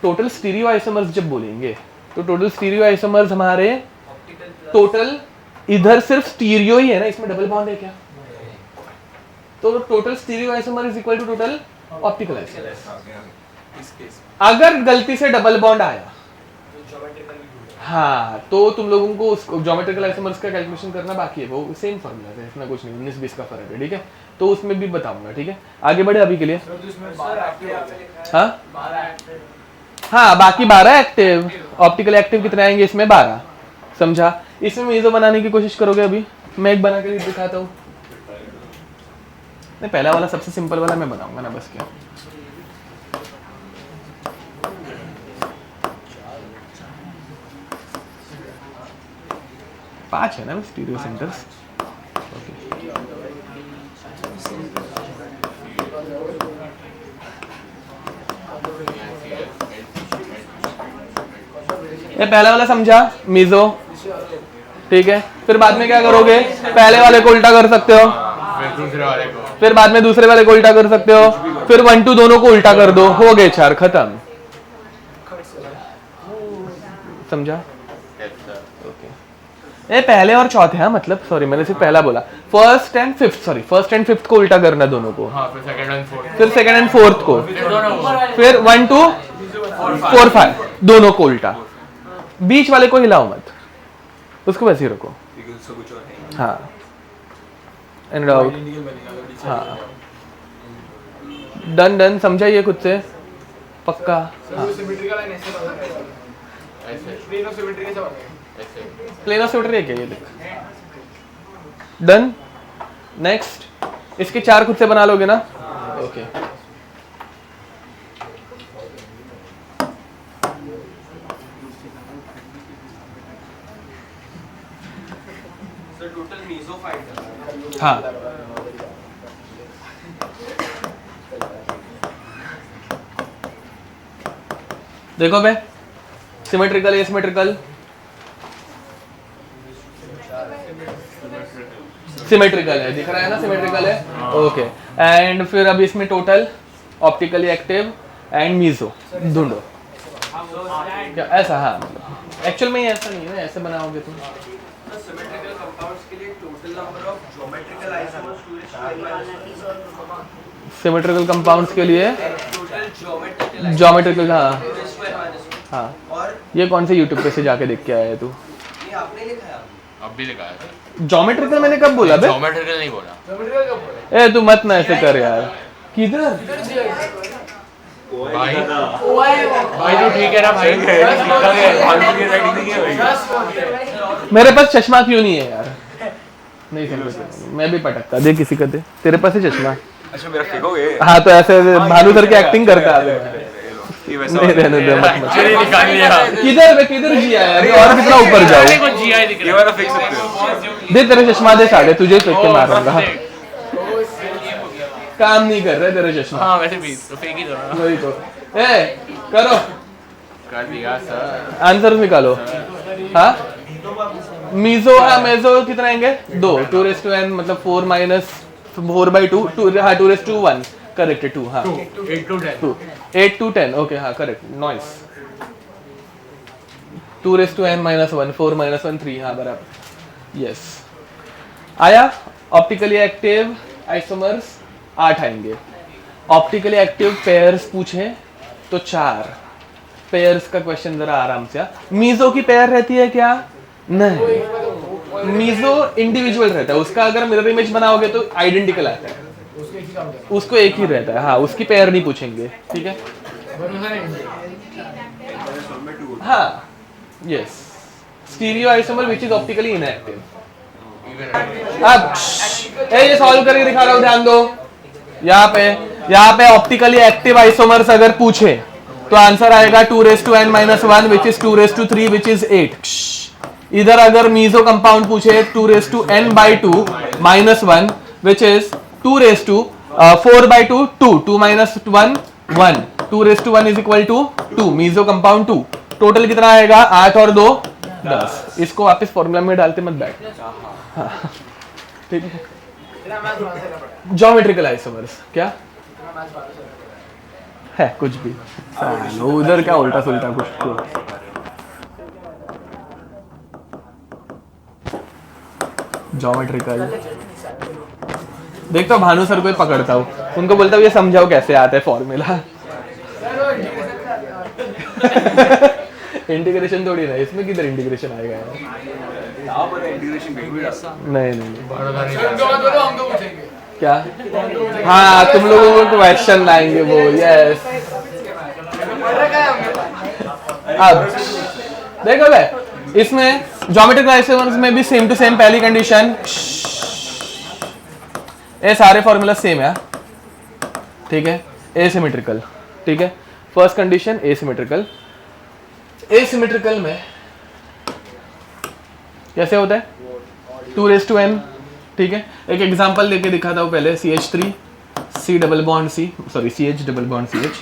टोटल स्टीरियो आइसोमर्स जब बोलेंगे तो टोटल स्टीरियो आइसोमर्स हमारे टोटल इधर सिर्फ स्टीरियो ही है ना, इसमें डबल बॉन्ड है क्या? तो total stereo isomer is equal to total optical isomer. अगर गलती से डबल बॉन्ड आया, हाँ, तो तुम लोगों को उसको ज्योमेट्रिकल आइसोमर्स का कैलकुलेशन करना बाकी है, वो सेम फॉर्मूला है, इसमें कुछ नहीं, 19-20 का फर्क है, ठीक है? तो उसमें भी बताऊंगा, ठीक है? आगे बढ़े अभी के लिए। हाँ, बाकी 12 एक्टिव, ऑप्टिकल एक्टिव कितने आएंगे इसमें? 12, समझा? इसमें मीजो बनाने की कोशिश करोगे अभी? मैं एक बना के दिखाता हूँ। नहीं, पहला वाला सबसे सिंपल वाला मैं बनाऊंगा ना, बस क्या। पांच है ना स्टीरियो सेंटर्स। ये पहला वाला समझा, मीजो, ठीक है? फिर बाद में क्या करोगे? पहले वाले को उल्टा कर सकते हो, दूसरे वाले को, फिर बाद में दूसरे वाले को उल्टा कर सकते हो, फिर 1 2 दोनों को उल्टा कर दो, हो गए 4, खत्म। समझा? ये पहले और चौथे, हाँ, मतलब सॉरी मैंने सिर्फ पहला बोला। फर्स्ट एंड फिफ्थ को उल्टा करना दोनों को, हाँ, फिर सेकंड एंड फोर्थ को, फिर 1 2 4 5 दोनों को उल्टा। बीच वाले को हिलाओ मत, उसको वैसे ही रखो। हाँ, एंड आउट। हाँ, डन, समझाइए खुद से, पक्का। हाँ, प्लेन ऑफ सिमेट्री है क्या? ये देख, डन। नेक्स्ट, इसके 4 खुद से बना लोगे ना? ओके। टोटल मीजो 5 हाँ, देखो बे, सिमेट्रिकल, एसिमेट्रिकल, सिमेट्रिकल है, दिख रहा है ना? सिमेट्रिकल है, ओके। एंड फिर अब इसमें total optically active and meso ढूंढो। क्या ऐसा? हाँ, मतलब एक्चुअल में ऐसा नहीं है ना, ऐसे बनाओगे तुम। सिमेट्रिकल कंपाउंड्स के लिए total number of geometrical isomers symmetrical compounds के लिए टोटल ज्योमेट्रिकल, हाँ हाँ। और ये कौन से यूट्यूब पे से जाके देख के आया है तू? ये आपने लिखा है? अब भी लिखा है। ज्योमेट्रिकल मैंने कब बोला बे? ज्योमेट्रिकल नहीं बोला। ए तू मत ना ऐसे कर यार। किधर? भाई तो ठीक है ना भाई। मेरे पास चश्मा क्यों नहीं है यार? नहीं समझ, मैं भी पटकता। दे किसी का दे, तेरे पास है चश्मा? अच्छा मेरा फेंकोगे? हाँ तो ऐसे भानु सर की एक्टिंग करता है। नहीं रहने दे, मत मत। निकाल लिया। किधर बे, किधर जिया यार? और कितना ऊपर जाऊँ? ये वाला फेंक सकते हो। दे तेरे चश्मा दे, साले तुझे फेंक के मारूंगा। काम नहीं कर रहा तेरा चश्मा। हाँ वैसे भी तो फेंक ही दो ना। वही तो। ए करो, कर दिया सर। आंसर निकालो। हाँ मीजो, हाँ मेजो कितना आएंगे? 2 2n मतलब 4 minus 4/2 2, हाँ 2/1 करेक्ट है 2, हाँ 8 to 10 ओके, हाँ करेक्ट। नॉइस 2n - 1 4 - 1 3, हाँ बराबर, यस आया। ऑप्टिकली एक्टिव आइसोमर्स 8 आएंगे। ऑप्टिकली एक्टिव पेयर्स पूछे तो 4 पेयर्स का क्वेश्चन जरा आराम से। मीजो की पेयर रहती है क्या? नहीं, मीजो इंडिविजुअल रहता है, उसका अगर मिरर इमेज बनाओगे तो आइडेंटिकल आता है, उसको एक ही रहता है। हाँ उसकी पेयर नहीं पूछेंगे, ठीक है? हाँ yes, stereo isomer which is optically inactive. अब ये सॉल्व करके दिखा रहा हूं, ध्यान दो। यहाँ पे ऑप्टिकली एक्टिव आइसोमर्स अगर पूछे तो आंसर आएगा 2n - 1 which is 2/3 which is 8। इधर अगर मीजो कंपाउंड पूछे 2n/2 - 1 which is 4/2 2 2 - 1 1 2/1 is equal to 2। Meso compound 2। Total कितना आएगा? 8 और 2 10। इसको वापस फॉर्मूला में डालते मत बैठ। हाँ ठीक है। ज्योमेट्रिकल आइसोमर्स क्या है? कुछ भी उधर क्या उल्टा सुल्टा कुछ तो। ज्योमेट्रिकल। देखता हूँ भानु सर को ही पकड़ता हूँ, उनको बोलता हूँ ये समझाओ कैसे आता है फॉर्मूला। इंटीग्रेशन थोड़ी ना, इसमें किधर इंटीग्रेशन आएगा यार? नहीं नहीं क्या? हाँ तुम लोगों को क्वेश्चन लाएंगे वो, यस। अब देखो बे, इसमें ज्योमेट्रिकल आइसोमर्स में भी सेम टू सेम पहली कंडीशन, ये सारे फॉर्मूला सेम है, ठीक है। एसिमेट्रिकल, ठीक है। First condition asymmetrical. एसिमेट्रिकल में कैसे होता है? 2n, ठीक है। एक एग्जांपल लेके दिखाता हूं पहले। CH3 C double bond C, sorry CH double bond CH,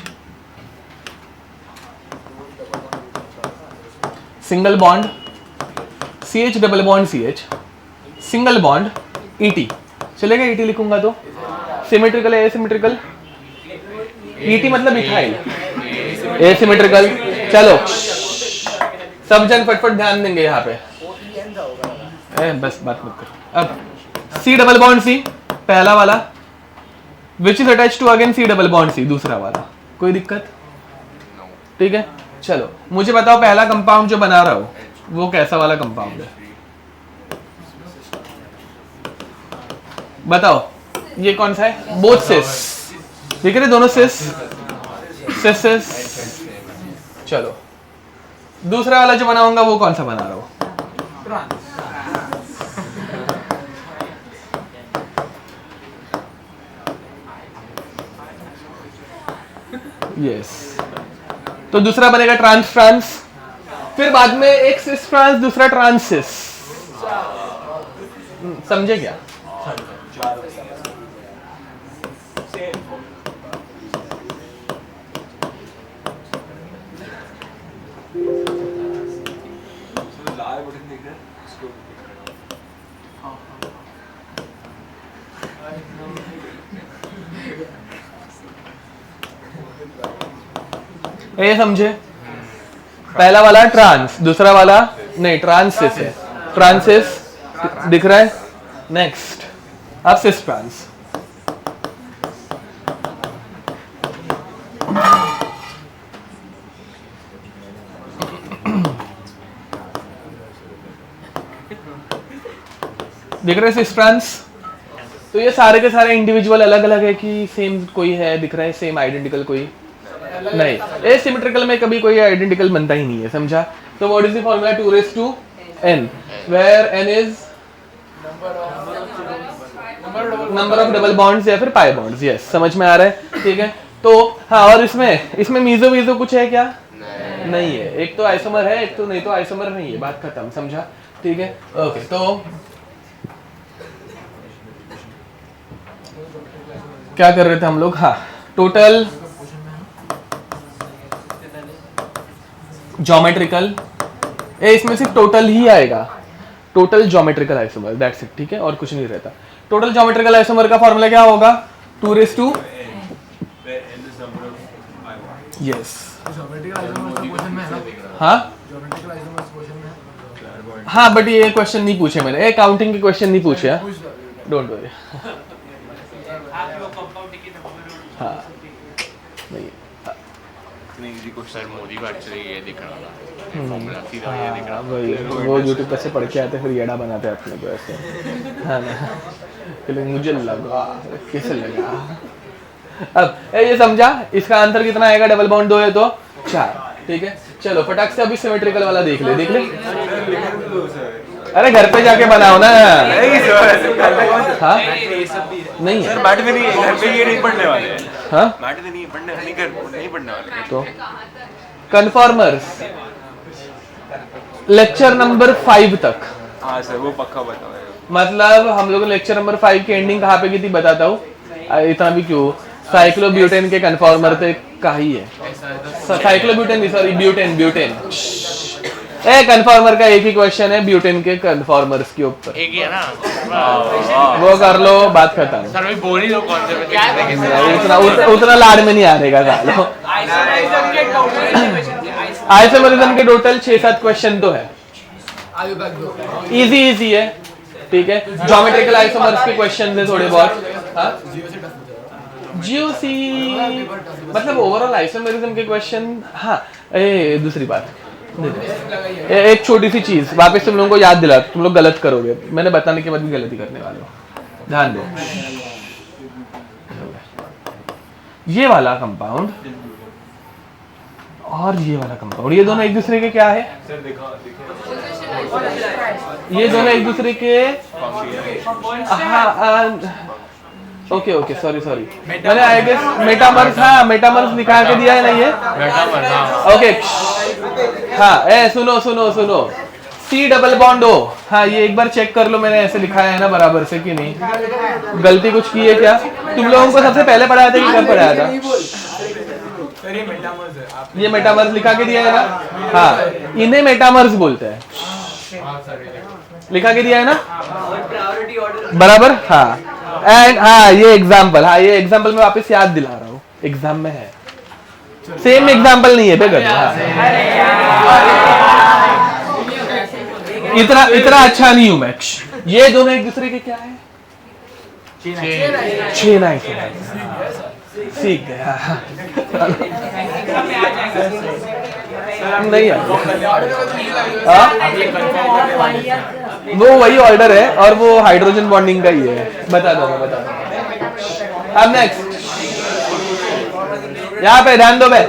single bond CH double bond CH, single bond ET चलेगा। ET लिखूंगा तो सिमेट्रिकल है। एसिमेट्रिकल ET मतलब इथाइल। एसिमेट्रिकल, चलो सब जन फटफट ध्यान देंगे यहाँ पे। बस बात मत कर। अब C डबल बॉन्ड C पहला वाला, which is attach to again C double bond C दूसरा वाला, कोई दिक्कत? ठीक है, चलो मुझे बताओ पहला कंपाउंड जो बना रहा हो वो कैसा वाला कंपाउंड है? बताओ ये कौन सा है? बोथ सिस, दिख रहे दोनों सिस, सिस सिस। चलो दूसरा वाला जो बनाऊंगा वो कौन सा बना रहा हो? यस, तो दूसरा बनेगा ट्रांस ट्रांस, फिर बाद में एक सिस ट्रांस, दूसरा ट्रांस सिस। समझे क्या? ये समझे? पहला वाला ट्रांस, दूसरा वाला नहीं, ट्रांसिस है। ट्रांसिस दिख रहा है। नेक्स्ट अब सिस ट्रांस। दिख रहे सिस ट्रांस? तो ये सारे के सारे इंडिविजुअल अलग अलग है कि सेम कोई है? दिख रहा है सेम आइडेंटिकल कोई नहीं। एसिमेट्रिकल में कभी कोई आइडेंटिकल बनता ही नहीं है, समझा? तो what is the formula? 2n, where n is number of double bonds या फिर पाई बॉन्ड्स। यस, समझ में आ रहा है? ठीक है। तो हाँ, और इसमें मीजो वीजो कुछ है क्या? नहीं है। एक तो आइसोमर है, एक तो नहीं, तो आइसोमर नहीं है, बात खत्म, समझा? ठीक है, ओके। तो क्या कर रहे थे हम लोग? हाँ, टोटल ज्योमेट्रिकल, इसमें सिर्फ टोटल ही आएगा, total geometrical isomer, that's it, ठीक है, और कुछ नहीं रहता। टोटल ज्योमेट्रिकल आइसोमर का फॉर्मूला क्या होगा? 2n। यस, हाँ बट ये क्वेश्चन नहीं पूछे मैंने, काउंटिंग के क्वेश्चन नहीं पूछे, डोंट वरी। हाँ नहीं, सर मोदी का एक्चुअली ये दिख रहा था, फॉर्मूला सीधा ये दिख रहा था। वही वो यूट्यूब पर से पढ़ के आते फिर येड़ा बनाते हैं अपने को ऐसे, है ना? लेकिन मुझे लगा, कैसे लगा? अब ये समझा? इसका आंसर कितना आएगा? डबल बॉन्ड 2 है तो 4, ठीक है। चलो फटाक से अभी सिमेट्रिकल वाला देख ले, देख ले। अरे घर पे जाके बनाओ ना। हाँ नहीं है, मैट में नहीं है, घर पे ये नहीं पढ़ने वाले हैं। हाँ मैट में नहीं पढ़ने वाले। तो कन्फॉर्मर्स लेक्चर नंबर 5 तक। हाँ सर, वो पक्का बताओ। मतलब हम लोग लेक्चर नंबर 5 की एंडिंग कहाँ पे की थी बताता हूँ, इतना भी क्यों। साइक्लोब्यूटेन के कन्फॉर्मर थे, कहाँ ही है? साइक्लोब्यूटेन नहीं, सॉरी ब्यूटेन, ब्यूटेन। कन्फॉर्मर का एक ही क्वेश्चन है ब्यूटेन के कन्फॉर्मर्स के ऊपर, एक ही है ना, वो कर लो, बात खत्म। सर भाई बोल ही दो कॉन्सेप्ट। उतना लाड में नहीं आने का। आइसोमेरिज्म के टोटल 6-7 क्वेश्चन तो है, इजी है, ठीक है, ज्योमेट्रिकल आइसोमर्स के क्वेश्चन है थोड़े बहुत। जीओसी मतलब ओवरऑल आइसोमेरिज्म के क्वेश्चन। हाँ, दूसरी बात, एक छोटी सी चीज वापस तुम लोगों को याद दिला, तुम लोग गलत करोगे, मैंने बताने के बाद भी गलती करने वाले हो, ध्यान दो। ये वाला कंपाउंड और ये वाला कंपाउंड, ये दोनों एक दूसरे के क्या है? ये दोनों एक दूसरे के, हाँ ओके ओके सॉरी मैंने आई गेस मेटामर्स, हाँ मेटामर्स दिखा के दिया है ना ये मेटामर्स, ओके हाँ। सुनो सी डबल बॉन्ड ओ, हाँ ये एक बार चेक कर लो मैंने ऐसे लिखा है ना बराबर से कि नहीं, गलती कुछ की है क्या? तुम लोगों को सबसे पहले पढ़ाया था कि कब पढ़ाया था? ये मेटामर्स लिखा के दिया है ना, हाँ इन्हें मेटामर्स बोलते हैं, लिखा के दिया है ना बराबर, हाँ। एंड हाँ ये एग्जाम्पल, हाँ ये एग्जाम्पल मैं वापस याद दिला रहा हूँ, एग्जाम में है, सेम एग्जाम्पल नहीं है बेगर, इतना अच्छा नहीं हूं मैं। ये दोनों एक दूसरे के क्या है? चेन आइसोमर्स, सीख गया नहीं वो वही ऑर्डर है और वो हाइड्रोजन बॉन्डिंग का ही है, बता दो। अब नेक्स्ट यहाँ पे ध्यान दो भाई,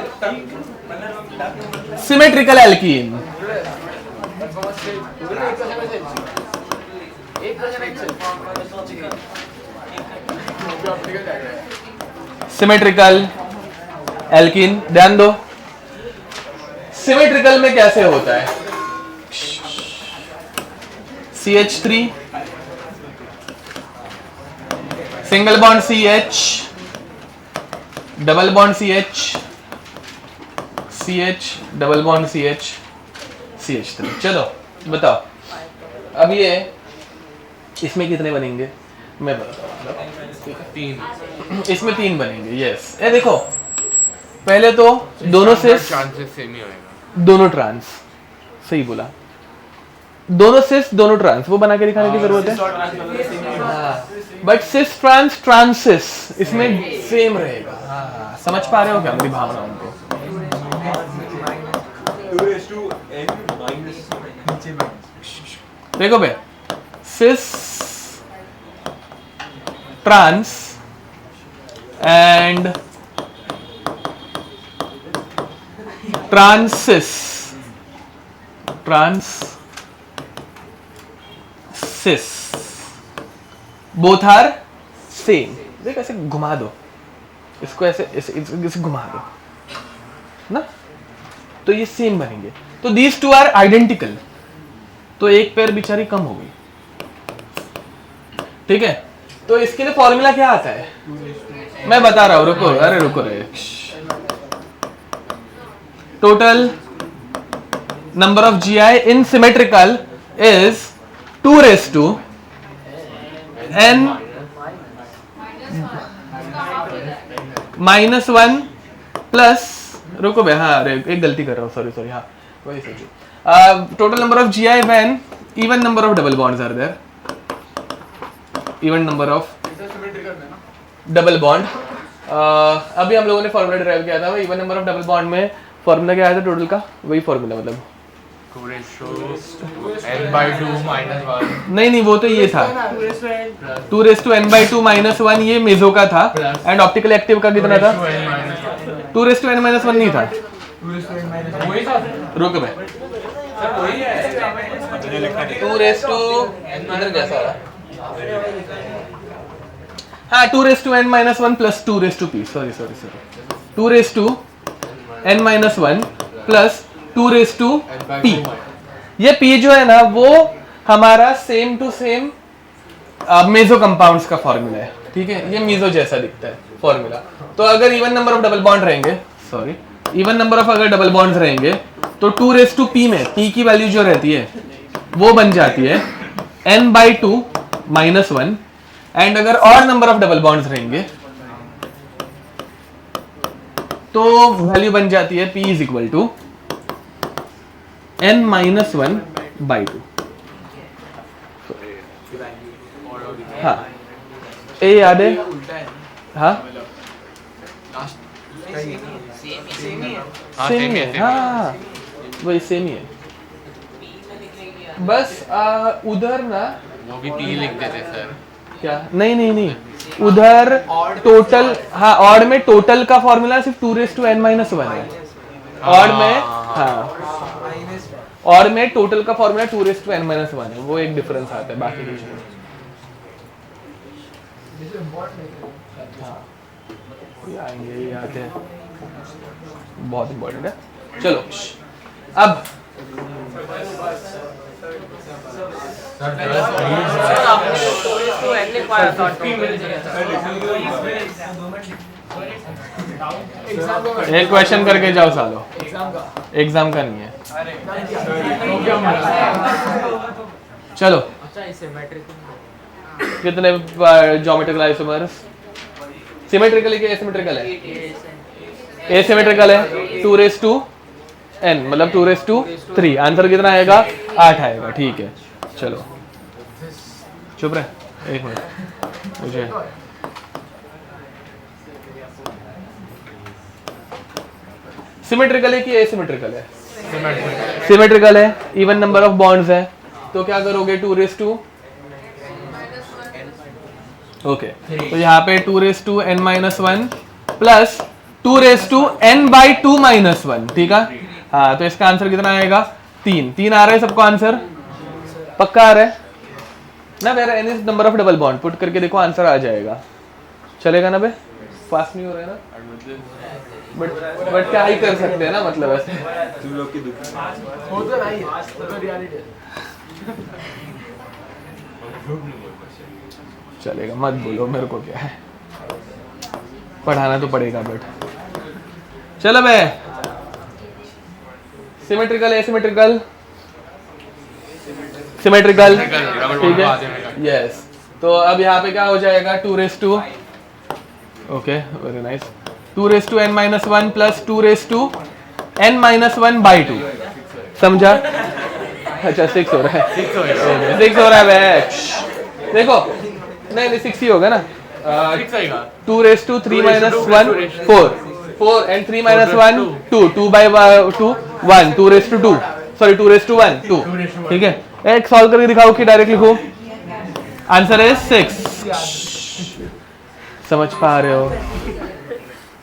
सिमेट्रिकल एल्कीन। सिमेट्रिकल एल्कीन ध्यान दो, सिमेट्रिकल में कैसे होता है? CH3 single bond CH, double bond CH, CH double bond CH, CH3। चलो बताओ अब ये इसमें कितने बनेंगे? मैं बताता हूँ, 3, इसमें 3 बनेंगे। यस, ये देखो पहले तो दोनों सिस, चांसेस सेम ही होएगा, दोनों ट्रांस, सही बोला, दोनों सिस दोनों ट्रांस, वो बना के दिखाने की जरूरत है, बट सिस ट्रांस ट्रांसिस इसमें सेम रहेगा। हाँ, समझ पा रहे हो क्या मेरी भावनाओं को? देखो बे, cis trans and trans cis, both are same. देख ऐसे घुमा दो इसको, ऐसे घुमा दो ना, तो ये सेम बनेंगे। तो दीज टू आर आइडेंटिकल, तो एक पेयर बेचारी कम हो गई, ठीक है। तो इसके लिए फॉर्मूला क्या आता है मैं बता रहा हूं, रुको, अरे रुको रे। Total number of GI in symmetrical is 2 raised to n minus 1 plus, रुको भाई, हाँ एक गलती कर रहा हूँ, सॉरी, हाँ वही सोचो। Total number of GI when even number of double bonds are there, even number of double bond। अभी हम लोगों ने फॉर्मूला डिराइव किया था, even number of double bond में फॉर्मूला क्या आया था टोटल का, वही फॉर्मूला, मतलब 2n/2 -1, नहीं वो तो ये था 2n/2 -1, ये मेजो का था। एंड ऑप्टिकल एक्टिव का कितना था? 2n-1 नहीं था, रुक भाई, 2n जैसा था, हाँ 2n-1 plus 2p, sorry 2n-1 plus 2p। ये p जो है ना वो हमारा same to same meso compounds का फॉर्मूला है, ठीक है। ये मेजो जैसा दिखता है फॉर्मूला। तो अगर even number of double bond रहेंगे, इवन नंबर ऑफ अगर डबल बॉन्ड्स रहेंगे तो 2p में p की वैल्यू जो रहती है वो बन जाती है n/2 -1। एंड अगर और नंबर ऑफ डबल बॉन्ड्स रहेंगे तो वैल्यू बन जाती है p = n-1/2। हाँ ए याद है हाँ सेम ही है सेम ही है हाँ वही सेम ही है बस उधर ना वो भी पी लिख देते सर क्या नहीं उधर टोटल हाँ ऑड में टोटल का फॉर्मूला सिर्फ 2n-1 है ऑड में हाँ ऑड में टोटल का फॉर्मूला 2n-1 है वो एक डिफरेंस आता है बाकी कुछ नहीं हाँ ये आएंगे ये आते हैं बहुत इंपॉर्टेंट है चलो अब तो एन लिखवाया था 50 मिनट एक क्वेश्चन करके जाओ सालो एग्जाम का नहीं है चलो अच्छा इसे मैट्रिक कितने ज्योमेट्रिकल आइसोमर्स सिमेट्रिकल है कि एसिमेट्रिकल है एसिमेट्रिकल है 2n मतलब 2/3 आंसर कितना आएगा 8 आएगा ठीक है चलो चुप रहे एक मिनट मुझे सिमेट्रिकल है कि एसिमेट्रिकल है सिमेट्रिकल है इवन नंबर ऑफ बॉन्ड्स है तो क्या करोगे 2 ओके तो यहाँ पे 2n-1 प्लस 2n/2-1 ठीक है हाँ तो इसका आंसर कितना आएगा 3 आ रहा है सबको आंसर पक्का आ रहा है ना where any number of double bond put करके देखो आंसर आ जाएगा चलेगा ना बे फास्ट नहीं हो रहा है ना बट क्या ही कर सकते हैं ना मतलब ऐसे तुम लोग की दुख हो तो नहीं है वो तो रियलिटी है चलेगा मत बोलो मेरे को क्या है पढ़ाना तो पड़ेगा बट चलो बे सिमेट्रिकल एसिमेट्रिकल सिमेट्रिकल ठीक है यस तो अब यहाँ पे क्या हो जाएगा 2 okay very nice 2n-1 plus 2n-1/2 समझा अच्छा 6 हो रहा है 6 हो रहा है बे देखो नहीं 6 ही होगा ना 2/3-1 4 and 3-1 2 2/2 1 2/2 सॉरी 2/1 2 ठीक है एक सॉल्व करके दिखाओ कि डायरेक्ट लिखो आंसर है 6 समझ पा रहे हो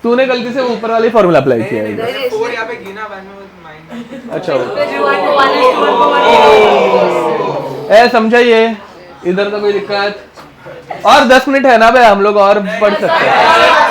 तूने गलती से ऊपर वाली फॉर्मूला अप्लाई किया है और यहाँ पे गिना बाद में माइंड अच्छा ए समझाइए इधर तो कोई दिक्कत और 10 मिनट है ना भाई हम लोग और पढ़ सकते हैं